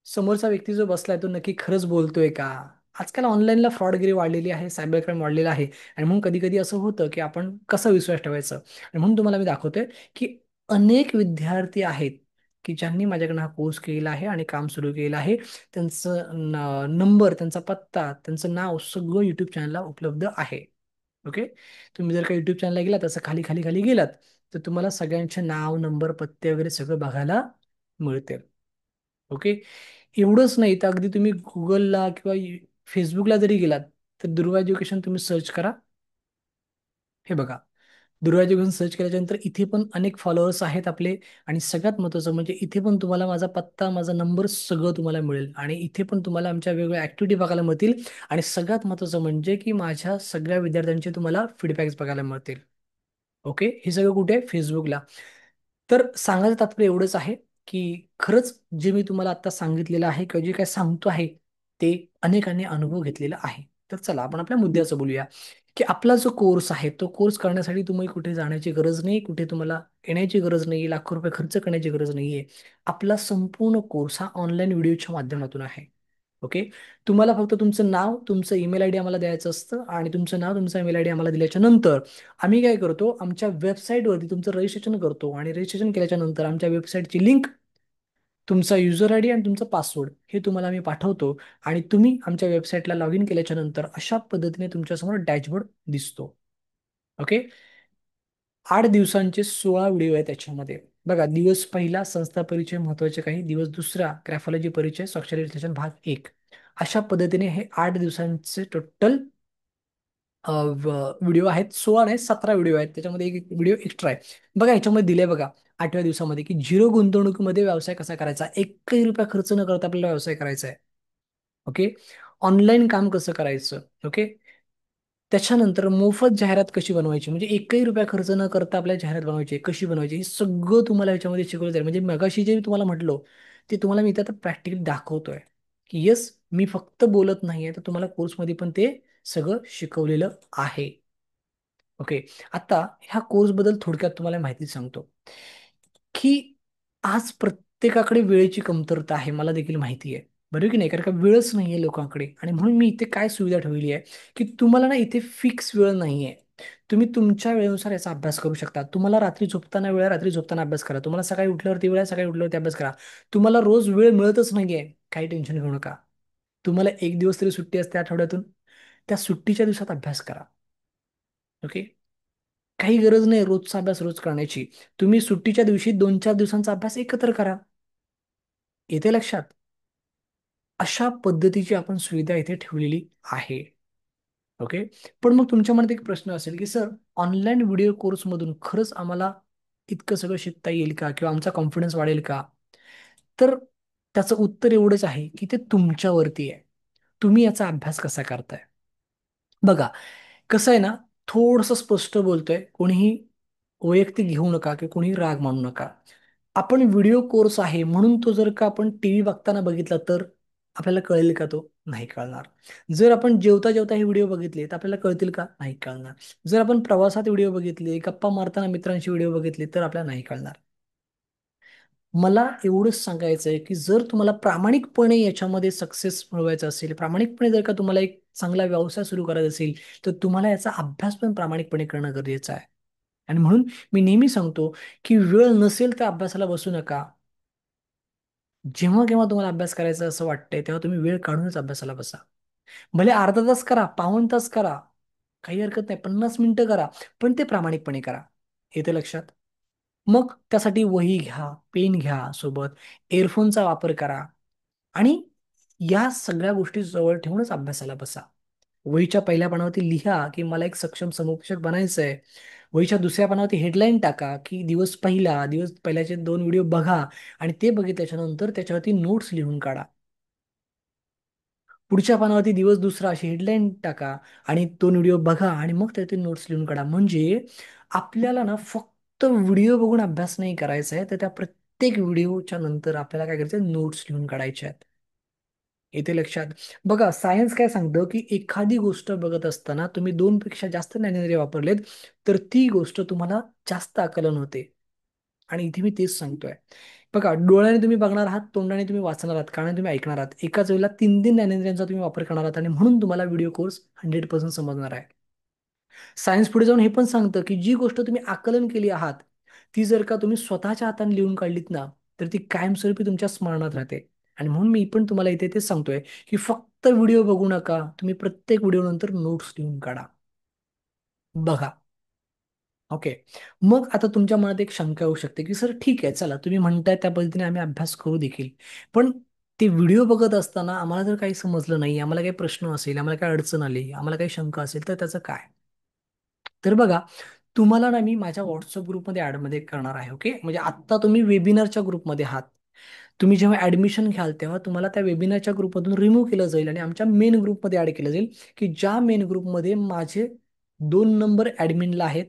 समोरचा व्यक्ती जो बसलाय तो नक्की खरंच बोलतोय का. आजकाल ऑनलाईनला फ्रॉडगिरी वाढलेली आहे, सायबर क्राईम वाढलेला आहे आणि म्हणून कधी कधी असं होतं की आपण कसा विश्वास ठेवायचा. आणि म्हणून तुम्हाला मी दाखवतोय की अनेक विद्यार्थी आहेत की ज्यांनी माझ्याकडनं हा कोर्स केलेला आहे आणि काम सुरू केलेलं आहे. त्यांचं नंबर, त्यांचा पत्ता, त्यांचं नाव सगळं युट्यूब चॅनलला उपलब्ध आहे. ओके, तुम्ही जर का युट्यूब चॅनलला गेलात, तसं खाली खाली खाली गेलात तर तुम्हाला सगळ्यांचे नाव, नंबर, पत्ते वगैरे सगळं बघायला मिळते. ओके, एवढंच नाही तर अगदी तुम्ही गुगलला किंवा फेसबुकला जरी गेलात तर दुर्वा एज्युकेशन तुम्ही सर्च करा. हे बघा, दुर्वा एज्युकेशन सर्च केल्याच्यानंतर इथे पण अनेक फॉलोअर्स आहेत आपले. आणि सगळ्यात महत्त्वाचं म्हणजे इथे पण तुम्हाला माझा पत्ता, माझा नंबर सगळं तुम्हाला मिळेल आणि इथे पण तुम्हाला आमच्या वेगवेगळ्या ऍक्टिव्हिटी बघायला मिळतील. आणि सगळ्यात महत्त्वाचं म्हणजे की माझ्या सगळ्या विद्यार्थ्यांचे तुम्हाला फीडबॅक्स बघायला मिळतील. ओके, हे सगळं कुठे आहे, फेसबुकला. तर सांगायचं तात्पर्य एवढंच आहे की खरंच जे मी तुम्हाला आता सांगितलेलं आहे किंवा जे काय सांगतो आहे ते अनेकांनी अनुभव घेतलेला आहे. तर चला आपण आपल्या मुद्द्याचं बोलूया की आपला जो कोर्स आहे तो कोर्स करण्यासाठी तुम्ही कुठे जाण्याची गरज नाही, कुठे तुम्हाला येण्याची गरज नाही, लाखो रुपये खर्च करण्याची गरज नाहीये. आपला संपूर्ण कोर्स हा ऑनलाईन व्हिडिओच्या माध्यमातून आहे. ओके, तुम्हाला फक्त तुमचं नाव, तुमचं ईमेल आयडी आम्हाला द्यायचं असतं आणि तुमचं नाव, तुमचा ईमेल आयडी आम्हाला दिल्याच्या नंतर आम्ही काय करतो, आमच्या वेबसाईटवरती तुमचं रजिस्ट्रेशन करतो आणि रजिस्ट्रेशन केल्याच्या नंतर आमच्या वेबसाईटची लिंक, तुमचा युजर आयडी आणि तुमचा पासवर्ड हे तुम्हाला आम्ही पाठवतो. आणि तुम्ही आमच्या वेबसाईटला लॉग इन केल्याच्या नंतर अशा पद्धतीने तुमच्यासमोर डॅशबोर्ड दिसतो. ओके, 8 दिवसांचे 16 व्हिडिओ आहे त्याच्यामध्ये. बघा, दिवस पहिला संस्था परिचय महत्वाचे काही, दिवस दुसरा ग्रॅफॉलॉजी परिचय, स्वाक्षरी विश्लेषण भाग 1. अशा पद्धतीने हे 8 दिवसांचे टोटल व्हिडिओ आहेत. 16 नाही, 17 व्हिडिओ आहेत, त्याच्यामध्ये एक व्हिडिओ एक्स्ट्रा आहे. बघा ह्याच्यामध्ये दिले बघा 8व्या दिवसामध्ये की झिरो गुंतवणुकीमध्ये व्यवसाय कसा करायचा, एकही रुपया खर्च न करता आपल्याला व्यवसाय करायचा आहे. ओके, ऑनलाईन काम कसं करायचं. ओके, त्याच्यानंतर मोफत जाहिरात कशी बनवायची, म्हणजे एकही रुपया खर्च न करता आपल्याला जाहिरात बनवायची आहे, कशी बनवायची, हे सगळं तुम्हाला ह्याच्यामध्ये शिकवलं जाईल. म्हणजे मगाशी जे मी तुम्हाला म्हटलो ते तुम्हाला मी इथं आता प्रॅक्टिकली दाखवतोय की येस, मी फक्त बोलत नाहीये, तर तुम्हाला कोर्समध्ये पण ते सगळं शिकवलेलं आहे. ओके, आता ह्या कोर्सबद्दल थोडक्यात तुम्हाला माहिती सांगतो की आज प्रत्येकाकडे वेळेची कमतरता आहे, मला देखील माहिती आहे. बरोबर की नाही, कारण का वेळच नाहीये लोकांकडे. आणि म्हणून मी इथे काय सुविधा ठेवली आहे की तुम्हाला ना इथे फिक्स वेळ नाहीये. तुम्ही तुमच्या वेळेनुसार याचा अभ्यास करू शकता. तुम्हाला रात्री झोपताना वेळ आहे, रात्री झोपताना अभ्यास करा. तुम्हाला सकाळी उठल्यावरती वेळ आहे, सकाळी उठल्यावरती अभ्यास करा. तुम्हाला रोज वेळ मिळतच नाहीये, काही टेन्शन घेऊ नका. तुम्हाला एक दिवस तरी सुट्टी असते आठवड्यातून, त्या सुट्टीच्या दिवसात अभ्यास करा. ओके, काही गरज नाही रोजचा अभ्यास रोज करण्याची. तुम्ही सुट्टीच्या दिवशी 2-4 दिवसांचा अभ्यास एकत्र करा. येते लक्षात. अशा पद्धतीची आपण सुविधा इथे ठेवलेली आहे. ओके, पण मग तुमच्या मनात एक प्रश्न असेल की सर, ऑनलाईन व्हिडिओ कोर्समधून खरंच आम्हाला इतकं सगळं शिकता येईल का किंवा आमचा कॉन्फिडन्स वाढेल का. तर त्याचं उत्तर एवढंच आहे की ते तुमच्यावरती आहे, तुम्ही याचा अभ्यास कसा करताय. बघा, कसं आहे ना, थोडंसं स्पष्ट बोलतोय, कोणीही वैयक्तिक घेऊ नका की कोणीही राग मानू नका. आपण व्हिडिओ कोर्स आहे म्हणून तो जर का आपण टीव्ही बघताना बघितला तर आपल्याला कळेल का? तो नाही कळणार. जर आपण जेवता जेवता हे व्हिडिओ बघितले तर आपल्याला कळतील का? नाही कळणार. जर आपण प्रवासात व्हिडिओ बघितले, गप्पा मारताना मित्रांशी व्हिडिओ बघितले तर आपल्याला नाही कळणार. मला एवढंच सांगायचं आहे की जर तुम्हाला प्रामाणिकपणे याच्यामध्ये सक्सेस मिळवायचा असेल, प्रामाणिकपणे जर का तुम्हाला एक चांगला व्यवसाय सुरू करायचा असेल, तर तुम्हाला याचा अभ्यास पण प्रामाणिकपणे करणं गरजेचं आहे. आणि म्हणून मी नेहमी सांगतो की वेळ नसेल तर अभ्यासाला बसू नका. जेव्हा केव्हा तुम्हाला अभ्यास करायचा असं वाटतंय तेव्हा तुम्ही वेळ काढूनच अभ्यासाला बसा. भले अर्धा तास करा, पाऊण तास करा, काही हरकत नाही, 50 मिनिटं करा, पण ते प्रामाणिकपणे करा. येते लक्षात? मग त्यासाठी वही घ्या, पेन घ्या सोबत, एअरफोनचा वापर करा आणि या सगळ्या गोष्टी जवळ ठेवूनच अभ्यासाला बसा. वहीच्या पहिल्या पानावरती लिहा की मला एक सक्षम समुपदेशक बनायचं आहे. वहीच्या दुसऱ्या पानावरती हेडलाईन टाका की दिवस पहिल्याचे 2 व्हिडिओ बघा आणि ते बघितल्याच्या नंतर त्याच्यावरती नोट्स लिहून काढा. पुढच्या पानावरती दिवस दुसरा अशी हेडलाईन टाका आणि 2 व्हिडिओ बघा आणि मग त्यातील नोट्स लिहून काढा. म्हणजे आपल्याला ना फक्त व्हिडिओ बघून अभ्यास नाही करायचा आहे, तर त्या प्रत्येक व्हिडिओच्या नंतर आपल्याला काय करायचं? नोट्स लिहून काढायच्या आहेत. येते लक्षात? बघा, सायन्स काय सांगतं की एखादी गोष्ट बघत असताना तुम्ही 2 पेक्षा जास्त ज्ञानेंद्रिय वापरलेत तर ती गोष्ट तुम्हाला जास्त आकलन होते. आणि इथे मी तेच सांगतोय. बघा, डोळ्याने तुम्ही बघणार आहात, तोंडाने तुम्ही वाचणार आहात, कानाने तुम्ही ऐकणार आहात. एकाच वेळेला 3 ज्ञानेंद्रियांचा तुम्ही वापर करणार आहात आणि म्हणून तुम्हाला व्हिडिओ कोर्स 100% समजणार आहे. सायन्स पुढे जाऊन हे पण सांगतं की जी गोष्ट तुम्ही आकलन केली आहात ती जर का तुम्ही स्वतःच्या हाताने लिहून काढलीत ना तर ती कायमस्वरूपी तुमच्या स्मरणात राहते. आणि म्हणून मी पण तुम्हाला इथे तेच सांगतोय की फक्त व्हिडिओ बघू नका, तुम्ही प्रत्येक व्हिडिओ नंतर नोट्स लिहून काढा. बघा. ओके. मग आता तुमच्या मनात एक शंका येऊ शकते की सर ठीक आहे, चला तुम्ही म्हणताय त्या पद्धतीने आम्ही अभ्यास करू देखील, पण ते व्हिडिओ बघत असताना आम्हाला जर काही समजलं नाही, आम्हाला काही प्रश्न असेल, आम्हाला काही अडचण आली, आम्हाला काही शंका असेल तर त्याचं काय? तर बघा, तुम्हाला ना मी माझ्या व्हॉट्सअप ग्रुपमध्ये ॲडमध्ये करणार आहे. ओके, म्हणजे आत्ता तुम्ही वेबिनारच्या ग्रुपमध्ये आहात. तुम्ही जेव्हा ऍडमिशन घ्याल तेव्हा तुम्हाला त्या वेबिनारच्या ग्रुपमधून रिमूव्ह केलं जाईल आणि आमच्या मेन ग्रुपमध्ये ऍड केलं जाईल की ज्या मेन ग्रुपमध्ये माझे 2 नंबर ऍडमिनला आहेत.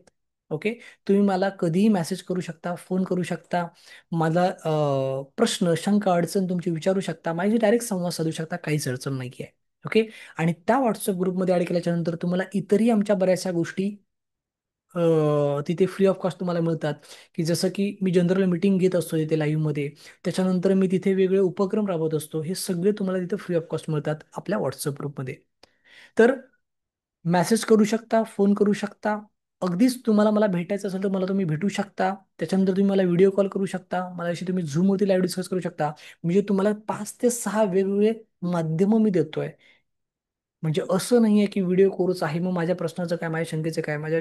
ओके, तुम्ही मला कधीही मेसेज करू शकता, फोन करू शकता, मला प्रश्न, शंका, अडचण तुमची विचारू शकता, माझी डायरेक्ट संवाद साधू शकता, काहीच अडचण नाही आहे. ओके. आणि त्या व्हॉट्सअप ग्रुपमध्ये ऍड केल्याच्या नंतर तुम्हाला इतरही आमच्या बऱ्याचशा गोष्टी तिथे फ्री ऑफ कॉस्ट तुम्हाला मिळतात. की जसं की मी जनरल मीटिंग घेत असतो तिथे लाईव्हमध्ये, त्याच्यानंतर मी तिथे वेगळे उपक्रम राबवत असतो, हे सगळे तुम्हाला तिथे फ्री ऑफ कॉस्ट मिळतात आपल्या व्हॉट्सअप ग्रुपमध्ये. तर मेसेज करू शकता, फोन करू शकता, अगदीच तुम्हाला मला भेटायचं असेल तर मला तुम्ही भेटू शकता. त्याच्यानंतर तुम्ही मला व्हिडिओ कॉल करू शकता, माझ्याशी तुम्ही झूमवरती लाईव्ह डिस्कस करू शकता. म्हणजे तुम्हाला 5 ते 6 वेगवेगळे माध्यमं मी देतोय. म्हणजे असं नाहीये की व्हिडिओ कोर्स आहे मग माझ्या प्रश्नाचं काय, माझ्या शंकेचं काय, माझ्या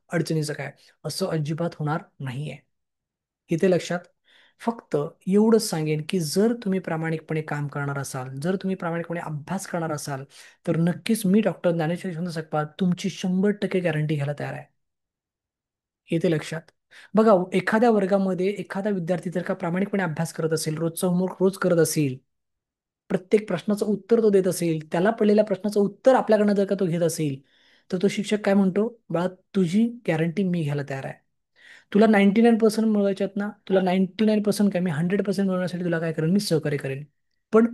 अडचणीचं काय, असं अजिबात होणार नाहीये. इथे लक्षात. फक्त एवढंच सांगेन की जर तुम्ही प्रामाणिकपणे काम करणार असाल, जर तुम्ही प्रामाणिकपणे अभ्यास करणार असाल, तर नक्कीच मी डॉक्टर ज्ञानेश्वर यशवंत सकपाळ तुमची 100% गॅरंटी घ्यायला तयार आहे. येते लक्षात. बघा, एखाद्या वर्गामध्ये एखादा विद्यार्थी जर का प्रामाणिकपणे अभ्यास करत असेल, रोजचा होमवर्क रोज करत असेल, प्रत्येक प्रश्नाचं उत्तर तो देत असेल, त्याला पडलेल्या प्रश्नाचं उत्तर आपल्याकडनं जर का तो घेत असेल, तर तो शिक्षक काय म्हणतो? बाळा, तुझी गॅरंटी मी घ्यायला तयार आहे. तुला 99% मिळवायच्यात ना, तुला 99% काय, मी 100% मिळवण्यासाठी तुला काय करेन? मी सहकार्य करेन. पण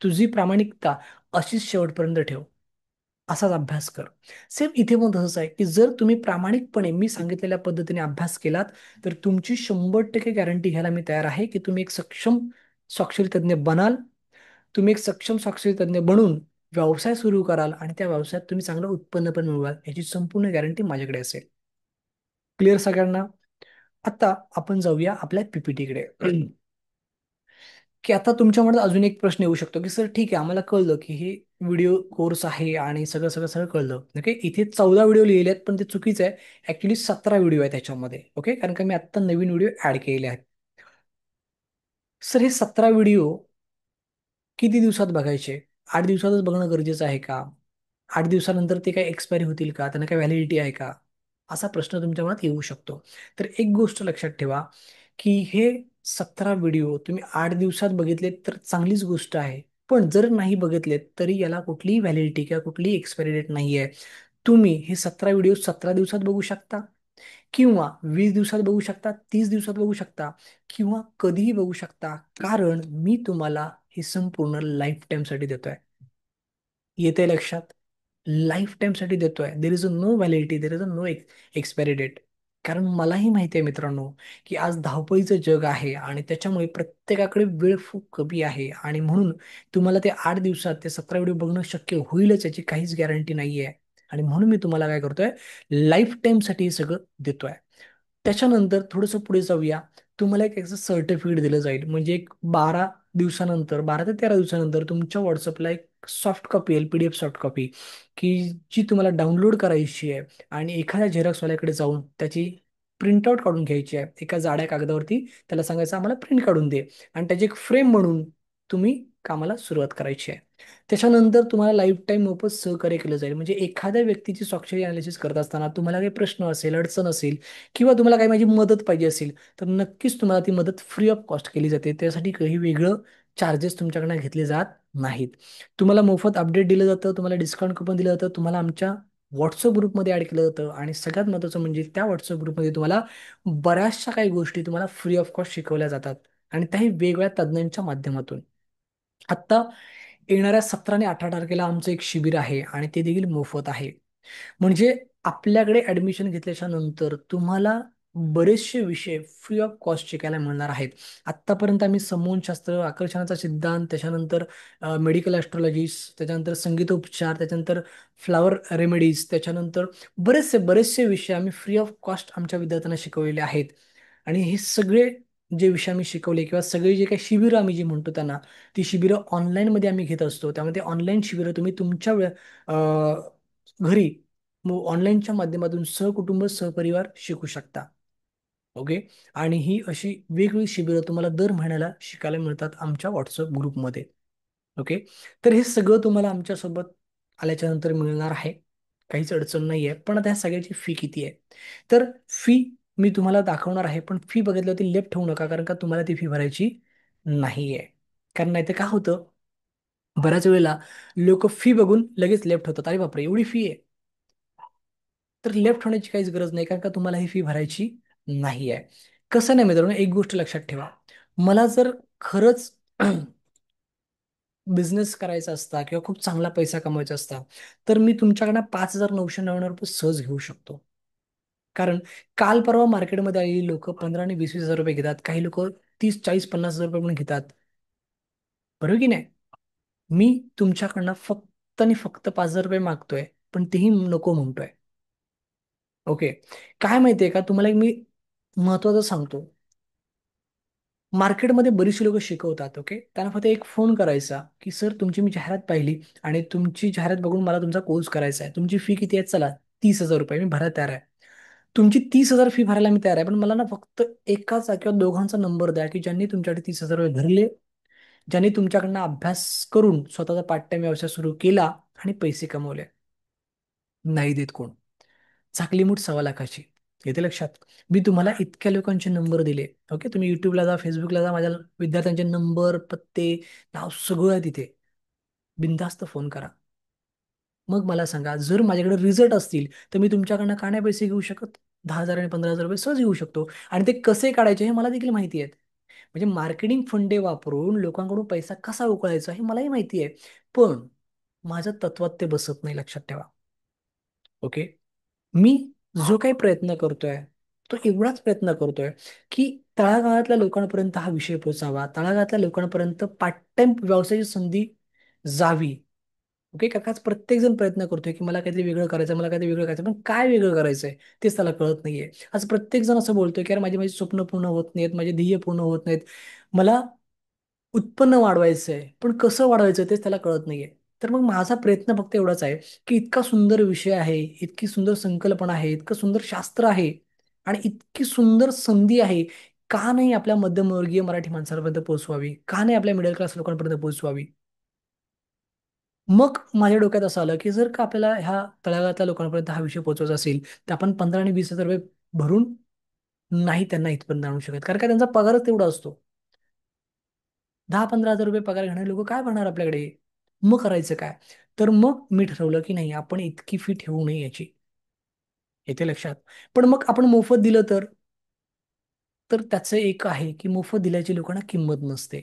तुझी प्रामाणिकता अशीच शेवटपर्यंत ठेव. असाच अभ्यास कर. सेम इथे पण तसंच आहे की जर तुम्ही प्रामाणिकपणे मी सांगितलेल्या पद्धतीने अभ्यास केलात तर तुमची 100% गॅरंटी घ्यायला मी तयार आहे की तुम्ही एक सक्षम स्वाक्षरी तज्ञ बनाल. तुम्ही एक सक्षम स्वाक्षरी तज्ञ बनून व्यवसाय सुरू कराल आणि त्या व्यवसायात तुम्ही चांगलं उत्पन्न पण मिळवाल, याची संपूर्ण गॅरंटी माझ्याकडे असेल. क्लिअर सगळ्यांना? आता आपण जाऊया आपल्या पीपीटीकडे. की आता तुमच्या मनात अजून एक प्रश्न येऊ शकतो की सर ठीक आहे, आम्हाला कळलं की हे व्हिडिओ कोर्स आहे आणि सगळं सगळं सगळं कळलं. ओके, इथे 14 व्हिडिओ लिहिले आहेत पण ते चुकीचं आहे. ऍक्च्युली 17 व्हिडिओ आहे त्याच्यामध्ये. ओके, कारण का मी आता नवीन व्हिडिओ ऍड केलेले आहेत. सर हे 17 व्हिडिओ किती दिवसात बघायचे? 8 दिवसातच बघणं गरजेचं आहे का? 8 दिवसानंतर ते काय एक्सपायरी होतील का? त्यांना काय व्हॅलिडिटी आहे का? असा प्रश्न तुमच्या मनात येऊ शकतो. तर एक गोष्ट लक्षात ठेवा की हे 17 व्हिडिओ तुम्ही 8 दिवसात बघितलेत तर चांगलीच गोष्ट आहे. पण जर नाही बघितलेत तरी याला कुठलीही व्हॅलिडिटी किंवा कुठलीही एक्सपायरी डेट नाही आहे. तुम्ही हे 17 व्हिडिओ 17 दिवसात बघू शकता. किंवा 20 दिवसात बघू शकता, 30 दिवसात बघू शकता, किंवा कधीही बघू शकता, कारण मी तुम्हाला हे संपूर्ण लाईफ टाईमसाठी देतोय. येते लक्षात? लाईफ टाईमसाठी देतोय. There is a no validity, there is a no expiry date. कारण मलाही माहिती आहे मित्रांनो, की आज धावपळीचं जग आहे आणि त्याच्यामुळे प्रत्येकाकडे वेळ खूप कमी आहे, आणि म्हणून तुम्हाला ते 8 दिवसात ते 17 व्हिडिओ बघणं शक्य होईलच याची काहीच गॅरंटी नाही आहे. आणि म्हणून मी तुम्हाला काय करतोय, लाईफ टाईमसाठी हे सगळं देतोय. त्याच्यानंतर थोडंसं पुढे जाऊया. तुम्हाला एक याचं सर्टिफिकेट दिलं जाईल, म्हणजे एक 12 दिवसानंतर, 12 ते 13 दिवसानंतर तुमच्या व्हॉट्सअपला एक सॉफ्ट कॉपी येईल, PDF सॉफ्ट कॉपी, की जी तुम्हाला डाउनलोड करायची आहे आणि एखाद्या झेरॉक्सवाल्याकडे जाऊन त्याची प्रिंटआउट काढून घ्यायची आहे एका जाड्या कागदावरती. त्याला सांगायचं आम्हाला प्रिंट काढून दे, आणि त्याची एक फ्रेम म्हणून तुम्ही कामाला सुरुवात करायची आहे. त्याच्यानंतर तुम्हाला लाईफ टाईम मोफत सहकार्य केलं जाईल. म्हणजे एखाद्या व्यक्तीची स्वाक्षरी अनालिसिस करत असताना तुम्हाला काही प्रश्न असेल, अडचण असेल, किंवा तुम्हाला काही माझी मदत पाहिजे असेल, तर नक्कीच तुम्हाला ती मदत फ्री ऑफ कॉस्ट केली जाते. त्यासाठी काही वेगळं चार्जेस तुमच्याकडनं घेतले जात नाहीत. तुम्हाला मोफत अपडेट दिलं जातं, तुम्हाला डिस्काउंट कुपन दिलं जातं, तुम्हाला आमच्या व्हॉट्सअप ग्रुपमध्ये ऍड केलं जातं, आणि सगळ्यात महत्त्वाचं म्हणजे त्या व्हॉट्सअप ग्रुपमध्ये तुम्हाला बऱ्याचशा काही गोष्टी तुम्हाला फ्री ऑफ कॉस्ट शिकवल्या जातात, आणि त्याही वेगवेगळ्या तज्ज्ञांच्या माध्यमातून. आत्ता येणाऱ्या 17 आणि 18 तारखेला आमचं एक शिबिर आहे, आणि ते देखील मोफत आहे. म्हणजे आपल्याकडे ऍडमिशन घेतल्याच्या नंतर तुम्हाला बरेचसे विषय फ्री ऑफ कॉस्ट शिकायला मिळणार आहेत. आत्तापर्यंत आम्ही समूहशास्त्र, आकर्षणाचा सिद्धांत, त्याच्यानंतर मेडिकल ॲस्ट्रॉलॉजीस, त्याच्यानंतर संगीतोपचार, त्याच्यानंतर फ्लावर रेमेडीज, त्याच्यानंतर बरेचसे विषय आम्ही फ्री ऑफ कॉस्ट आमच्या विद्यार्थ्यांना शिकवलेले आहेत. आणि हे सगळे जे विषय आम्ही शिकवले, किंवा सगळे जे काही शिबिरं आम्ही जी म्हणतो त्यांना, ती शिबिरं ऑनलाईनमध्ये आम्ही घेत असतो. त्यामध्ये ऑनलाईन शिबिरं तुम्ही तुमच्या घरी ऑनलाईनच्या माध्यमातून सहकुटुंब, सहपरिवार शिकू शकता. ओके. आणि ही अशी वेगवेगळी शिबिरं तुम्हाला दर महिन्याला शिकायला मिळतात आमच्या व्हॉट्सअप ग्रुपमध्ये. ओके. तर हे सगळं तुम्हाला आमच्यासोबत आल्याच्या नंतर मिळणार आहे. काहीच अडचण नाही आहे. पण आता ह्या सगळ्याची फी किती आहे? तर फी मी तुम्हाला दाखवणार आहे, पण फी बघितल्यावरती लेफ्ट ठेवू नका, कारण का तुम्हाला ती फी भरायची नाही आहे. कारण नाही तर काय होतं, बऱ्याच वेळेला लोक फी बघून लगेच लेफ्ट होतात. अरे बापरे, एवढी फी आहे. तर लेफ्ट होण्याची काहीच गरज नाही, कारण का तुम्हाला ही फी भरायची नाही आहे. कसं नाही मित्रांनो, एक गोष्ट लक्षात ठेवा. मला जर खरंच बिझनेस करायचा असता, किंवा खूप चांगला पैसा कमवायचा असता, तर मी तुमच्याकडनं 5,999 रुपये सहज घेऊ शकतो. कारण काल परवा मार्केटमध्ये आलेली लोक 15 आणि 20-20 हजार रुपये घेतात. काही लोक 30, 40, 50 हजार रुपये पण घेतात. बरोबर की नाही? मी तुमच्याकडनं फक्त आणि फक्त 5,000 रुपये मागतोय, पण तेही नको म्हणतोय. ओके. काय माहितीये का, तुम्हाला एक मी महत्वाचं सांगतो. मार्केटमध्ये बरीचशी लोक शिकवतात. ओके. त्यांना फक्त एक फोन करायचा, की सर तुमची मी जाहिरात पाहिली, आणि तुमची जाहिरात बघून मला तुमचा कोर्स करायचा आहे. तुमची फी किती आहे? चला, 30,000 रुपये मी भरायला तयार आहे. तुमची 30,000 फी भरायला मी तयार आहे, पण मला ना फक्त एकाचा किंवा दोघांचा नंबर द्या, की ज्यांनी तुमच्याकडे 30,000 रुपये भरले, ज्यांनी तुमच्याकडनं अभ्यास करून स्वतःचा पार्ट टाइम व्यवसाय सुरू केला आणि पैसे कमवले. नाही देत कोण. झाकली मूठ 1.25 लाखाची. येते लक्षात? मी तुम्हाला इतक्या लोकांचे नंबर दिले. ओके. तुम्ही युट्यूबला जा, फेसबुकला जा, माझ्या विद्यार्थ्यांचे नंबर, पत्ते, नाव सगळं आहे तिथे. बिनधास्त फोन करा. मग मला सांगा, जर माझ्याकडे रिझल्ट असतील, तर मी तुमच्याकडनं का नाही पैसे घेऊ शकत? 10,000 आणि 15,000 रुपये सहज घेऊ शकतो. आणि ते कसे काढायचे हे मला देखील माहिती आहे. म्हणजे मार्केटिंग फंडे वापरून लोकांकडून पैसा कसा उकळायचा हे मलाही माहिती आहे. पण माझ्या तत्वात ते बसत नाही, लक्षात ठेवा. ओके. मी जो काही प्रयत्न करतोय, तो एवढाच प्रयत्न करतोय, की तळागाळातल्या लोकांपर्यंत हा विषय पोहोचावा, तळागाळातल्या लोकांपर्यंत पार्ट टाइम व्यवसायाची संधी जावी. ओके. काकाच प्रत्येक जण प्रयत्न करतोय, की मला काहीतरी वेगळं करायचं, मला काहीतरी वेगळं करायचं, पण काय वेगळं करायचंय तेच त्याला कळत नाहीये. आज प्रत्येक जण असं बोलतोय, की अरे माझी माझी स्वप्न पूर्ण होत नाहीत, माझे ध्येय पूर्ण होत नाहीत, मला उत्पन्न वाढवायचंय, पण कसं वाढवायचं तेच त्याला कळत नाहीये. तर मग माझा प्रयत्न फक्त एवढाच आहे, की इतका सुंदर विषय आहे, इतकी सुंदर संकल्पना आहे, इतकं सुंदर शास्त्र आहे, आणि इतकी सुंदर संधी आहे, का नाही आपल्या मध्यमवर्गीय मराठी माणसांपर्यंत पोहोचवावी, का नाही आपल्या मिडल क्लास लोकांपर्यंत पोहोचवावी. मग माझ्या डोक्यात असं आलं, की जर का आपल्याला ह्या तळागाळातल्या लोकांपर्यंत हा विषय पोहोचवायचा असेल, तर आपण 15 आणि 20 हजार रुपये भरून नाही त्यांना इथपर्यंत आणू शकत, कारण का त्यांचा पगारच तेवढा असतो. 10-15 हजार रुपये पगार घेणारे लोक काय भरणार आपल्याकडे? मग करायचं काय? तर मग मी ठरवलं, की नाही, आपण इतकी फी ठेवू नये याची. येते लक्षात. पण मग आपण मोफत दिलं तर त्याचं एक आहे की मोफत दिल्याची लोकांना किंमत नसते.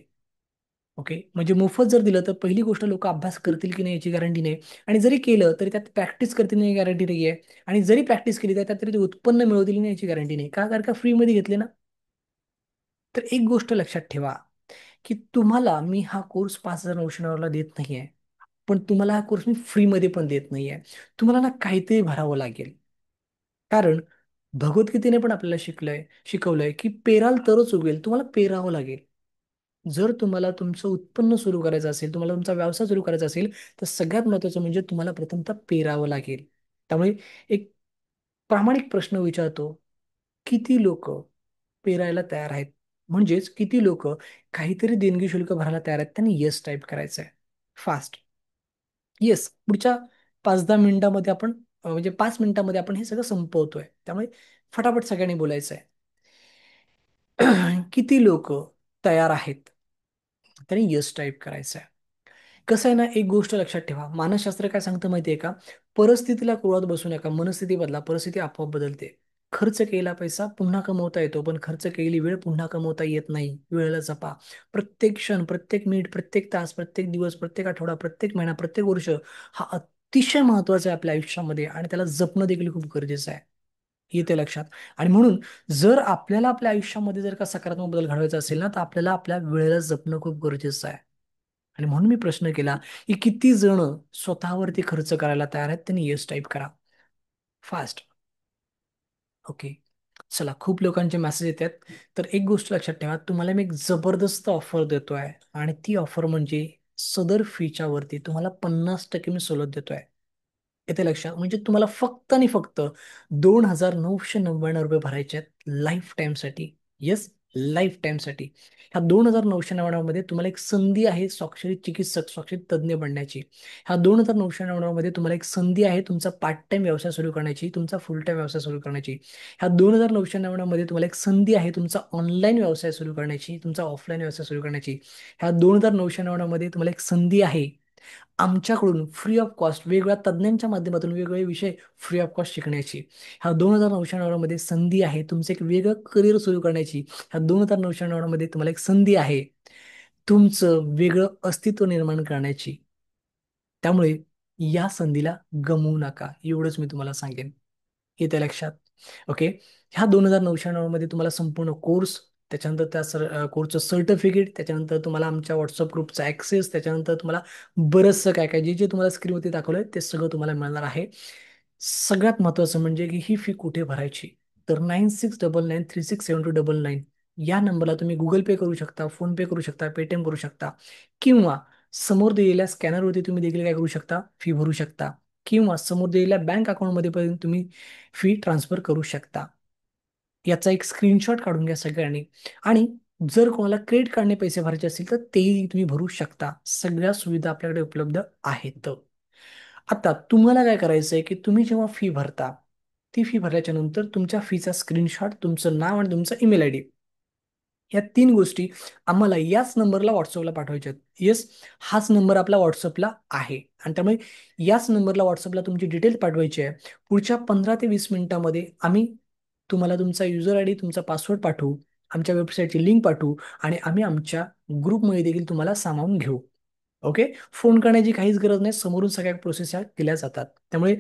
ओके, म्हणजे मोफत जर दिलं तर पहिली गोष्ट लोक अभ्यास करतील की नाही याची गॅरंटी नाही. आणि जरी केलं तरी त्यात प्रॅक्टिस करतील नाही गॅरंटी नाही आहे. आणि जरी प्रॅक्टिस केली तर त्यात तरी ते उत्पन्न मिळवतील नाही याची गॅरंटी नाही. का? कारण का फ्रीमध्ये घेतले ना. तर एक गोष्ट लक्षात ठेवा की तुम्हाला मी हा कोर्स 5,999 देत नाहीये, पण तुम्हाला हा कोर्स मी फ्रीमध्ये पण देत नाहीये. तुम्हाला ना काहीतरी भरावं लागेल. कारण भगवद्गीतेने पण आपल्याला शिकवलंय की पेराल तरच उगेल. तुम्हाला पेरावं लागेल. जर तुम्हाला तुमचं उत्पन्न सुरू करायचं असेल, तुम्हाला तुमचा व्यवसाय सुरू करायचा असेल, तर सगळ्यात महत्त्वाचं म्हणजे तुम्हाला प्रथमतः पेरावं लागेल. त्यामुळे एक प्रामाणिक प्रश्न विचारतो, किती लोक पेरायला तयार आहेत? म्हणजेच किती लोक काहीतरी देणगी शुल्क भरायला तयार आहेत? त्यांनी येस टाईप करायचं आहे. Fast yes. पुढच्या 5-10 मिनिटामध्ये आपण म्हणजे 5 मिनिटामध्ये आपण हे सगळं संपवतोय. त्यामुळे फटाफट सगळ्यांनी बोलायचं आहे. किती लोक तयार आहेत? त्यांनी येस टाईप करायचं आहे. कसं आहे ना, एक गोष्ट लक्षात ठेवा, मानसशास्त्र काय सांगतं माहितीये का? परिस्थितीला कुळत बसू नका, मनस्थिती बदला, परिस्थिती आपोआप बदलते. खर्च केलेला पैसा पुन्हा कमवता येतो, पण खर्च केलेली वेळ पुन्हा कमवता येत नाही. वेळेला जपा. प्रत्येक क्षण, प्रत्येक मिनिट, प्रत्येक तास, प्रत्येक दिवस, प्रत्येक आठवडा, प्रत्येक महिना, प्रत्येक वर्ष हा अतिशय महत्वाचा आहे आपल्या आयुष्यामध्ये आणि त्याला जपणं देखील खूप गरजेचं आहे. येते लक्षात. आणि म्हणून जर आपल्याला आपल्या आयुष्यामध्ये जर का सकारात्मक बदल घडवायचा असेल ना, तर आपल्याला आपल्या वेळेला जपणं खूप गरजेचं आहे. आणि म्हणून मी प्रश्न केला की किती जण स्वतःवरती खर्च करायला तयार आहेत? त्यांनी येस टाईप करा फास्ट. ओके, चला, खूप लोकांचे मेसेज येतात. तर एक गोष्ट लक्षात ठेवा, तुम्हाला मी एक जबरदस्त ऑफर देतोय आणि ती ऑफर म्हणजे सदर फीच्या वरती तुम्हाला 50% मी सवलत देतोय. येते लक्षात. म्हणजे तुम्हाला फक्त आणि फक्त 2,999 रुपये भरायचे आहेत लाईफ टाईमसाठी. येस, लाईफ टाईमसाठी. ह्या 2,999 मध्ये तुम्हाला एक संधी आहे स्वाक्षरी चिकित्सक, स्वाक्षरी तज्ज्ञ बनण्याची. ह्या 2,999 मध्ये तुम्हाला एक संधी आहे तुमचा पार्ट टाइम व्यवसाय सुरू करण्याची, तुमचा फुल टाइम व्यवसाय सुरू करण्याची. ह्या 2,999 मध्ये तुम्हाला एक संधी आहे तुमचा ऑनलाईन व्यवसाय सुरू करण्याची, तुमचा ऑफलाईन व्यवसाय सुरू करण्याची. ह्या 2,999 मध्ये तुम्हाला एक संधी आहे आमच्याकडून फ्री ऑफ कॉस्ट वेगवेगळ्या तज्ज्ञांच्या माध्यमातून वेगवेगळे विषय फ्री ऑफ कॉस्ट शिकण्याची. ह्या 2,999 मध्ये संधी आहे तुमचं एक वेगळं करिअर सुरू करण्याची. ह्या 2,999 मध्ये तुम्हाला एक संधी आहे तुमचं वेगळं अस्तित्व निर्माण करण्याची. त्यामुळे या संधीला गमवू नका, एवढंच मी तुम्हाला सांगेन. येते लक्षात. ओके, ह्या 2,999 मध्ये तुम्हाला संपूर्ण कोर्स, त्याच्यानंतर त्या कोर्सचं सर्टिफिकेट, त्याच्यानंतर तुम्हाला आमच्या व्हॉट्सअप ग्रुपचा ऍक्सेस, त्याच्यानंतर तुम्हाला बरंचसं काय काय जे जे तुम्हाला स्क्रीनवरती दाखवलंय ते सगळं तुम्हाला मिळणार आहे. सगळ्यात महत्त्वाचं म्हणजे की ही फी कुठे भरायची? तर 9699367299 या नंबरला तुम्ही गुगल पे करू शकता, फोन पे करू शकता, पेटीएम करू शकता, किंवा समोर दिलेल्या स्कॅनरवरती तुम्ही देखील काय करू शकता? फी भरू शकता, किंवा समोर दिलेल्या बँक अकाउंटमध्ये पण तुम्ही फी ट्रान्सफर करू शकता. याचा एक स्क्रीनशॉट काढून घ्या सगळ्यांनी. आणि जर कोणाला क्रेडिट कार्डने पैसे भरायचे असतील तर तेही तुम्ही भरू शकता. सगळ्या सुविधा आपल्याकडे उपलब्ध आहेत. आता तुम्हाला काय करायचं आहे की तुम्ही जेव्हा फी भरता, ती फी भरल्याच्या नंतर तुमच्या फीचा स्क्रीनशॉट, तुमचं नाव आणि तुमचा ईमेल आय डी, या 3 गोष्टी आम्हाला याच नंबरला व्हॉट्सअपला पाठवायच्या आहेत. येस, हाच नंबर आपला व्हॉट्सअपला आहे आणि त्यामुळे याच नंबरला व्हॉट्सअपला तुमची डिटेल पाठवायची आहे. पुढच्या 15 ते 20 मिनिटांमध्ये आम्ही तुम्हाला तुमचा युजर आय डी, तुमचा पासवर्ड पाठवू, आमच्या वेबसाईटची लिंक पाठवू आणि आम्ही आमच्या ग्रुपमध्ये देखील तुम्हाला सामावून घेऊ. ओके, फोन करण्याची काहीच गरज नाही, समोरून सगळ्या प्रोसेस ह्या केल्या जातात. त्यामुळे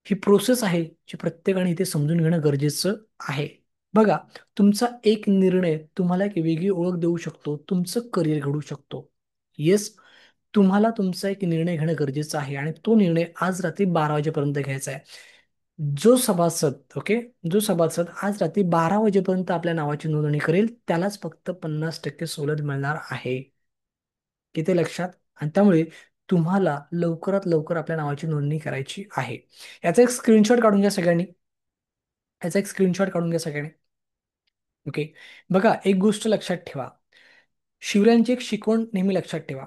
ही प्रोसेस आहे जी प्रत्येकाने इथे समजून घेणं गरजेचं आहे. बघा, तुमचा एक निर्णय तुम्हाला एक वेगळी ओळख देऊ शकतो, तुमचं करिअर घडू शकतो. येस, तुम्हाला तुमचा एक निर्णय घेणं गरजेचं आहे आणि तो निर्णय आज रात्री 12 वाजेपर्यंत घ्यायचा आहे. जो सभासद, ओके, जो सभासद आज रात्री 12 वाजेपर्यंत आपल्या नावाची नोंदणी करेल त्यालाच फक्त 50% सवलत मिळणार आहे. किती लक्षात. आणि त्यामुळे तुम्हाला लवकरात लवकर आपल्या नावाची नोंदणी करायची आहे. याचा एक स्क्रीनशॉट काढून घ्या सगळ्यांनी. याचा एक स्क्रीनशॉट काढून घ्या सगळ्यांनी. ओके, बघा, एक गोष्ट लक्षात ठेवा, शिवरायांची एक शिकवण नेहमी लक्षात ठेवा.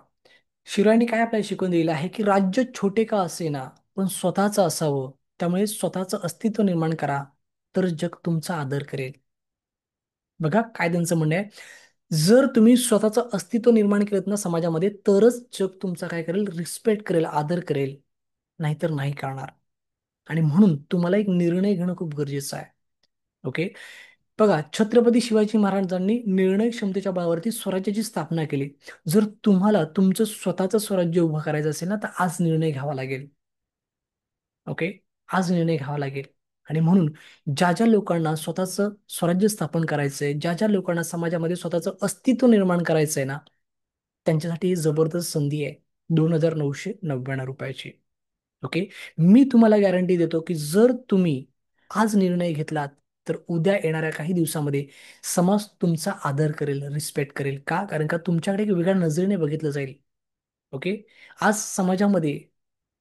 शिवरायांनी काय आपल्याला शिकवून दिलेलं आहे की राज्य छोटे का असेना पण स्वतःचं असावं. त्यामुळे स्वतःचं अस्तित्व निर्माण करा, तर जग तुमचा आदर करेल. बघा काय त्यांचं म्हणणं आहे, जर तुम्ही स्वतःचं अस्तित्व निर्माण केलं ना समाजामध्ये, तरच जग तुमचा काय करेल? रिस्पेक्ट करेल, आदर करेल, नाहीतर नाही करणार. आणि म्हणून तुम्हाला एक निर्णय घेणं खूप गरजेचं आहे. ओके. बघा, छत्रपती शिवाजी महाराजांनी निर्णय क्षमतेच्या बळावरती स्वराज्याची स्थापना केली. जर तुम्हाला तुमचं स्वतःचं स्वराज्य उभं करायचं असेल ना, तर आज निर्णय घ्यावा लागेल. ओके. आज निर्णय घ्यावा लागेल. आणि म्हणून ज्या ज्या लोकांना स्वतःचं स्वराज्य स्थापन करायचंय, ज्या ज्या लोकांना समाजामध्ये स्वतःचं अस्तित्व निर्माण करायचंय ना, त्यांच्यासाठी ही जबरदस्त संधी आहे. 2,999 रुपयाची. ओके. मी तुम्हाला गॅरंटी देतो की जर तुम्ही आज निर्णय घेतलात, तर उद्या येणाऱ्या काही दिवसामध्ये समाज तुमचा आदर करेल, रिस्पेक्ट करेल. का? कारण का तुमच्याकडे एक वेगळ्या नजरेने बघितलं जाईल. ओके. आज समाजामध्ये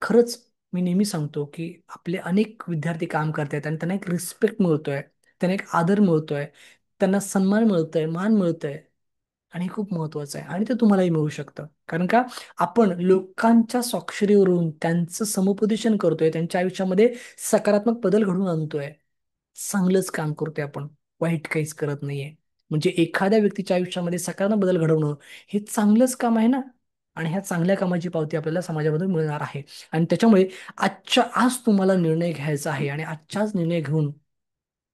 खरंच मी नेहमी सांगतो की आपले अनेक विद्यार्थी काम करतायत आणि त्यांना एक रिस्पेक्ट मिळतोय, त्यांना एक आदर मिळतोय, त्यांना सन्मान मिळतोय, मान मिळतोय. आणि हे खूप महत्वाचं आहे आणि ते तुम्हालाही मिळू शकतं. कारण का आपण लोकांच्या स्वाक्षरीवरून त्यांचं समुपदेशन करतोय, त्यांच्या आयुष्यामध्ये सकारात्मक बदल घडवून आणतोय. चांगलंच काम करतोय आपण, वाईट काहीच करत नाहीये. म्हणजे एखाद्या व्यक्तीच्या आयुष्यामध्ये सकारात्मक बदल घडवणं हे चांगलंच काम आहे ना. आणि ह्या चांगल्या कामाची पावती आपल्याला समाजामधून मिळणार आहे. आणि त्याच्यामुळे आज तुम्हाला निर्णय घ्यायचा आहे आणि आजच्याच निर्णय घेऊन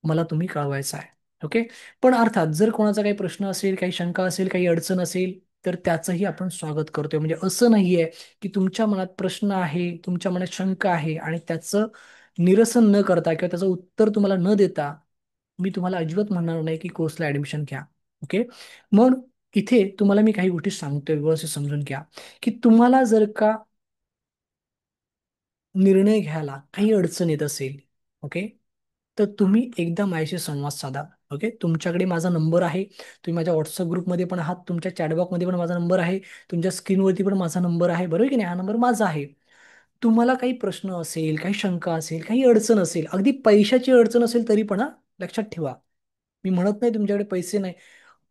मला तुम्ही कळवायचं आहे. ओके. पण अर्थात जर कोणाचा काही प्रश्न असेल, काही शंका असेल, काही अडचण असेल, तर त्याचंही आपण स्वागत करतोय. म्हणजे असं नाहीये की तुमच्या मनात प्रश्न आहे, तुमच्या मनात शंका आहे आणि त्याचं निरसन न करता किंवा त्याचं उत्तर तुम्हाला न देता मी तुम्हाला अजिबात म्हणणार नाही की कोर्सला ऍडमिशन घ्या. ओके. मग इथे तुम्हाला मी काही गोष्टी सांगतोय, व्यवस्थित समजून घ्या. की तुम्हाला जर का निर्णय घ्यायला काही अडचण येत असेल, ओके, तर तुम्ही एकदा माझ्याशी संवाद साधा. ओके. तुमच्याकडे माझा नंबर आहे, तुम्ही माझ्या व्हॉट्सअप ग्रुपमध्ये पण आहात, तुमच्या चॅटबॉक्समध्ये पण माझा नंबर आहे, तुमच्या स्क्रीनवरती पण माझा नंबर आहे, बरोबर की नाही? हा नंबर माझा आहे. तुम्हाला काही प्रश्न असेल, काही शंका असेल, काही अडचण असेल, अगदी पैशाची अडचण असेल तरी पण लक्षात ठेवा, मी म्हणत नाही तुमच्याकडे पैसे नाही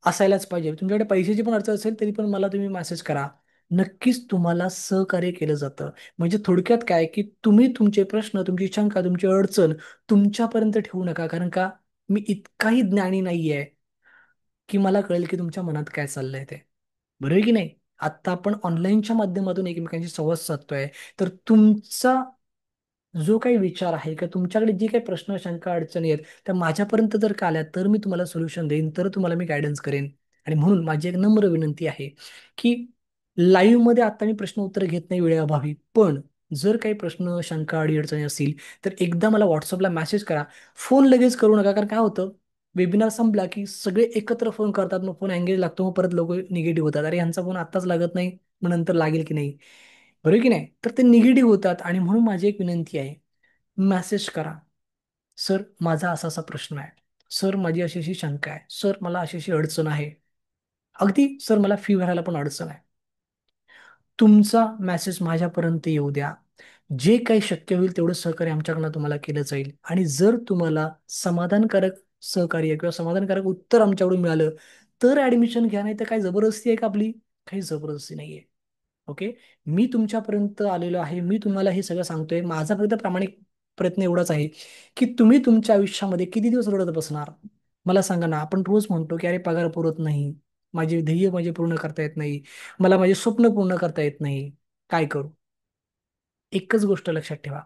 असायलाच पाहिजे. तुमच्याकडे पैशाची पण अडचण असेल तरी पण मला तुम्ही मेसेज करा. नक्कीच तुम्हाला सहकार्य केलं जातं. म्हणजे थोडक्यात काय की तुम्ही तुमचे प्रश्न, तुमची शंका, तुमची अडचण तुमच्यापर्यंत ठेवू नका. कारण का मी इतकाही ज्ञानी नाहीये की मला कळेल की तुमच्या मनात काय चाललंय ते. बरोबर आहे की नाही? आता आपण ऑनलाईनच्या माध्यमातून एकमेकांशी संवाद साधतोय, तर तुमचा जो काही विचार आहे किंवा तुमच्याकडे जे काही प्रश्न, शंका, अडचणी आहेत त्या माझ्यापर्यंत जर का आल्या तर मी तुम्हाला सोल्युशन देईन, तर तुम्हाला मी गायडन्स करेन. आणि म्हणून माझी एक नम्र विनंती आहे की लाईव्ह मध्ये आता मी प्रश्न उत्तर घेत नाही वेळेअभावी, पण जर काही प्रश्न, शंका, अडचणी असतील तर एकदा मला व्हॉट्सअपला मेसेज करा. फोन लगेच करू नका. कारण काय होतं, वेबिनार संपला की सगळे एकत्र फोन करतात, मग फोन एंगेज लागतो, मग परत लोक निगेटिव्ह होतात, अरे ह्यांचा फोन आत्ताच लागत नाही, मग नंतर लागेल की नाही, बरोबर की नाही? तर ते निगेटिव्ह होतात. आणि म्हणून माझी एक विनंती आहे, मेसेज करा. सर, माझा असा असा प्रश्न आहे. सर, माझी अशी अशी शंका आहे. सर, मला अशी अशी अडचण आहे. अगदी सर, मला फी भरायला पण अडचण आहे. तुमचा मेसेज माझ्यापर्यंत येऊ द्या. जे काही शक्य होईल तेवढं सहकार्य आमच्याकडनं तुम्हाला केलं जाईल. आणि जर तुम्हाला समाधानकारक सहकार्य किंवा समाधानकारक उत्तर आमच्याकडून मिळालं तर ऍडमिशन घ्या, नाही तर काय जबरदस्ती आहे का आपली? काही जबरदस्ती नाहीये. ओके. मी तुमच्यापर्यंत आलेलो आहे, मी तुम्हाला हे सगळं सांगतोय. माझा फक्त प्रामाणिक प्रयत्न एवढाच आहे की तुम्ही तुमच्या आयुष्यामध्ये किती दिवस रडत बसणार? मला सांगा ना. आपण रोज म्हणतो की अरे पगार पुरत नाही, माझे ध्येय माझे पूर्ण करता येत नाही, मला माझे स्वप्न पूर्ण करता येत नाही, काय करू? एकच गोष्ट लक्षात ठेवा,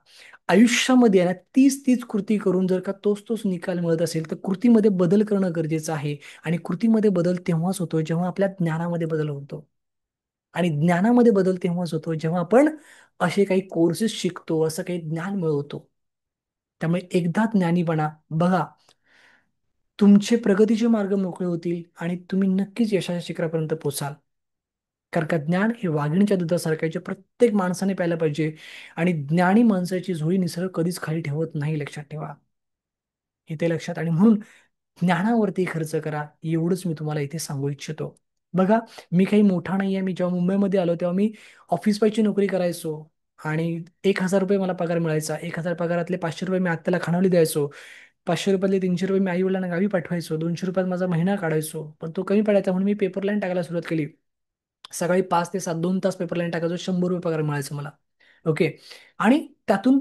आयुष्यामध्ये आहे ना, तीच तीच कृती करून जर का तोच तोच निकाल मिळत असेल तर कृतीमध्ये बदल करणं गरजेचं आहे. आणि कृतीमध्ये बदल तेव्हाच होतो जेव्हा आपल्या ज्ञानामध्ये बदल होतो. आणि ज्ञानामध्ये बदल तेव्हाच होतो जेव्हा आपण असे काही कोर्सेस शिकतो, असं काही ज्ञान मिळवतो. त्यामुळे एकदा ज्ञानी बना. बघा, तुमचे प्रगतीचे मार्ग मोकळे होतील आणि तुम्ही नक्कीच यशाच्या शिखरापर्यंत पोचाल. कारण का ज्ञान हे वाघिणीच्या दुधासारखं आहे, जे प्रत्येक माणसाने प्यायला पाहिजे. आणि ज्ञानी माणसाची झोळी निसर्ग कधीच खाली ठेवत नाही, लक्षात ठेवा. इथे लक्षात. आणि म्हणून ज्ञानावरती खर्च करा, एवढंच मी तुम्हाला इथे सांगू इच्छितो. बघा, मी काही मोठा नाही आहे. मी जेव्हा मुंबईमध्ये आलो तेव्हा मी ऑफिस बायची नोकरी करायचो. आणि 1,000 रुपये मला पगार मिळायचा. 1,000 पगारातले 500 रुपये मी आत्याला खाणवली द्यायचो. 500 रुपयातले 300 रुपये मी आई वडिलांना गावी पाठवायचो. 200 रुपयात माझा महिना काढायचो. पण तो कमी पडायचा म्हणून मी पेपर लाईन टाकायला सुरुवात केली. सकाळी 5 ते 7 2 तास पेपर लाईन टाकायचो. 100 रुपये पगार मिळायचा मला. ओके. आणि त्यातून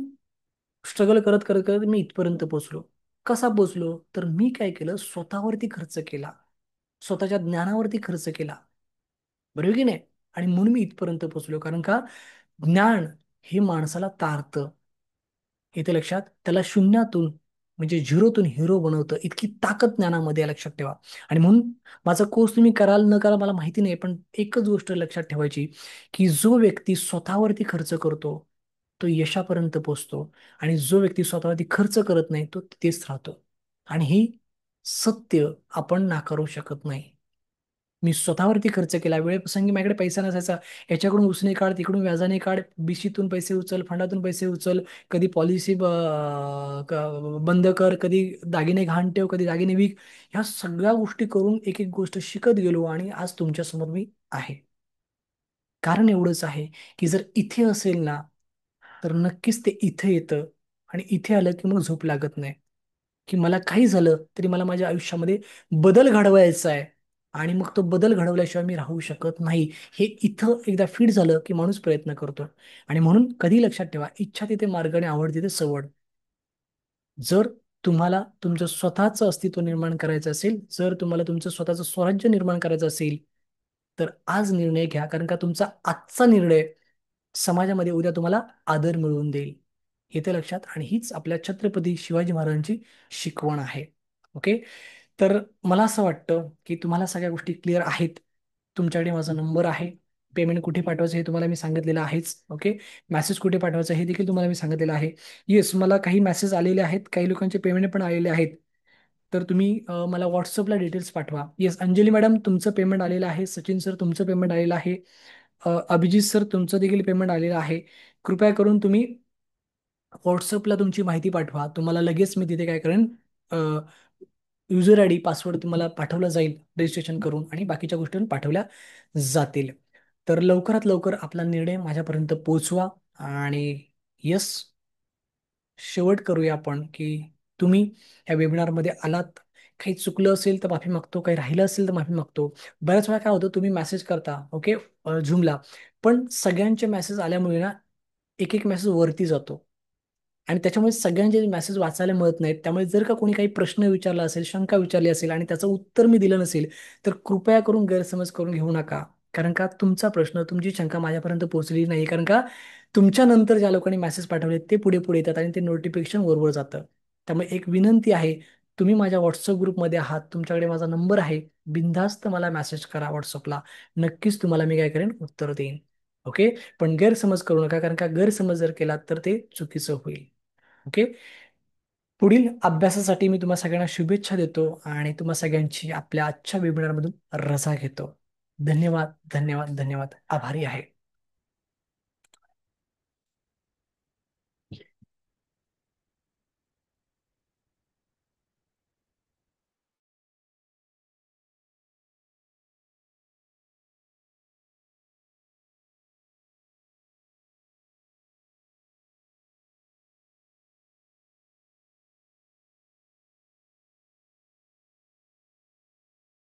स्ट्रगल करत करत करत मी इथपर्यंत पोहोचलो. कसा पोहोचलो? तर मी काय केलं, स्वतःवरती खर्च केला, स्वतःच्या ज्ञानावरती खर्च केला, बरोबर की नाही? आणि म्हणून मी इथपर्यंत पोहोचलो. कारण का ज्ञान हे माणसाला तारतं. इथे लक्षात, त्याला शून्यातून म्हणजे झिरोतून हिरो बनवतं, इतकी ताकद ज्ञानामध्ये आहे, लक्षात ठेवा. आणि म्हणून माझा कोर्स तुम्ही कराल न कराल मला माहिती नाही, पण एकच गोष्ट लक्षात ठेवायची, की जो व्यक्ती स्वतःवरती खर्च करतो तो यशापर्यंत पोहोचतो, आणि जो व्यक्ती स्वतःवरती खर्च करत नाही तो तिथेच राहतो. आणि ही सत्य आपण नाकारू शकत नाही. मी स्वतःवरती खर्च केला, वेळेप्रसंगी माझ्याकडे पैसा नसायचा, याच्याकडून उसने काढ, तिकडून व्याजाने काढ, बीसीतून पैसे उचल, फंडातून पैसे उचल, कधी पॉलिसी बंद कर, कधी दागिने घाण ठेव, कधी दागिने विक, ह्या सगळ्या गोष्टी करून एक एक गोष्ट शिकत गेलो आणि आज तुमच्यासमोर मी आहे. कारण एवढंच आहे, की जर इथे असेल ना, तर नक्कीच ते इथे येतं, आणि इथे आलं की मग झोप लागत नाही, की मला काही झालं तरी मला माझ्या आयुष्यामध्ये बदल घडवायचा आहे, आणि मग तो बदल घडवल्याशिवाय मी राहू शकत नाही. हे इथं एकदा फिट झालं की माणूस प्रयत्न करतो. आणि म्हणून कधी लक्षात ठेवा, इच्छा तिथे मार्ग आणि आवड तिथे सवड. जर तुम्हाला तुमचं स्वतःचं अस्तित्व निर्माण करायचं असेल, जर तुम्हाला तुमचं स्वतःचं स्वराज्य निर्माण करायचं असेल, तर आज निर्णय घ्या, कारण का तुमचा आजचा निर्णय समाजामध्ये उद्या तुम्हाला आदर मिळवून देईल. येते लक्षात. आणि हीच आपल्या छत्रपती शिवाजी महाराजांची शिकवण आहे. ओके. तर मला असं वाटतं की तुम्हाला सगळ्या गोष्टी क्लिअर आहेत. तुमच्याकडे माझा नंबर आहे. पेमेंट कुठे पाठवायचं हे तुम्हाला मी सांगितलेलं आहेच. ओके. मेसेज कुठे पाठवायचा हे देखील तुम्हाला मी सांगितलेलं आहे. येस, मला काही मेसेज आलेले आहेत, काही लोकांचे पेमेंट पण आलेले आहेत. तर तुम्ही मला व्हॉट्सअपला डिटेल्स पाठवा. येस, अंजली मॅडम तुमचं पेमेंट आलेलं आहे, सचिन सर तुमचं पेमेंट आलेलं आहे, अभिजित सर तुमचं देखील पेमेंट आलेलं आहे. कृपया करून तुम्ही व्हॉट्सअपला तुमची माहिती पाठवा. तुम्हाला लगेच मी तिथे काय करेन, युजर आय डी पासवर्ड तुम्हाला पाठवला जाईल रजिस्ट्रेशन करून, आणि बाकीच्या गोष्टी पण पाठवल्या जातील. तर लवकरात लवकर आपला निर्णय माझ्यापर्यंत पोहोचवा. आणि यस, शेवट करूया आपण, की तुम्ही ह्या वेबिनारमध्ये आलात, काही चुकलं असेल तर माफी मागतो, काही राहिलं असेल तर माफी मागतो. बऱ्याच वेळा काय होतं, तुम्ही मेसेज करता ओके झूमला, पण सगळ्यांचे मेसेज आल्यामुळे ना एक एक मेसेज वरती जातो, आणि त्याच्यामुळे सगळ्यांचे मेसेज वाचायला मिळत नाहीत. त्यामुळे जर का कोणी काही प्रश्न विचारला असेल, शंका विचारली असेल आणि त्याचं उत्तर मी दिलं नसेल, तर कृपया करून गैरसमज करून घेऊ नका. कारण का तुमचा प्रश्न, तुमची शंका माझ्यापर्यंत पोहोचली नाही, कारण का तुमच्या नंतर ज्या लोकांनी मेसेज पाठवले ते पुढे पुढे येतात आणि ते नोटिफिकेशन वरवर जातं. त्यामुळे एक विनंती आहे, तुम्ही माझ्या व्हॉट्सअप ग्रुपमध्ये आहात, तुमच्याकडे माझा नंबर आहे, बिनधास्त मला मेसेज करा व्हॉट्सअपला. नक्कीच तुम्हाला मी काय करेन, उत्तर देईन. ओके. पण गैरसमज करू नका, कारण का गैरसमज जर केलात तर ते चुकीचं होईल. ओके. पुढील अभ्यासासाठी मी तुम्हा सगळ्यांना शुभेच्छा देतो, आणि तुम्हा सगळ्यांची आपल्या आजच्या वेबिनारमधून रजा घेतो. धन्यवाद, धन्यवाद, धन्यवाद. आभारी आहे.